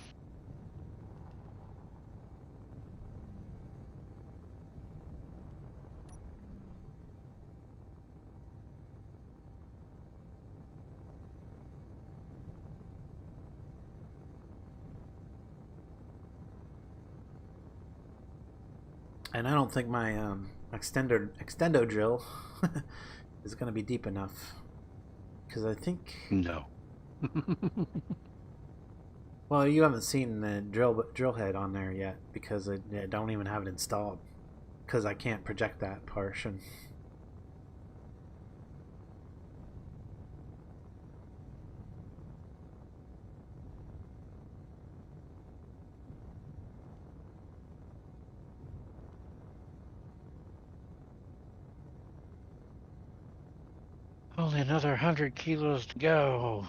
And I don't think my extendo drill is going to be deep enough, because I think. No. Well, you haven't seen the drill head on there yet, because I don't even have it installed, because I can't project that portion. Only another 100 kilos to go.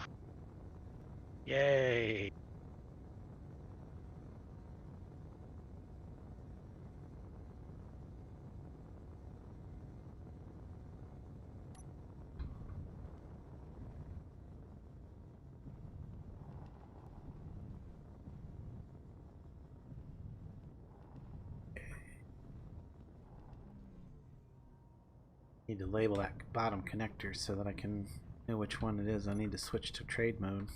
Yay. Need to label that bottom connector so that I can know which one it is. I need to switch to trade mode.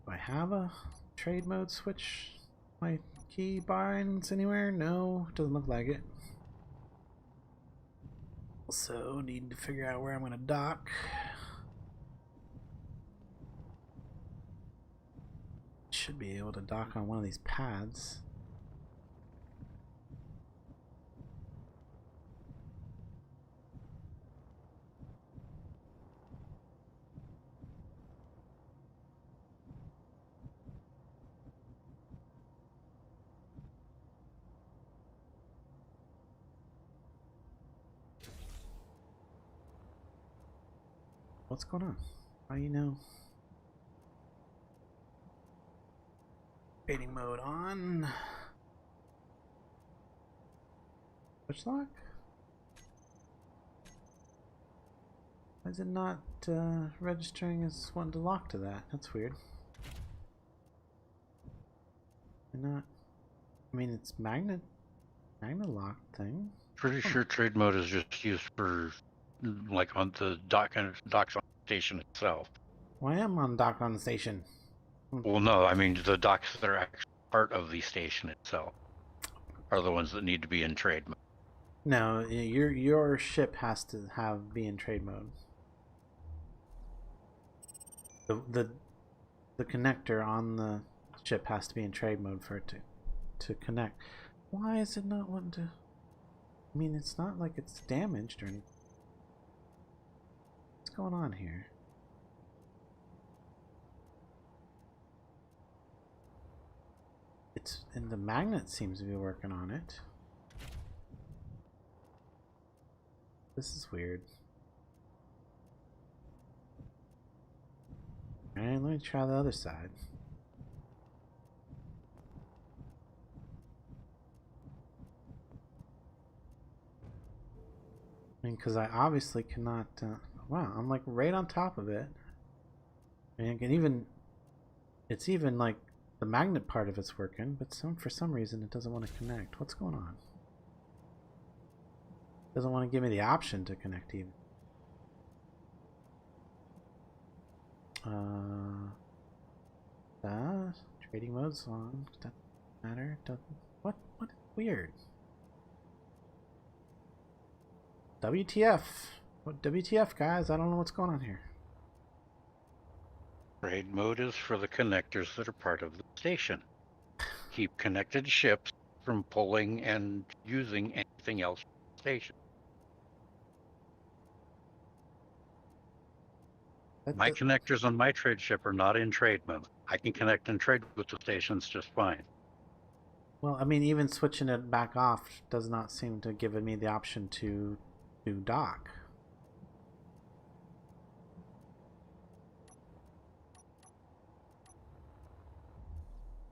Do I have a trade mode switch? My key binds anywhere? No, doesn't look like it. Also, need to figure out where I'm going to dock. Should be able to dock on one of these pads. What's going on? How you know? Trading mode on. Switch lock? Why is it not registering as one to lock to that? That's weird. Not. I mean, it's magnet lock thing. Pretty sure trade mode is just used for, like, on the docks on the station itself. Well, I am on dock on the station. Well, no, I mean the docks that are actually part of the station itself are the ones that need to be in trade mode. No, your ship has to be in trade mode. The connector on the ship has to be in trade mode for it to connect. Why is it not wanting to? I mean, it's not like it's damaged or anything. What's going on here? And the magnet seems to be working on it. This is weird. Alright, let me try the other side. I mean, because I obviously cannot. Wow, I'm like right on top of it. And I can even. It's even like the magnet part of it's working, but for some reason it doesn't want to connect. What's going on? It doesn't want to give me the option to connect even. Trading mode's on. Doesn't matter. Doesn't. What? Weird. WTF? What WTF, guys? I don't know what's going on here. Trade mode is for the connectors that are part of the station. Keep connected ships from pulling and using anything else from the station. My connectors on my trade ship are not in trade mode. I can connect and trade with the stations just fine. Well, I mean, even switching it back off does not seem to give me the option to dock.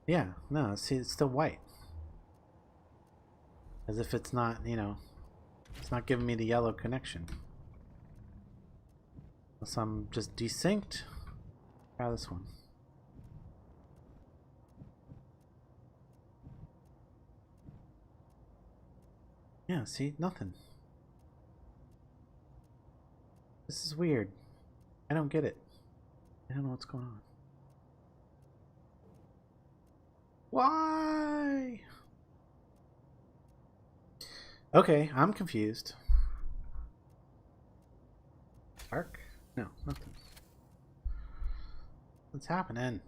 Yeah, no, see, it's still white. As if it's not, you know, it's not giving me the yellow connection. Unless I'm just desynced. Try this one. Yeah, see, nothing. This is weird. I don't get it. I don't know what's going on. Why? Okay, I'm confused. Dark? No, nothing. What's happening?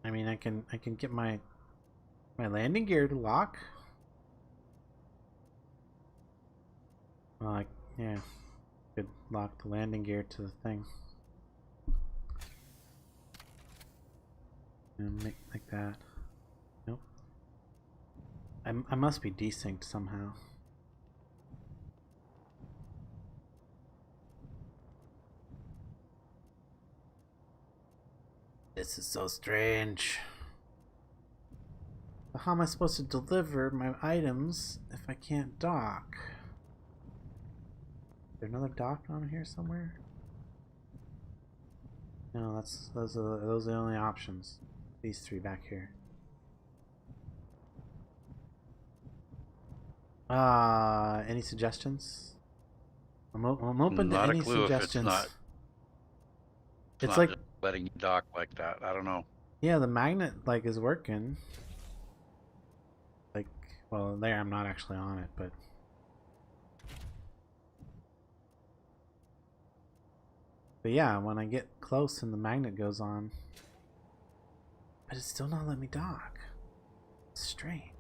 I mean, I can get my landing gear to lock. Well, yeah, could lock the landing gear to the thing. And make like that. Nope. I must be desynced somehow. This is so strange. How am I supposed to deliver my items if I can't dock? Is there another dock on here somewhere? No, those are the only options. These three back here. Any suggestions? I'm open to any suggestions. It's like just letting you dock like that. I don't know. Yeah, the magnet like is working. Like, well, there I'm not actually on it, but yeah, when I get close and the magnet goes on, but it's still not letting me dock. It's strange.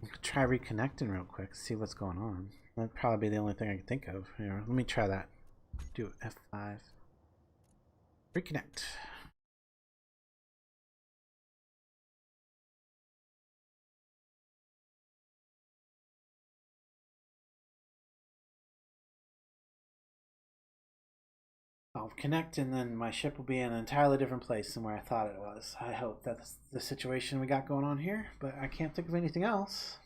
I could try reconnecting real quick, see what's going on. That'd probably be the only thing I can think of. Here, let me try that. Do F5. Reconnect. I'll connect and then my ship will be in an entirely different place than where I thought it was. I hope that's the situation we got going on here, but I can't think of anything else.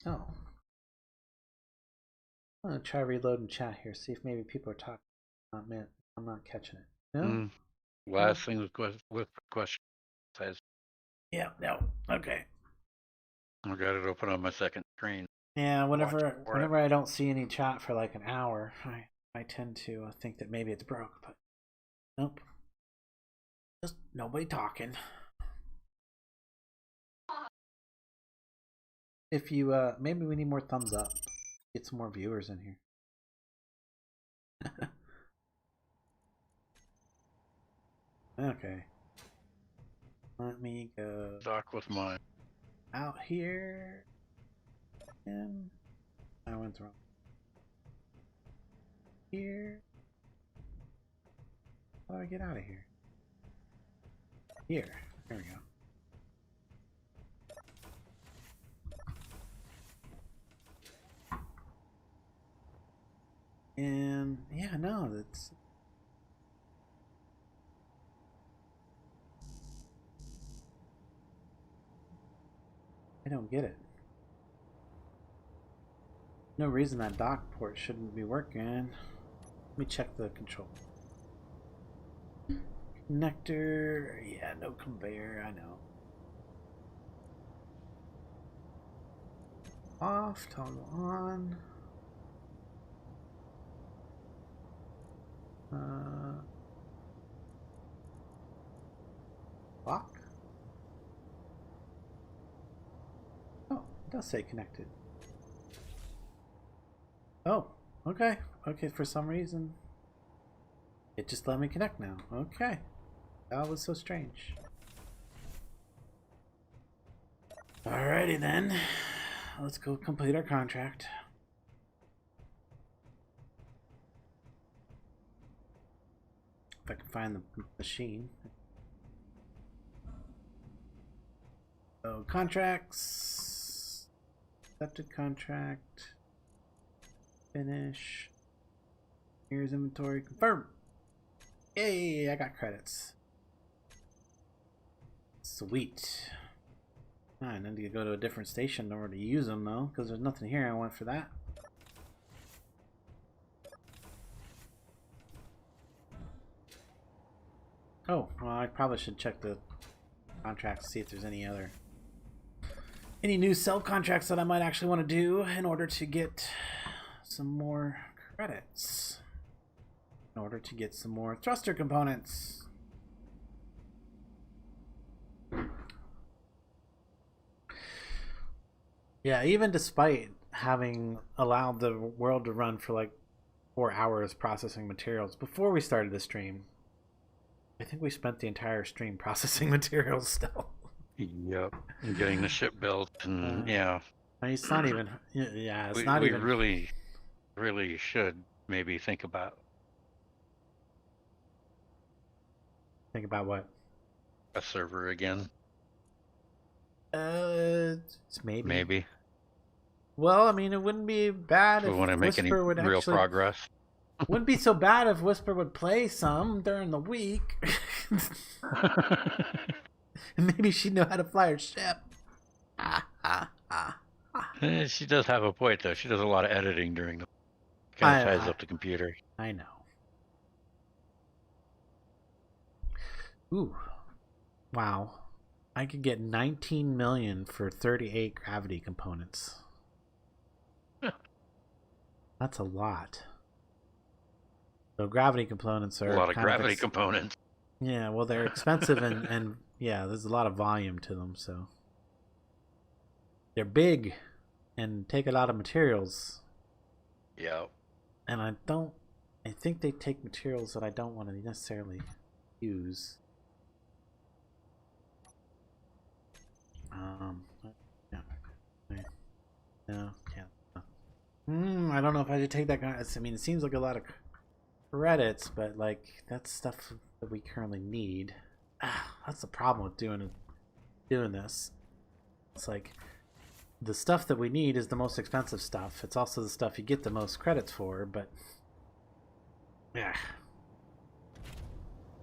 Oh. I'm gonna try reloading chat here, see if maybe people are talking. Not meant. I'm not catching it. No? Last thing with question says. Yeah, no. Okay. I got it open on my second screen. Yeah, whenever I don't see any chat for like an hour, I tend to think that maybe it's broke, but nope. Just nobody talking. If you maybe we need more thumbs up. Get some more viewers in here. Okay. Let me go Dock with mine. out here. And I went wrong. Here. How do I get out of here? Here. There we go. And yeah, no, that's I don't get it. No reason that dock port shouldn't be working. Let me check the control. Connector, yeah, no conveyor, I know. Off, toggle on. Lock. Oh, it does say connected. Oh, okay. Okay, for some reason it just let me connect now. Okay. That was so strange. Alrighty then. Let's go complete our contract. If I can find the machine. So contracts. Accepted contract. Finish. Here's inventory. Confirm. Yay, I got credits. Sweet. I need to go to a different station in order to use them though, because there's nothing here I want for that. Oh, well, I probably should check the contracts to see if there's any new sell contracts that I might actually want to do in order to get some more credits. In order to get some more thruster components. Yeah, even despite having allowed the world to run for like 4 hours processing materials before we started the stream, I think we spent the entire stream processing materials still. Yep. And getting the ship built, and yeah. I mean, it's not even. Yeah, it's we, not we even. really should maybe think about Think about what? a server again. It's maybe. Maybe. Well, I mean, it wouldn't be bad If if we want to make any Whisper would real actually. progress. Wouldn't be so bad if Whisper would play some during the week. And maybe she'd know how to fly her ship. She does have a point, though. She does a lot of editing during the. Kind of ties up the computer. I know. Ooh. Wow. I could get 19 million for 38 gravity components. That's a lot. So gravity components are A lot of kind gravity components. Yeah, well, they're expensive and yeah, there's a lot of volume to them, so they're big and take a lot of materials. Yeah. And I think they take materials that I don't want to necessarily use. Yeah. No, yeah. I don't know if I should take that. I mean, it seems like a lot of credits, but like that's stuff that we currently need. That's the problem with doing this. It's like the stuff that we need is the most expensive stuff. It's also the stuff you get the most credits for, but yeah,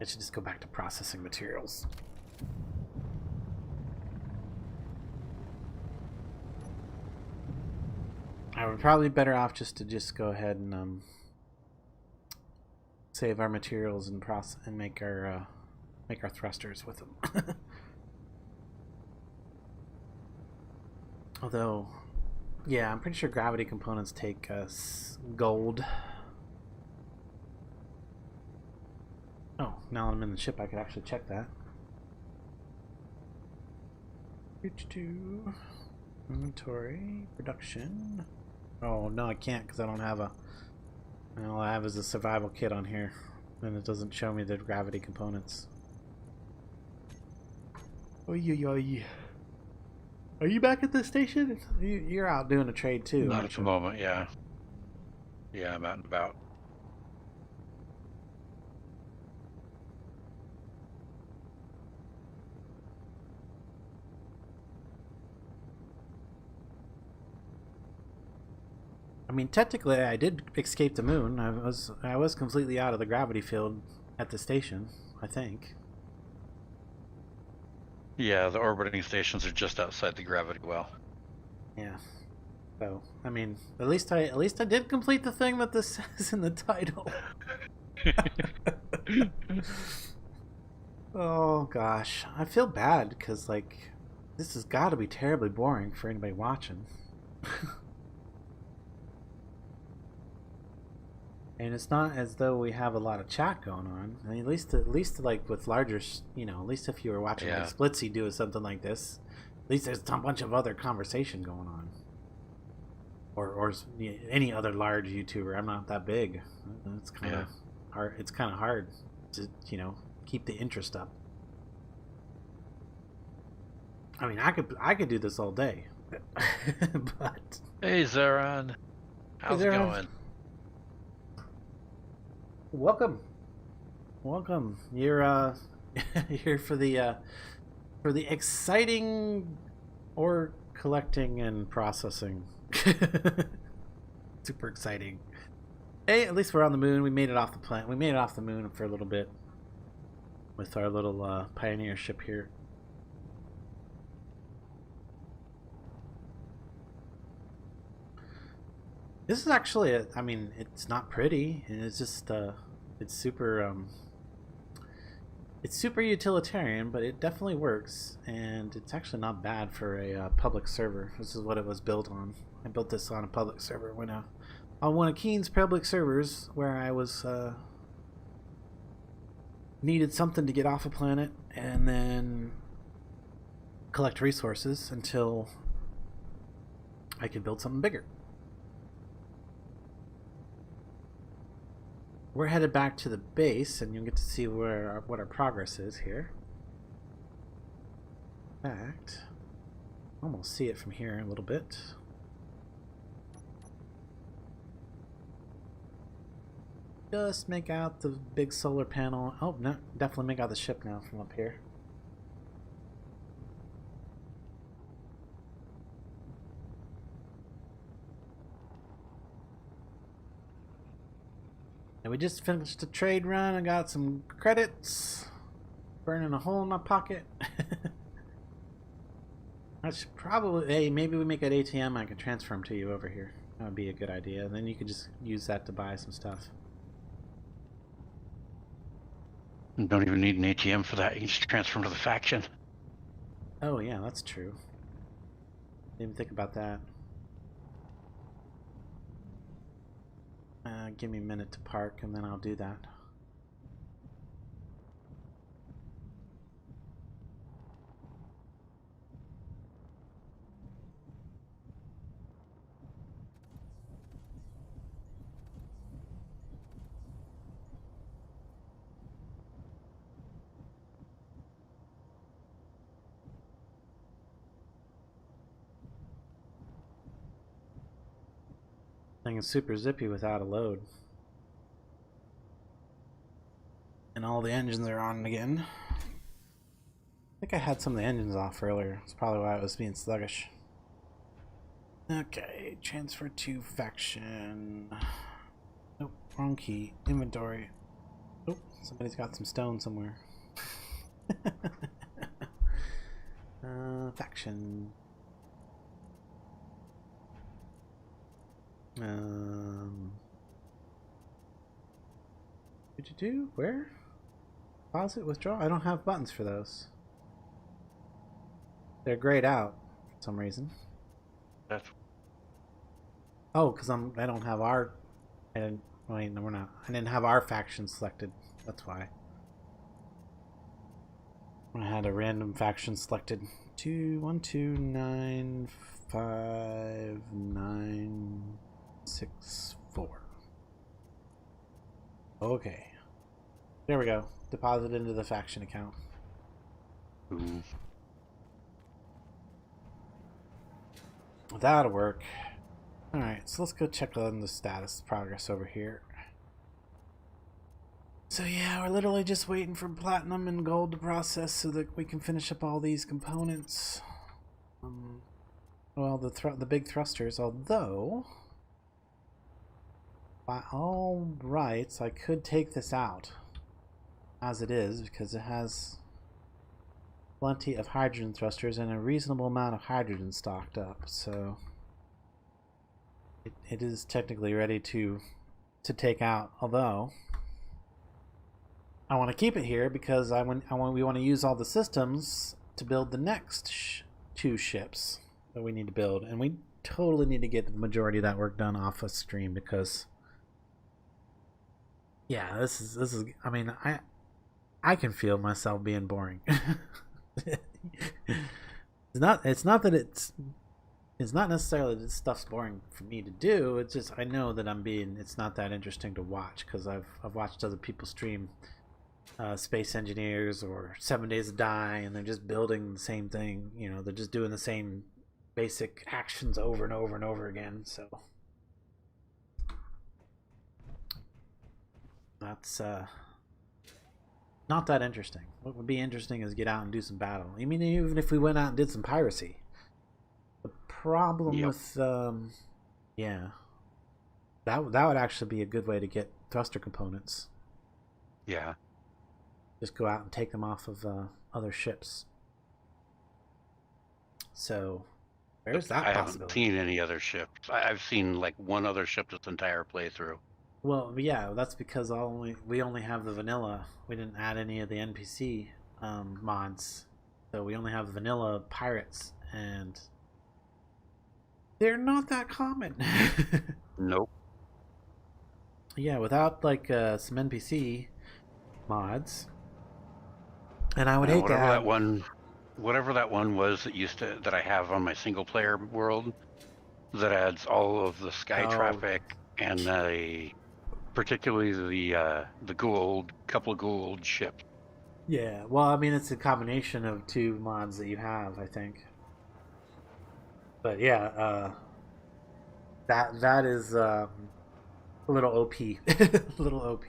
I should just go back to processing materials. I would probably be better off just to go ahead and save our materials and make our thrusters with them. Although, yeah, I'm pretty sure gravity components take gold. Oh, now that I'm in the ship, I could actually check that. Inventory, production. Oh, no, I can't because I don't have all I have is a survival kit on here. And it doesn't show me the gravity components. Oy, oy, oy. Are you back at the station? You're out doing a trade too. Not at the moment, yeah. Yeah, I'm out and about. I mean, technically, I did escape the moon. I was completely out of the gravity field at the station, I think. Yeah, the orbiting stations are just outside the gravity well. Yeah. So, I mean, at least I did complete the thing that this says in the title. Oh gosh, I feel bad because like this has got to be terribly boring for anybody watching. And it's not as though we have a lot of chat going on. I mean, at least like with larger, at least if you were watching like Splitsy do something like this, at least there's a bunch of other conversation going on. Or any other large YouTuber. I'm not that big. It's kind of hard. It's kind of hard to keep the interest up. I mean, I could do this all day, but Hey, Zeron. How's it Zeron. going? Welcome. You're here for the exciting ore collecting and processing. Super exciting. Hey, at least we're on the moon. We made it off the planet. We made it off the moon for a little bit with our little pioneer ship here. This is actually I mean, it's not pretty, and it's just it's super utilitarian, but it definitely works, and it's actually not bad for a public server. This is what it was built on. I built this on a public server on one of Keen's public servers where I was needed something to get off a planet and then collect resources until I could build something bigger. We're headed back to the base, and you'll get to see what our progress is here. In fact, almost see it from here a little bit. Just make out the big solar panel. Oh, no, definitely make out the ship now from up here. And we just finished a trade run. I got some credits. Burning a hole in my pocket. I should probably... Hey, maybe we make an ATM. I can transfer them to you over here. That would be a good idea. And then you could just use that to buy some stuff. You don't even need an ATM for that. You can just transfer them to the faction. Oh, yeah, that's true. Didn't even think about that. Give me a minute to park, and then I'll do that. Thing is super zippy without a load. And all the engines are on again. I think I had some of the engines off earlier. That's probably why it was being sluggish. Okay, transfer to faction. Nope, wrong key. Inventory. Oh, somebody's got some stone somewhere. Faction. Where? Deposit, withdraw? I don't have buttons for those. They're grayed out for some reason. That's Oh, because I don't have our... wait, no, we're not. I didn't have our faction selected. That's why. I had a random faction selected. 1, 2, 9, 5, 9, 6, 4. Okay. There we go. Deposit into the faction account. Ooh. That'll work. Alright, so let's go check on the status progress over here. So yeah, we're literally just waiting for platinum and gold to process so that we can finish up all these components. Well, the big thrusters, although by all rights I could take this out as it is because it has plenty of hydrogen thrusters and a reasonable amount of hydrogen stocked up, so it is technically ready to take out, although I want to keep it here because we want to use all the systems to build the next 2 ships that we need to build, and we totally need to get the majority of that work done off of stream because yeah, this is I mean, I can feel myself being boring. It's not necessarily that this stuff's boring for me to do. It's just I know that it's not that interesting to watch because I've watched other people stream Space Engineers or 7 Days to Die, and they're just building the same thing. You know, they're just doing the same basic actions over and over and over again. So that's not that interesting. What would be interesting is get out and do some battle. I mean, even if we went out and did some piracy. The problem with yeah, that would actually be a good way to get thruster components. Yeah. Just go out and take them off of other ships. So there's that I possibility. haven't seen any other ships. I've seen like one other ship this entire playthrough. Well, yeah, that's because we only have the vanilla. We didn't add any of the NPC mods, so we only have vanilla pirates, and they're not that common. Nope. Yeah, without like some NPC mods. And I would hate to add whatever that one was that I have on my single player world that adds all of the sky traffic and particularly the couple of gold ships. Yeah, well, I mean, it's a combination of two mods that you have, I think. But yeah, that is a little OP, a little OP.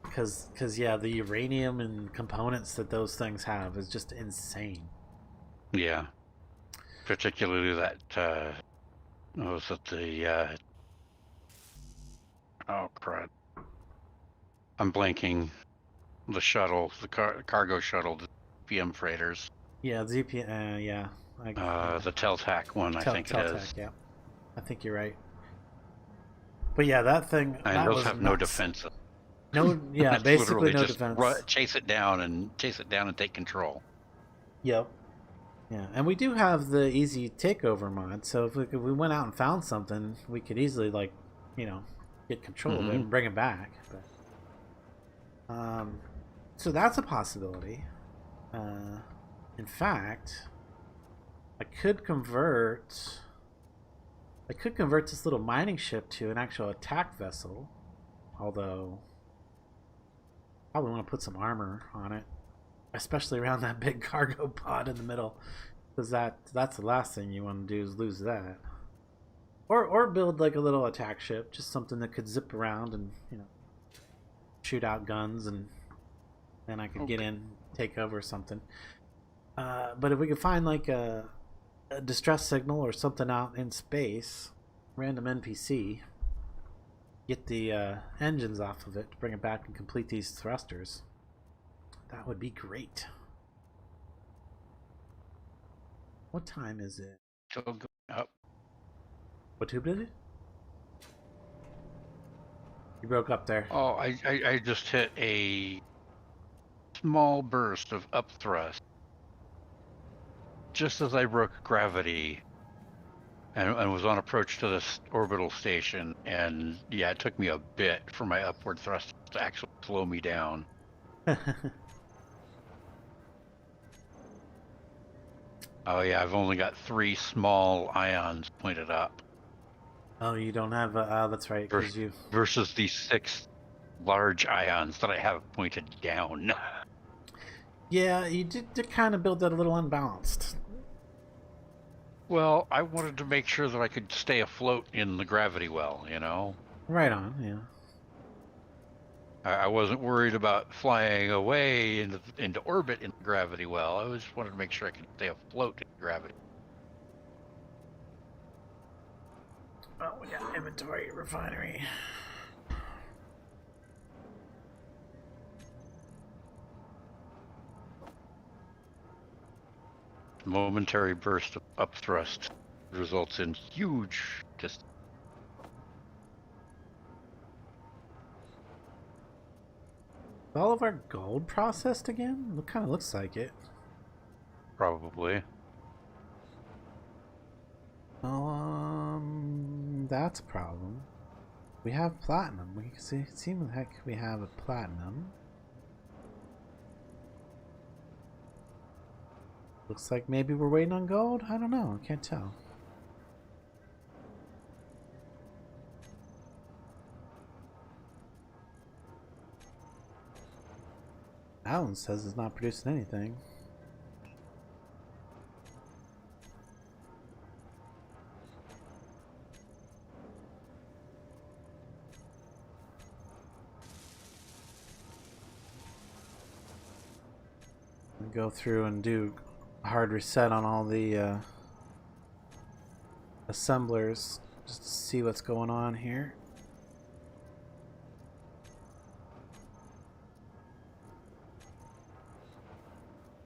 Because yeah, the uranium and components that those things have is just insane. Yeah, particularly that was it the oh crud, I'm blanking. The shuttle, the cargo shuttle, the PM freighters. Yeah, ZP. Yeah. The Teltac one, I think it is. Yeah, I think you're right. But yeah, that thing. And that those was have nuts. no defense. No, yeah, basically no defense. Chase it down and take control. Yep. Yeah, and we do have the easy takeover mod, so if we went out and found something, we could easily get control of it and bring it back. But so that's a possibility. In fact, I could convert this little mining ship to an actual attack vessel, although probably want to put some armor on it, especially around that big cargo pod in the middle, because that's the last thing you want to do is lose that. Or build like a little attack ship, just something that could zip around and shoot out guns, and then I could get in, take over something. But if we could find like a distress signal or something out in space, random NPC, get the engines off of it to bring it back and complete these thrusters, that would be great. What time is it? Still going up. What tube did it? You broke up there. Oh, I just hit a small burst of up thrust just as I broke gravity and was on approach to this orbital station, and yeah, it took me a bit for my upward thrust to actually slow me down. Oh yeah, I've only got 3 small ions pointed up. Oh, you don't have that's right, versus the 6 large ions that I have pointed down. Yeah, you did kind of build that a little unbalanced. Well, I wanted to make sure that I could stay afloat in the gravity well, Right on, yeah. I wasn't worried about flying away into orbit in the gravity well. I just wanted to make sure I could stay afloat in gravity. Oh, we got inventory, refinery. Momentary burst of upthrust results in huge distance. All of our gold processed again? It kind of looks like it. Probably. That's a problem. We have platinum. We can see. It seems like we have a platinum. Looks like maybe we're waiting on gold. I don't know. I can't tell. Alan says it's not producing anything. Go through and do a hard reset on all the assemblers just to see what's going on here.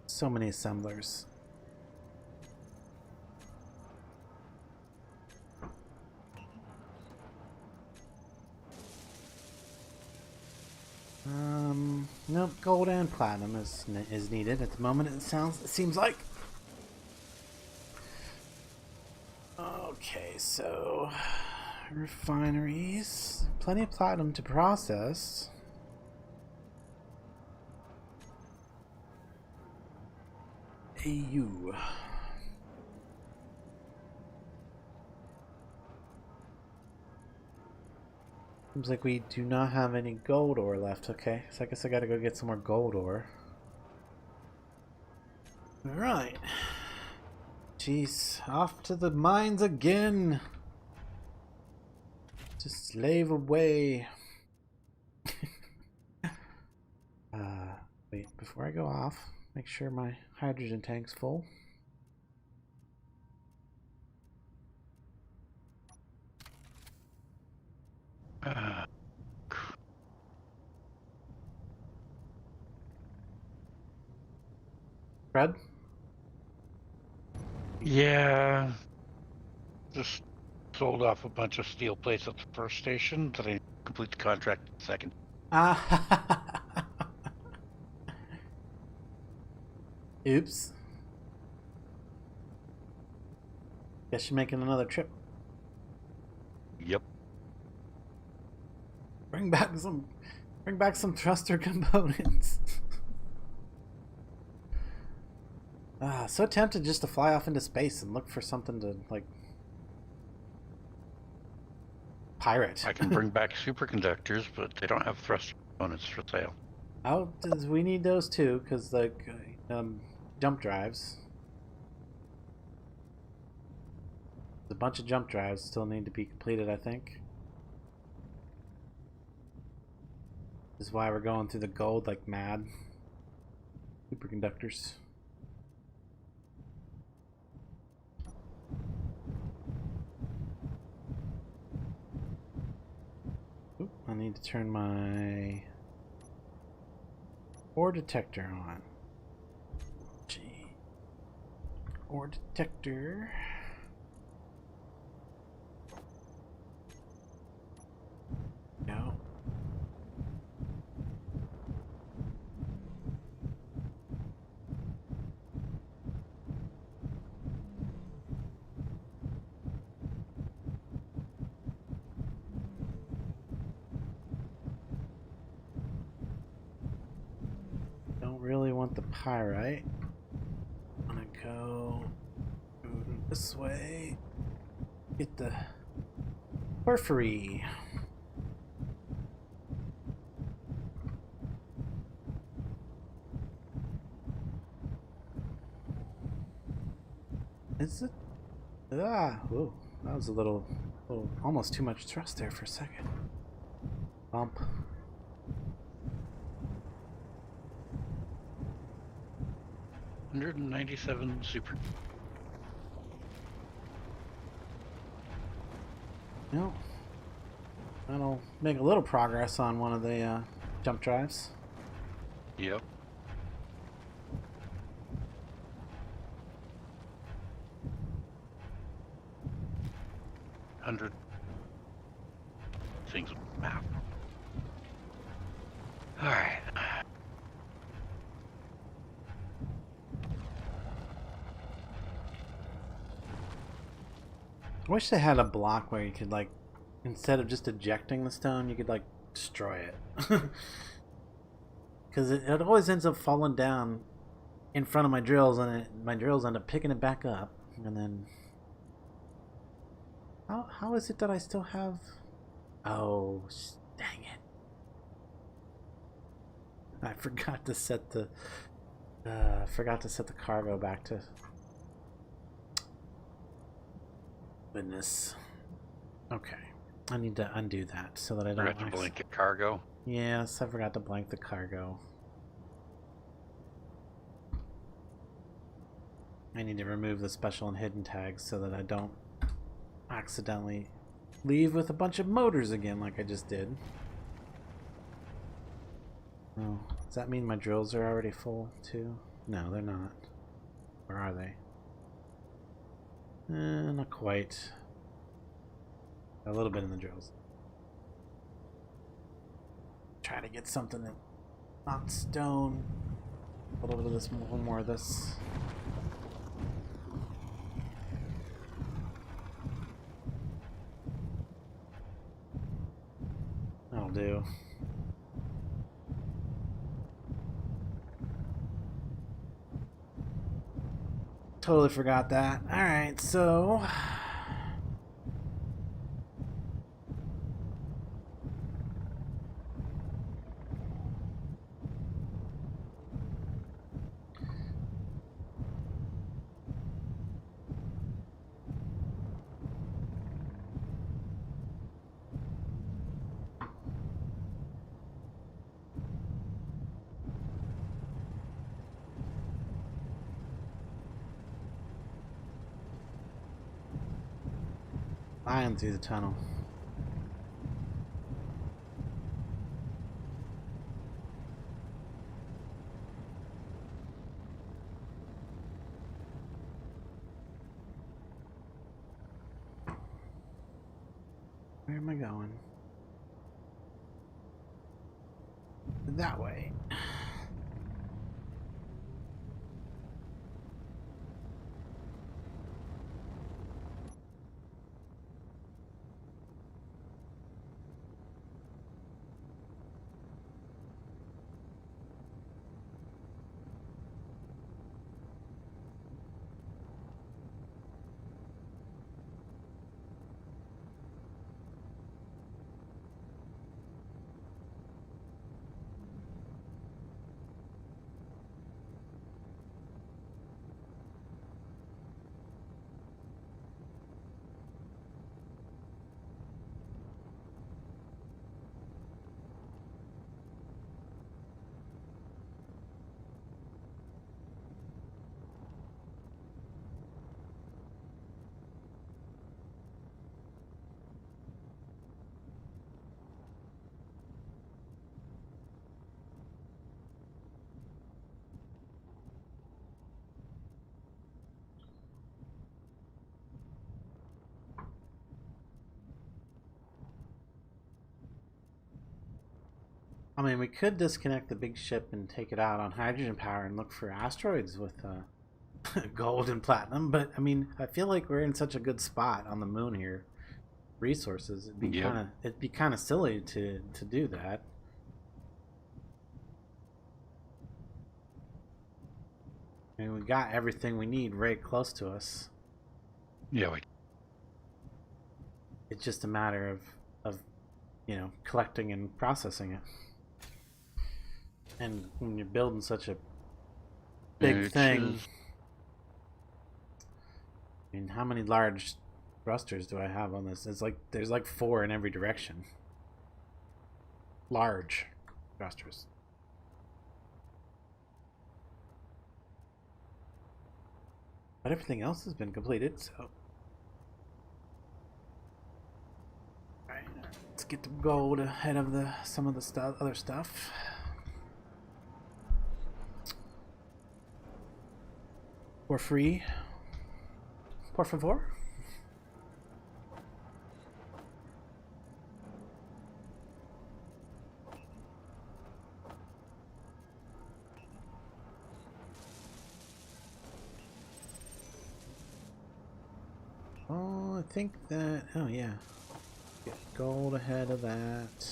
So many assemblers. Nope, gold and platinum is needed at the moment. It seems like. Okay, so refineries, plenty of platinum to process. AU. Seems like we do not have any gold ore left. Okay, so I guess I gotta go get some more gold ore. Alright. Jeez, off to the mines again. To slave away. Wait, before I go off, make sure my hydrogen tank's full. Fred? Yeah. Just sold off a bunch of steel plates at the first station that I complete the contract at the second. Oops. Guess you're making another trip. Yep. Bring back some thruster components. So tempted just to fly off into space and look for something to like pirate. I can bring back superconductors, but they don't have thruster components for sale. Oh, we need those too, because like jump drives. A bunch of jump drives still need to be completed, I think. This is why we're going through the gold like mad. Superconductors. Oop, I need to turn my ore detector on. Gee. Ore detector. No. Don't really want the pyrite. I'm gonna go this way. Get the porphyry. Is it? Whoa. That was a little, almost too much thrust there for a second. Bump. $197 super. No. That'll make a little progress on one of the jump drives. Yep. $100 things map. All right. I wish they had a block where you could like, instead of just ejecting the stone, you could like destroy it. Because it always ends up falling down in front of my drills, and my drills end up picking it back up, and then how is it that I still have? Oh, dang it! I forgot to set the cargo back to. Goodness. Okay, I need to undo that so that I don't. Forgot to blanket cargo. Yes, I forgot to blank the cargo. I need to remove the special and hidden tags so that I don't accidentally leave with a bunch of motors again like I just did. Oh, does that mean my drills are already full too? No, they're not. Or are they? Not quite. A little bit in the drills. Try to get something that not stone. A little bit of this, more of this. That'll do. Totally forgot that. Alright, so flying through the tunnel. Where am I going? That way. I mean, we could disconnect the big ship and take it out on hydrogen power and look for asteroids with gold and platinum, but I mean, I feel like we're in such a good spot on the moon here. Resources, it'd be kind of silly to do that. I mean, we got everything we need right close to us. Yeah, It's just a matter of you know, collecting and processing it. And when you're building such a big thing, I mean, how many large thrusters do I have on this? It's like there's like 4 in every direction. Large thrusters. But everything else has been completed, so. Alright, let's get the gold ahead of some of the other stuff. For free. Por favor. Oh, I think that. Oh, yeah. Get gold ahead of that.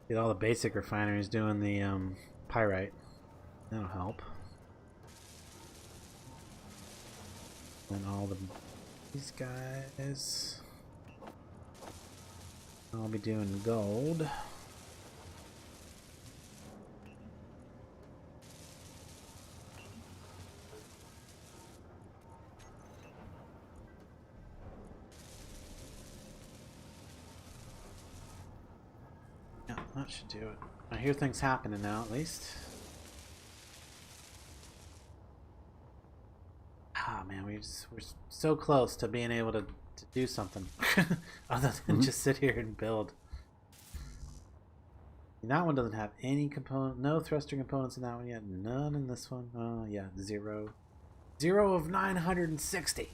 Get all the basic refineries doing the pyrite. That'll help. And all these guys. I'll be doing gold. Yeah, that should do it. I hear things happening now, at least. Ah, man, we're so close to being able to do something other than just sit here and build. And that one doesn't have any component, no thruster components in that one yet. None in this one. Oh, yeah, 0. 0 of 960.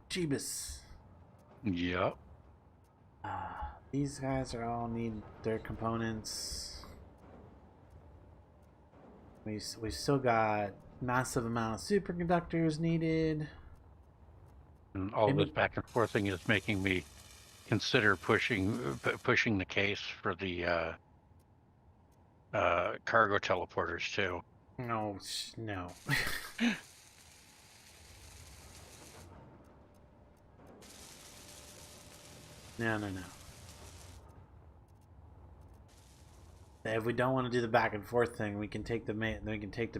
Jeebus. Yep. These guys are all need their components. We still got massive amount of superconductors needed. And all this back and forth thing is making me consider pushing the case for the cargo teleporters too. No, no. No. If we don't want to do the back and forth thing, we can take the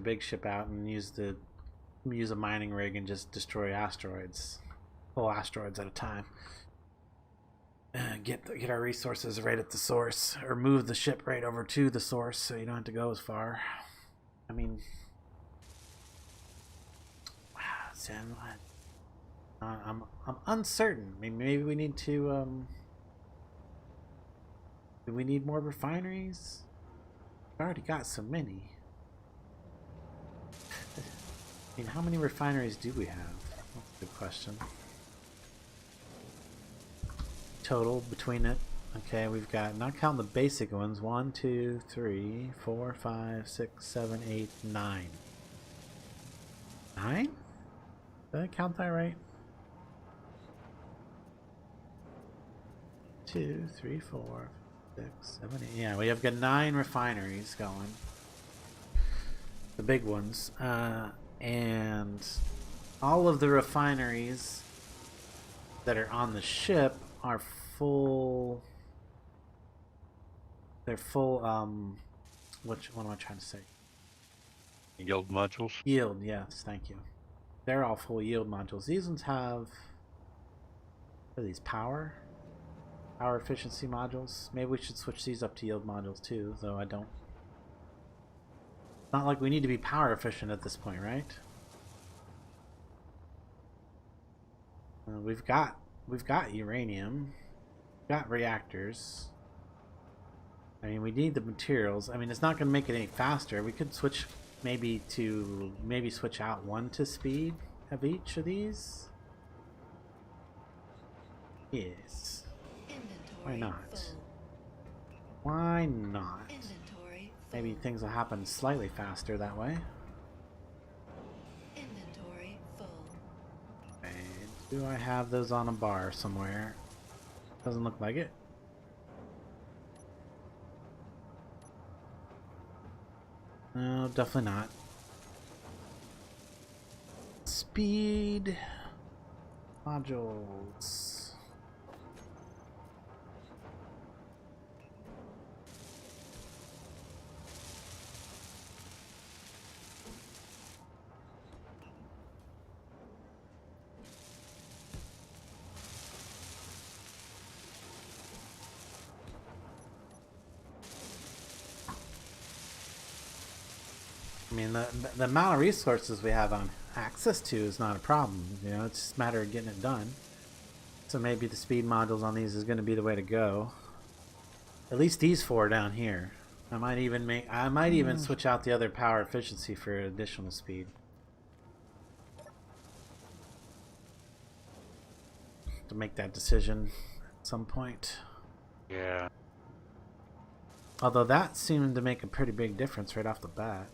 big ship out and use a mining rig and just destroy asteroids, whole asteroids at a time. Get our resources right at the source, or move the ship right over to the source, so you don't have to go as far. I mean, Sam, I'm uncertain. I mean, maybe we need to. Do we need more refineries? We already got so many. I mean, how many refineries do we have? That's a good question. Total between it. Okay, we've got, not counting the basic ones, 1, 2, 3, 4, 5, 6, 7, 8, 9. 9? Did I count that right? 2, 3, 4, 6, 7, 8. Yeah, we have got 9 refineries going. The big ones. And all of the refineries that are on the ship are full. They're full, what am I trying to say? Yield modules? Yield, yes, thank you. They're all full yield modules. These ones have, what are these, power efficiency modules? Maybe we should switch these up to yield modules too, though I don't. Not like we need to be power efficient at this point, right? We've got uranium, we've got reactors. I mean, we need the materials. I mean, it's not going to make it any faster. We could switch maybe switch out 1 to speed of each of these. Yes. Inventory Why not? full. Why not? Inventory full. Maybe things will happen slightly faster that way. Inventory full. And do I have those on a bar somewhere? Doesn't look like it. No, definitely not. Speed modules. I mean, the amount of resources we have on access to is not a problem. You know, it's just a matter of getting it done. So maybe the speed modules on these is going to be the way to go. At least these 4 down here. I might even switch out the other power efficiency for additional speed. To make that decision at some point. Yeah. Although that seemed to make a pretty big difference right off the bat.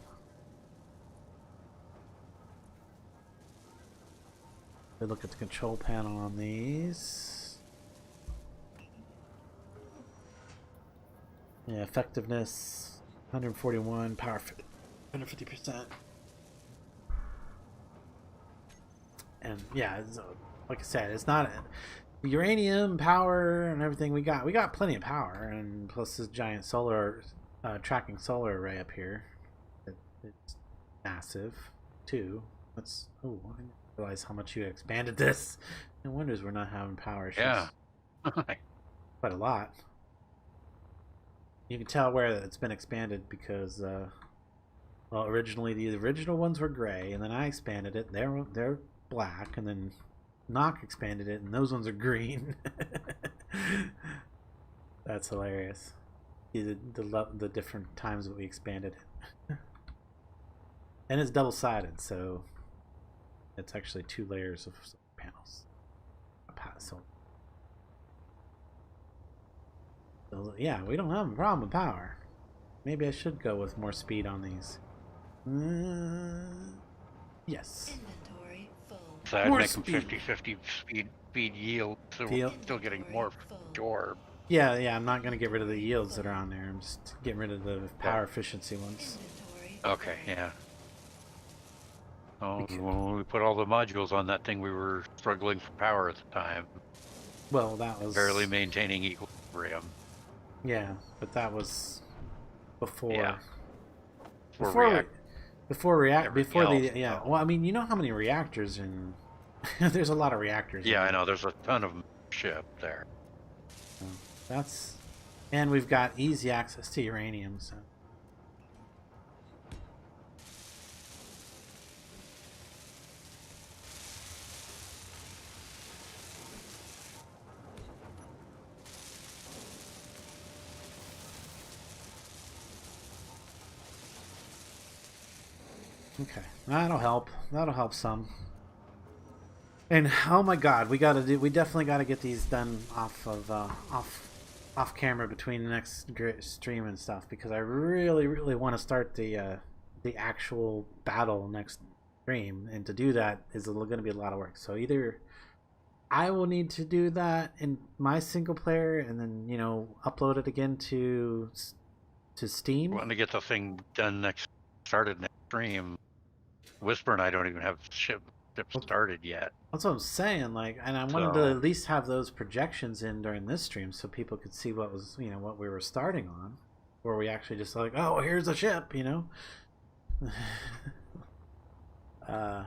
We look at the control panel on these. Yeah, effectiveness 141, power 150%. And yeah, like I said, it's not uranium power and everything we got plenty of power, and plus this giant solar tracking solar array up here. It's massive too. That's I didn't realize how much you expanded this. No wonders we're not having power issues. Yeah. Quite a lot. You can tell where it's been expanded because well, originally the original ones were gray, and then I expanded it. They're black, and then Knock expanded it, and those ones are green. That's hilarious. The different times that we expanded it. And it's double-sided, so it's actually 2 layers of panels. So yeah, we don't have a problem with power. Maybe I should go with more speed on these. Yes. Inventory full. So I'd More make them speed. 50-50 speed yield, so we're still getting more door. Yeah, I'm not going to get rid of the yields that are on there. I'm just getting rid of the power efficiency ones. Inventory. Okay, yeah. Oh, when we put all the modules on that thing, we were struggling for power at the time, Well, that was... barely maintaining equilibrium. Yeah, but that was before... Yeah. Before Everything the... Yeah, else. well, I mean, you know how many reactors in... There's a lot of reactors. Yeah, in I know. There's a ton of ship there. So that's... And we've got easy access to uranium, so... Okay, that'll help. That'll help some. And oh my God, we definitely gotta get these done off of off camera between the next stream and stuff, because I really want to start the actual battle next stream, and to do that is going to be a lot of work. So either I will need to do that in my single player, and then upload it again to Steam. We're wanting to get the thing done started next stream. Whisper and I don't even have ship started yet. That's what I'm saying. Like, and I wanted to at least have those projections in during this stream so people could see what was, what we were starting on, where we actually just like, oh, here's a ship, Of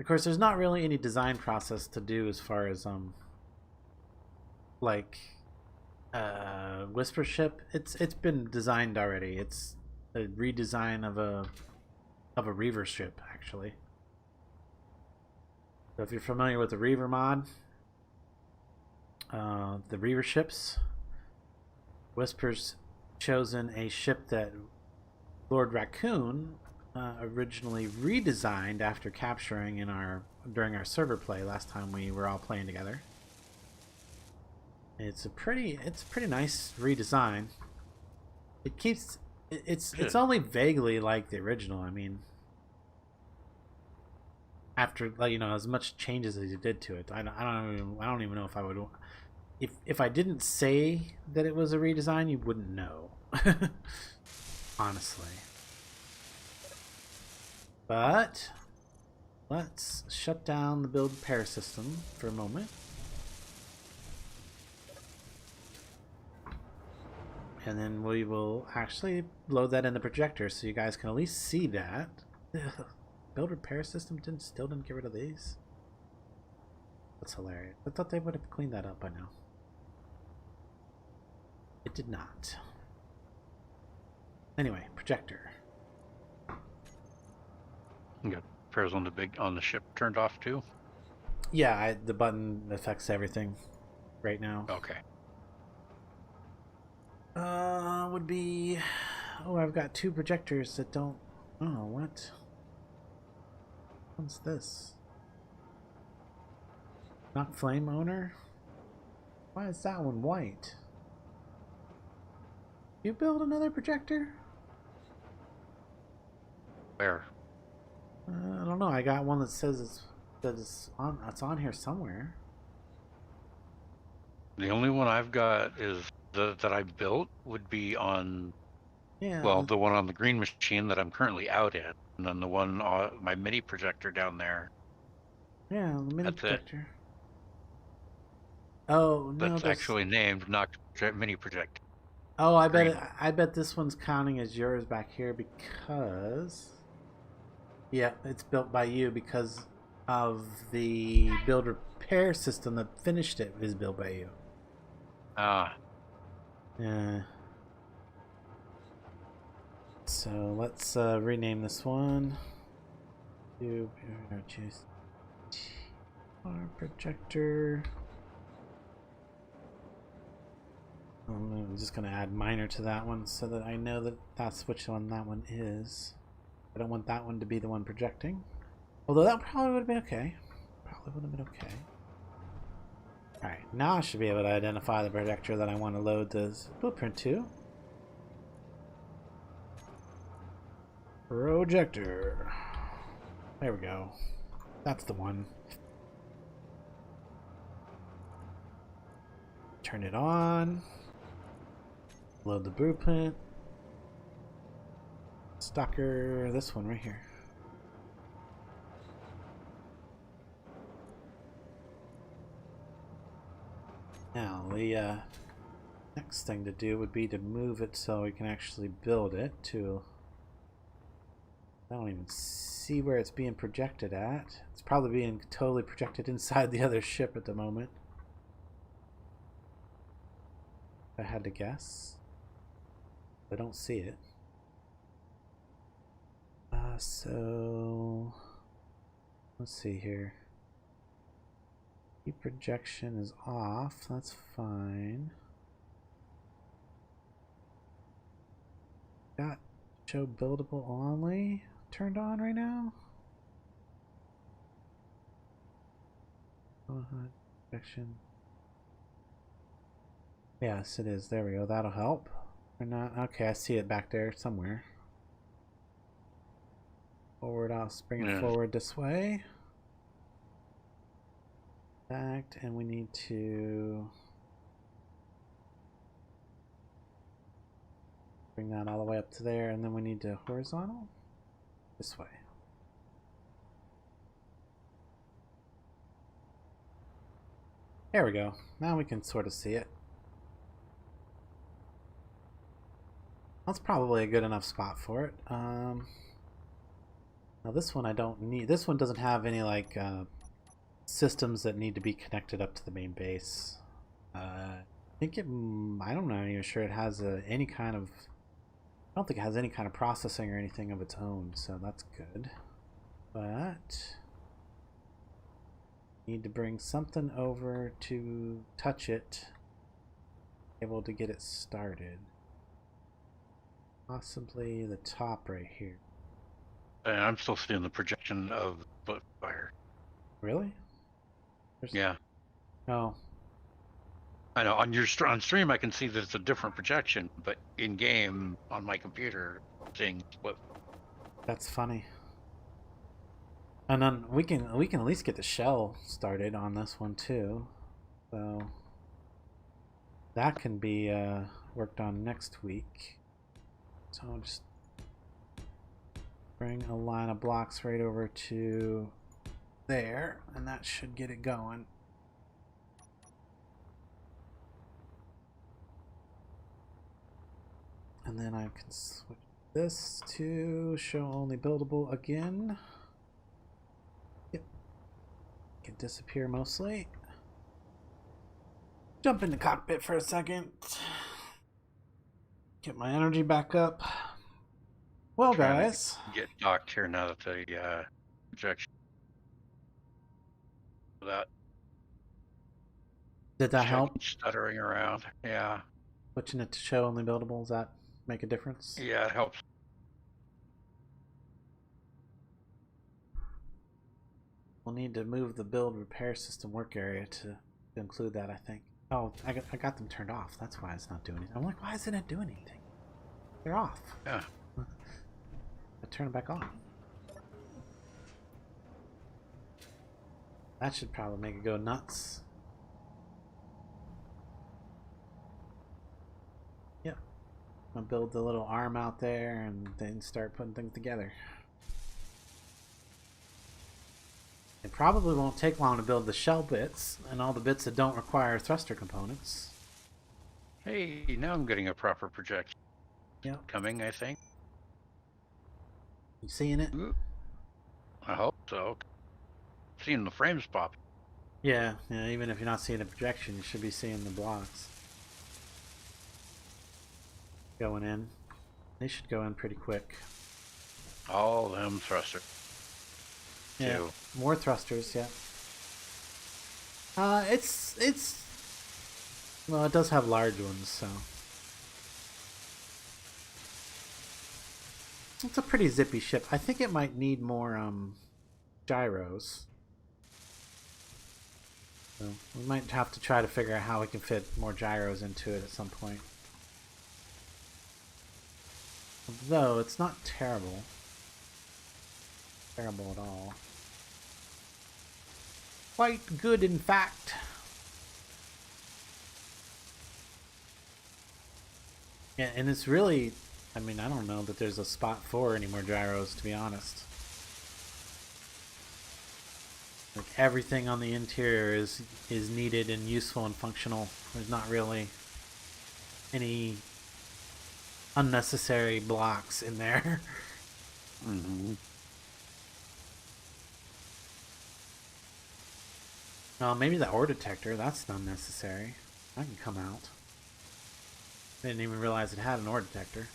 course, there's not really any design process to do as far as Whisper ship. It's been designed already. It's a redesign of a Reaver ship, actually. So if you're familiar with the Reaver mod, the Reaver ships, Whisper's chosen a ship that Lord Raccoon originally redesigned after capturing during our server play last time we were all playing together. It's pretty nice redesign. It's only vaguely like the original. I mean, after as much changes as you did to it, I don't even know if I would, if I didn't say that it was a redesign, you wouldn't know. Honestly. But let's shut down the build repair system for a moment. And then we will actually load that in the projector so you guys can at least see that. Build repair system still didn't get rid of these. That's hilarious. I thought they would have cleaned that up by now. It did not. Anyway, projector. You got repairs on the ship turned off too? Yeah, the button affects everything right now. Okay. Would be... Oh, I've got 2 projectors that don't... Oh, what? What's this? Nachtflame owner? Why is that one white? You build another projector? Where? I don't know. I got one that says it's on here somewhere. The only one I've got is that I built would be on, well, the one on the green machine that I'm currently out in, and then the one on my mini projector down there. Yeah, the mini That's projector. Oh no, That's there's. actually named Mini Project. Oh, I bet Green. I bet this one's counting as yours back here because. Yeah, it's built by you because of the build repair system that finished it is built by you. Ah, Yeah. So let's rename this one. Choose our projector. I'm just gonna add minor to that one so that I know that that's which one that one is. I don't want that one to be the one projecting. Although that probably would have been okay. Probably would have been okay. Alright, now I should be able to identify the projector that I want to load this blueprint to. Projector. There we go. That's the one. Turn it on. Load the blueprint. Stalker, this one right here. Now, the next thing to do would be to move it so we can actually build it to... I don't even see where it's being projected at. It's probably being totally projected inside the other ship at the moment. If I had to guess. I don't see it. So... let's see here. Projection is off. That's fine. Got show buildable only turned on right now. Projection. Yes, it is. There we go. That'll help. Or not. Okay, I see it back there somewhere. Forward. I'll bring it forward this way. And we need to bring that all the way up to there, and then we need to horizontal this way. There we go. Now we can sort of see it. That's probably a good enough spot for it. Now this one I don't need. This one doesn't have any like systems that need to be connected up to the main base. I think it. I don't know. I'm even sure it has any kind of. I don't think it has any kind of processing or anything of its own, so that's good. But need to bring something over to touch it, able to get it started. Possibly the top right here. and I'm still seeing the projection of Splitfire. Really? Yeah. Oh. I know on stream I can see that it's a different projection, but in game on my computer, I'm seeing Split. That's funny. And then we can at least get the shell started on this one too, so that can be worked on next week. So I'll just bring a line of blocks right over to there, and that should get it going. And then I can switch this to show only buildable again. Yep. Can disappear mostly. Jump in the cockpit for a second. Get my energy back up. Well, guys. Get docked here now that the projection. That Did that help? Stuttering around. Yeah. Switching it to show only buildable, does that make a difference? Yeah, it helps. We'll need to move the build repair system work area to include that, I think. Oh, I got them turned off. That's why it's not doing anything. I'm like, why isn't it doing anything? They're off. Yeah. I turn them back on. That should probably make it go nuts. Yep. I'll build the little arm out there and then start putting things together. It probably won't take long to build the shell bits and all the bits that don't require thruster components. Hey, now I'm getting a proper projection. Yep. Coming, I think. You seeing it? Ooh, I hope so. Seeing the frames pop. Yeah, even if you're not seeing the projection, you should be seeing the blocks going in. They should go in pretty quick. All them thrusters. Yeah, Too. more thrusters, yeah. It's well, it does have large ones, so it's a pretty zippy ship. I think it might need more gyros. So we might have to try to figure out how we can fit more gyros into it at some point. Though it's not terrible. Terrible at all. Quite good, in fact. Yeah, and it's really, I mean, I don't know that there's a spot for any more gyros, to be honest. Like, everything on the interior is needed and useful and functional. There's not really any unnecessary blocks in there. Mm-hmm. Maybe the ore detector, that's unnecessary. That can come out. Didn't even realize it had an ore detector.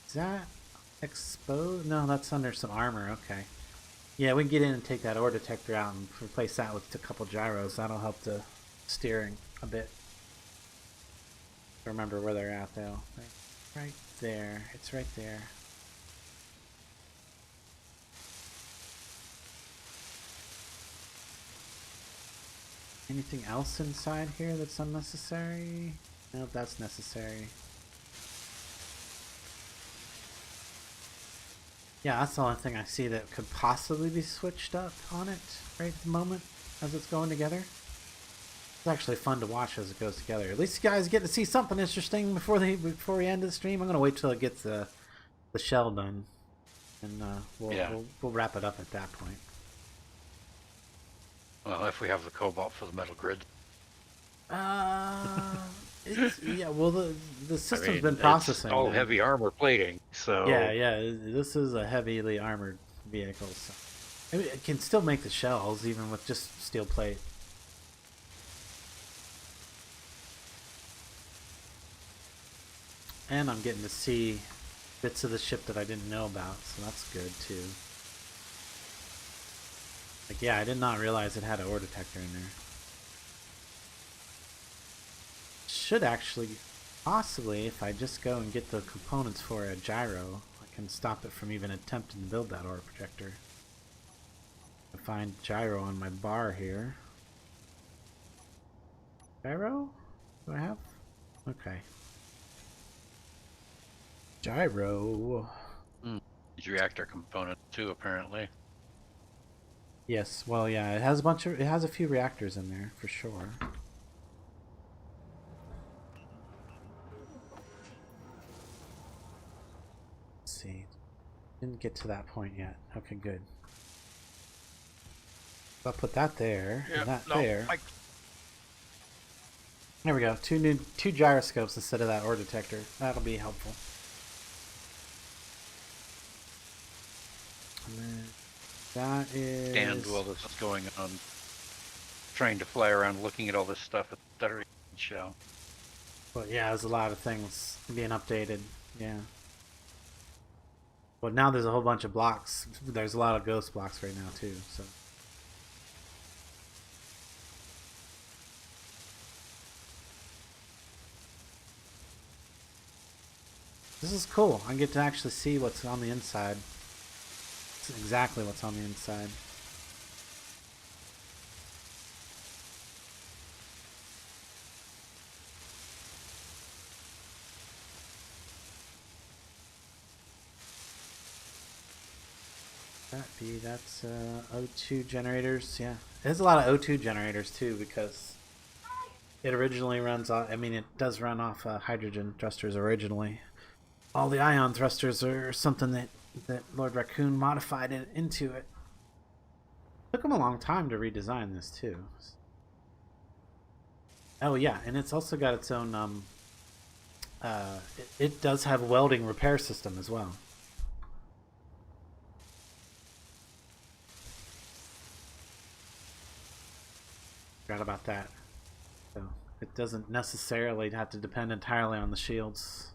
Is that exposed? No, that's under some armor. Okay. Yeah, we can get in and take that ore detector out and replace that with a couple gyros. That'll help the steering a bit. Remember where they're at, though. Right there. It's right there. Anything else inside here that's unnecessary? Nope, that's necessary. Yeah, that's the only thing I see that could possibly be switched up on it right at the moment as it's going together. It's actually fun to watch as it goes together. At least you guys get to see something interesting before we end the stream. I'm gonna wait till it gets the shell done, and we'll wrap it up at that point. Well, if we have the cobalt for the metal grid. Yeah, well, the system's been It's processing. all heavy armor plating, so Yeah, this is a heavily armored vehicle, so I mean, it can still make the shells even with just steel plate. And I'm getting to see bits of the ship that I didn't know about, so that's good too. Like, yeah, I did not realize it had an ore detector in there. Should actually, possibly, if I just go and get the components for a gyro, I can stop it from even attempting to build that ore projector. I find gyro on my bar here. Gyro? Do I have? Okay. Gyro. reactor component too, apparently. Yes, well, yeah, it has a few reactors in there for sure. Let's see. Didn't get to that point yet. Okay, good. I'll put that there and that there. There we go. Two gyroscopes instead of that ore detector. That'll be helpful. And then that is. And while this is going on, trying to fly around looking at all this stuff at the Federation show. Well, yeah, there's a lot of things being updated. Yeah. Well, now there's a whole bunch of blocks. There's a lot of ghost blocks right now too. So. This is cool. I get to actually see what's on the inside. It's exactly what's on the inside. That's O2 generators. Yeah, it has a lot of O2 generators too because it originally runs off. I mean, it does run off hydrogen thrusters originally. all the ion thrusters are something that Lord Raccoon modified it into it. Took him a long time to redesign this too. Oh yeah, and it's also got its own it does have a welding repair system as well. Forgot about that. So it doesn't necessarily have to depend entirely on the shields.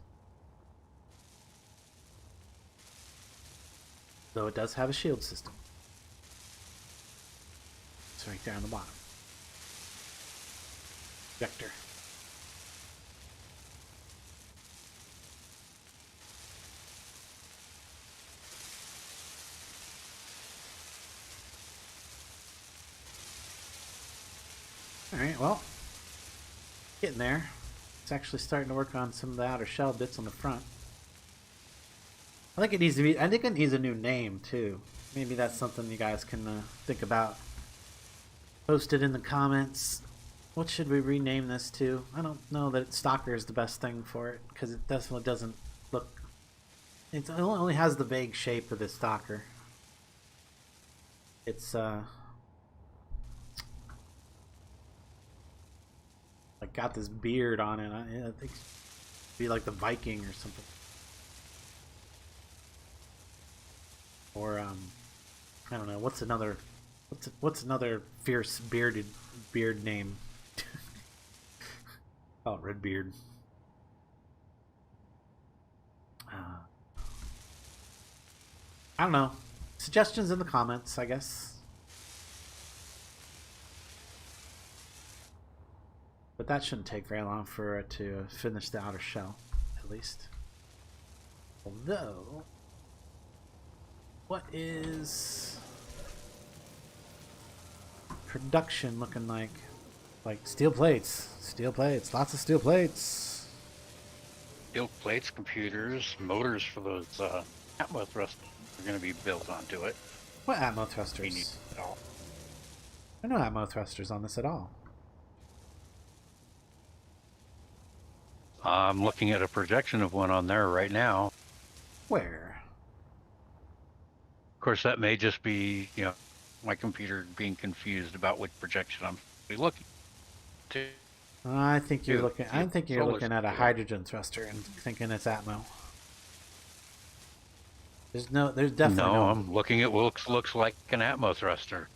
Though it does have a shield system. It's right there on the bottom. Vector. Alright, well, getting there. It's actually starting to work on some of the outer shell bits on the front. I think it needs to be, I think it needs a new name too. Maybe that's something you guys can think about. Post it in the comments. What should we rename this to? I don't know that Stalker is the best thing for it, because it definitely doesn't look... It only has the vague shape of the Stalker. It's, like got this beard on it. I think it'd be like the Viking or something. Or I don't know. What's another fierce beard name? Oh, Redbeard. I don't know. Suggestions in the comments, I guess. But that shouldn't take very long for it to finish the outer shell, at least. Although, what is production looking like? Like steel plates, lots of steel plates. Steel plates, computers, motors for those atmo thrusters are going to be built onto it. What atmo thrusters? We need it all. There are no atmo thrusters on this at all. I'm looking at a projection of one on there right now. Where? Of course, that may just be, my computer being confused about which projection I'm looking to. I think you're looking. I think you're Solar looking at a steel. hydrogen thruster and thinking it's atmo. There's definitely No, I'm looking at what looks like an atmo thruster.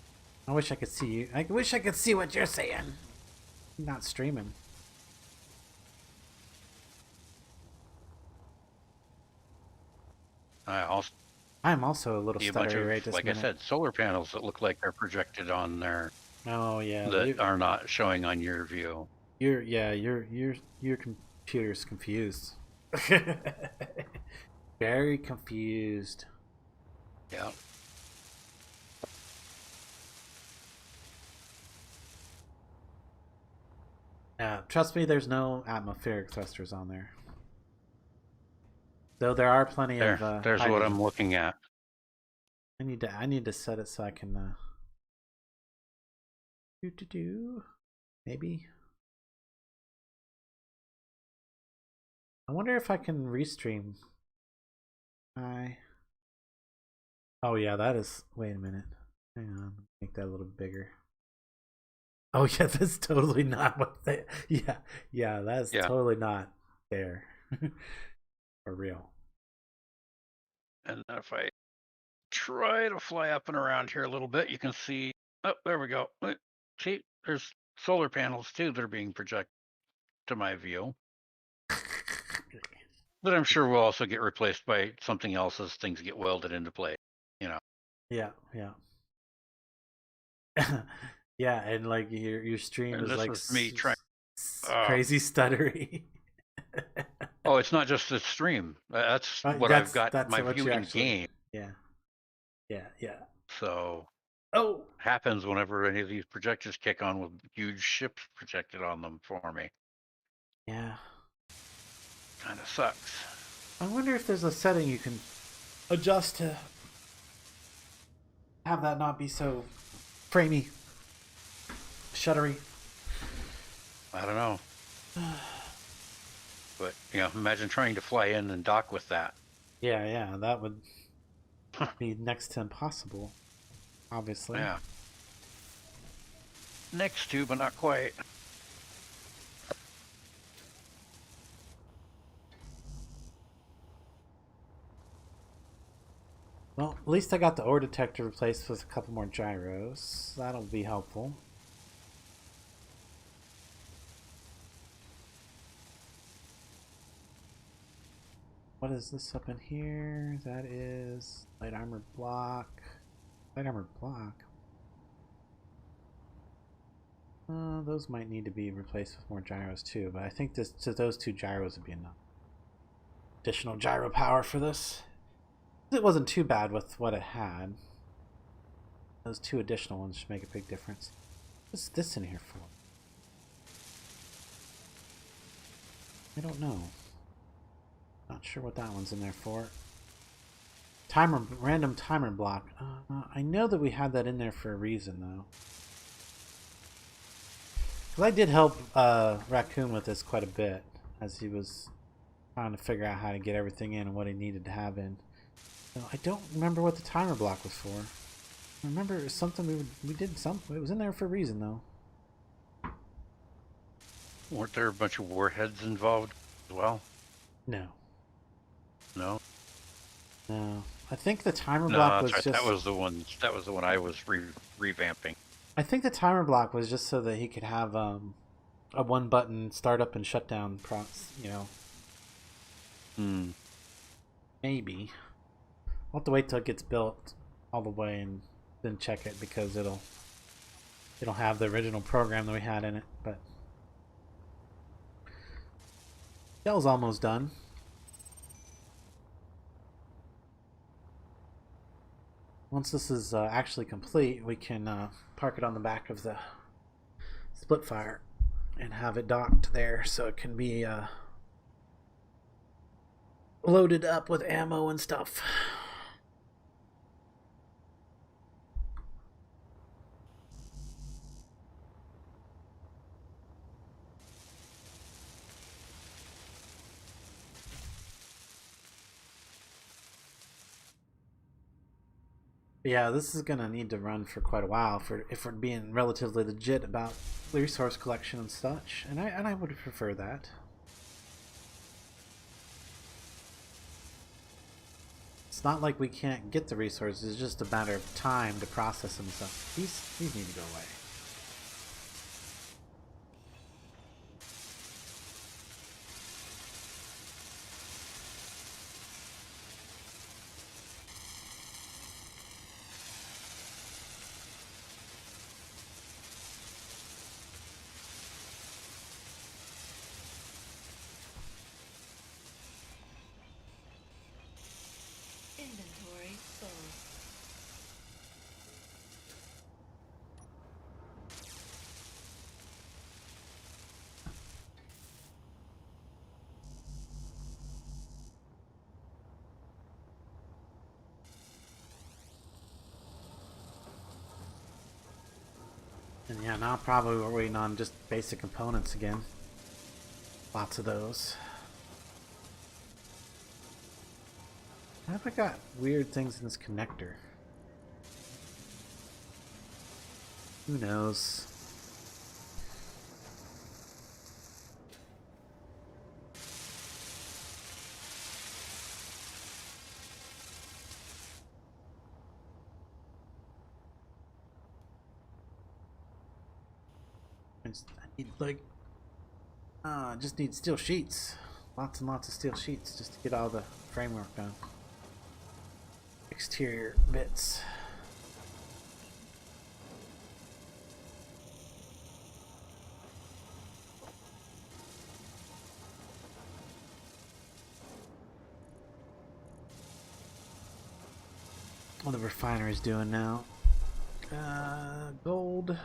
I wish I could see you. I wish I could see what you're saying. I'm not streaming. I'm also a little See a bunch stuttery of, right this like minute. I said, solar panels that look like they're projected on there Oh yeah, that are not showing on your view. your computer's confused. Very confused. Yeah. Trust me, there's no atmospheric thrusters on there. Though there are plenty There, of. there's what hydrogen. I'm looking at. I need to set it so I can. Maybe. I wonder if I can restream. Oh yeah, that is. Wait a minute. Hang on. Make that a little bigger. Oh yeah, that's totally not what they. Yeah, that's totally not there. For real. And if I try to fly up and around here a little bit, you can see. Oh, there we go. See, there's solar panels too that are being projected to my view. But I'm sure will also get replaced by something else as things get welded into place. Yeah. Yeah, and like your stream And is this like is me trying. crazy stuttery. Oh, it's not just the stream. That's what I've got my view in game. Yeah. So Oh, happens whenever any of these projectors kick on with huge ships projected on them for me. yeah. Kind of sucks. I wonder if there's a setting you can adjust to have that not be so framey, shuttery. I don't know. But imagine trying to fly in and dock with that. Yeah, that would be next to impossible, obviously. Yeah. Next to, but not quite. Well, at least I got the ore detector replaced with a couple more gyros. That'll be helpful. What is this up in here? That is light armor block. Light armor block? Those might need to be replaced with more gyros too, but I think those 2 gyros would be enough. Additional gyro power for this. It wasn't too bad with what it had. Those 2 additional ones should make a big difference. What's this in here for? I don't know. Not sure what that one's in there for. Random timer block. I know that we had that in there for a reason, though. Because I did help Raccoon with this quite a bit, as he was trying to figure out how to get everything in and what he needed to have in. So I don't remember what the timer block was for. I remember it was something we did something. It was in there for a reason, though. Weren't there a bunch of warheads involved as well? No. No. No. I think the timer No, block that's was right. just... That was the one. That was the one I was revamping. I think the timer block was just so that he could have a 1-button startup and shutdown process, Maybe. I'll have to wait till it gets built all the way and then check it, because it'll have the original program that we had in it. But shell's almost done. Once this is actually complete, we can park it on the back of the Splitfire and have it docked there so it can be loaded up with ammo and stuff. Yeah, this is gonna need to run for quite a while if we're being relatively legit about the resource collection and such, and I would prefer that. It's not like we can't get the resources; it's just a matter of time to process them and stuff. These need to go away. Inventory full. And yeah, now probably we're waiting on just basic components again. Lots of those. Why have I got weird things in this connector? Who knows? I need just need steel sheets. Lots and lots of steel sheets just to get all the framework done. Exterior bits. What the refinery's doing now. Gold.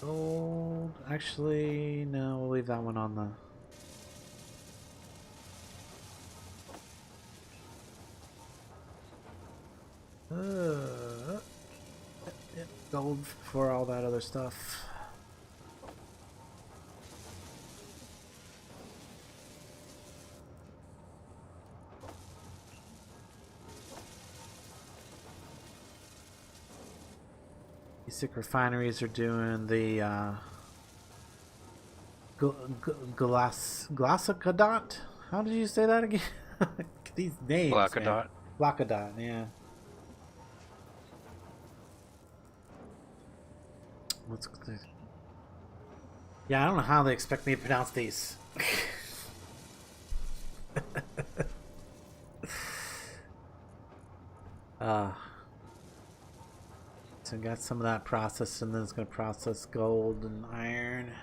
Gold. Actually, no, we'll leave that one on the... Gold for all that other stuff. Basic refineries are doing the Glassacadot. How did you say that again? These names, man. Blackadot. Blackadot, yeah. What's Yeah, I don't know how they expect me to pronounce these. So got some of that processed, and then it's going to process gold and iron.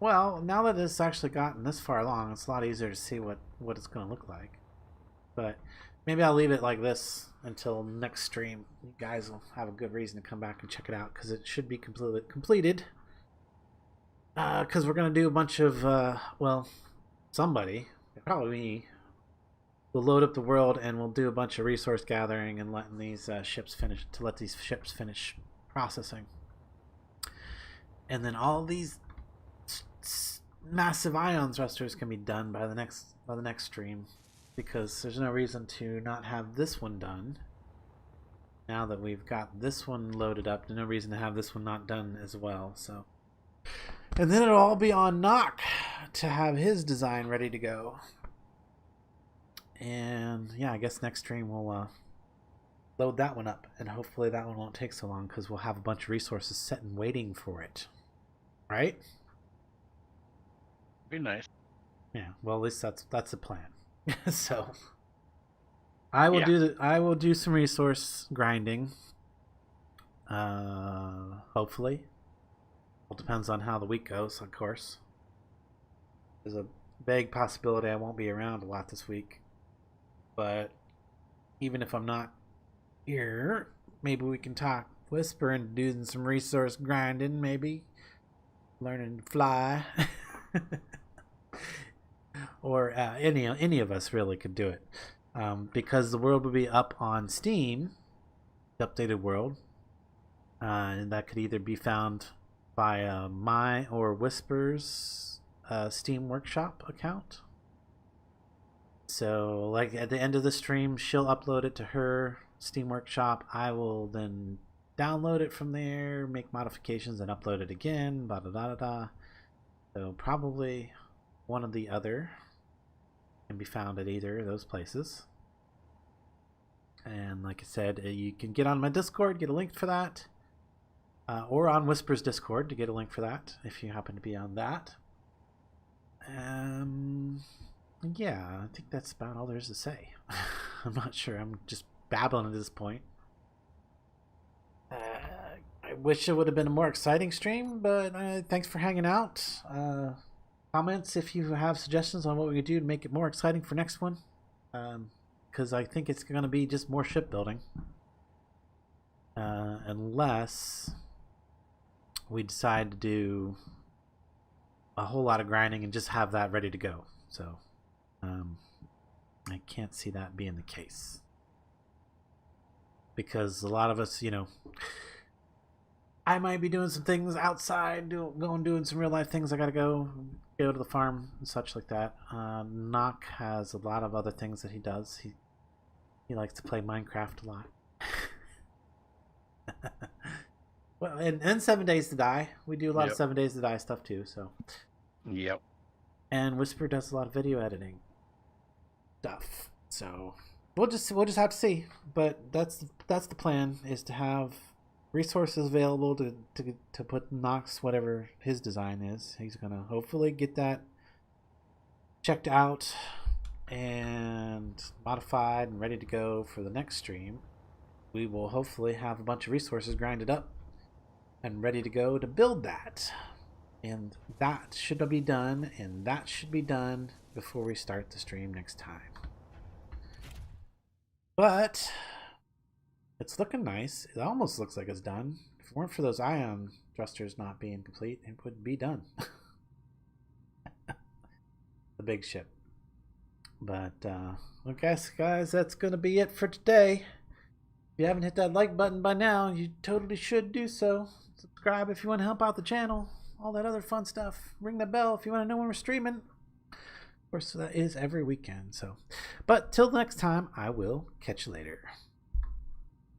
Well, now that it's actually gotten this far along, it's a lot easier to see what it's going to look like. But maybe I'll leave it like this until next stream. You guys will have a good reason to come back and check it out, because it should be completed. Because we're going to do a bunch of, well, somebody, probably me, will load up the world, and we'll do a bunch of resource gathering and letting these ships finish processing. And then all these massive ion thrusters can be done by the next stream, because there's no reason to not have this one done. Now that we've got this one loaded up, there's no reason to have this one not done as well. So, and then it'll all be on Knock to have his design ready to go. And yeah, I guess next stream we'll load that one up, and hopefully that one won't take so long, because we'll have a bunch of resources set and waiting for it. Right? Be nice. Yeah, well, at least that's the plan. So I will do some resource grinding. Hopefully. Well, depends on how the week goes, of course. There's a vague possibility I won't be around a lot this week. But even if I'm not here, maybe we can talk Whisper and doing some resource grinding, maybe learning to fly. Or any of us really could do it, because the world will be up on Steam, the updated world, and that could either be found via my or Whisper's Steam Workshop account. So, like, at the end of the stream, she'll upload it to her Steam Workshop. I will then download it from there, make modifications, and upload it again. Blah, blah, blah, blah. So probably one or the other can be found at either of those places. And like I said, you can get on my Discord, get a link for that, or on Whisper's Discord to get a link for that if you happen to be on that. Yeah, I think that's about all there is to say. I'm not sure. I'm just babbling at this point. I wish it would have been a more exciting stream, but thanks for hanging out. Comments if you have suggestions on what we could do to make it more exciting for next one. Because I think it's going to be just more shipbuilding. Unless we decide to do a whole lot of grinding and just have that ready to go. So, I can't see that being the case. Because a lot of us, I might be doing some things outside, doing some real life things. I gotta go to the farm and such like that. Nock has a lot of other things that he does. He likes to play Minecraft a lot. Well, and 7 Days to Die. We do a lot of 7 Days to Die stuff too. So. Yep. And Whisper does a lot of video editing stuff. So we'll just have to see. But that's the plan, is to have resources available to put Nox, whatever his design is. He's gonna hopefully get that checked out and modified and ready to go for the next stream. We will hopefully have a bunch of resources grinded up and ready to go to build that. And that should be done, and that should be done before we start the stream next time. But it's looking nice. It almost looks like it's done. If it weren't for those ion thrusters not being complete, it would be done. The big ship. But, I guess, guys, that's going to be it for today. If you haven't hit that like button by now, you totally should do so. Subscribe if you want to help out the channel. all that other fun stuff. Ring the bell if you want to know when we're streaming. Of course, that is every weekend. So, but till next time, I will catch you later.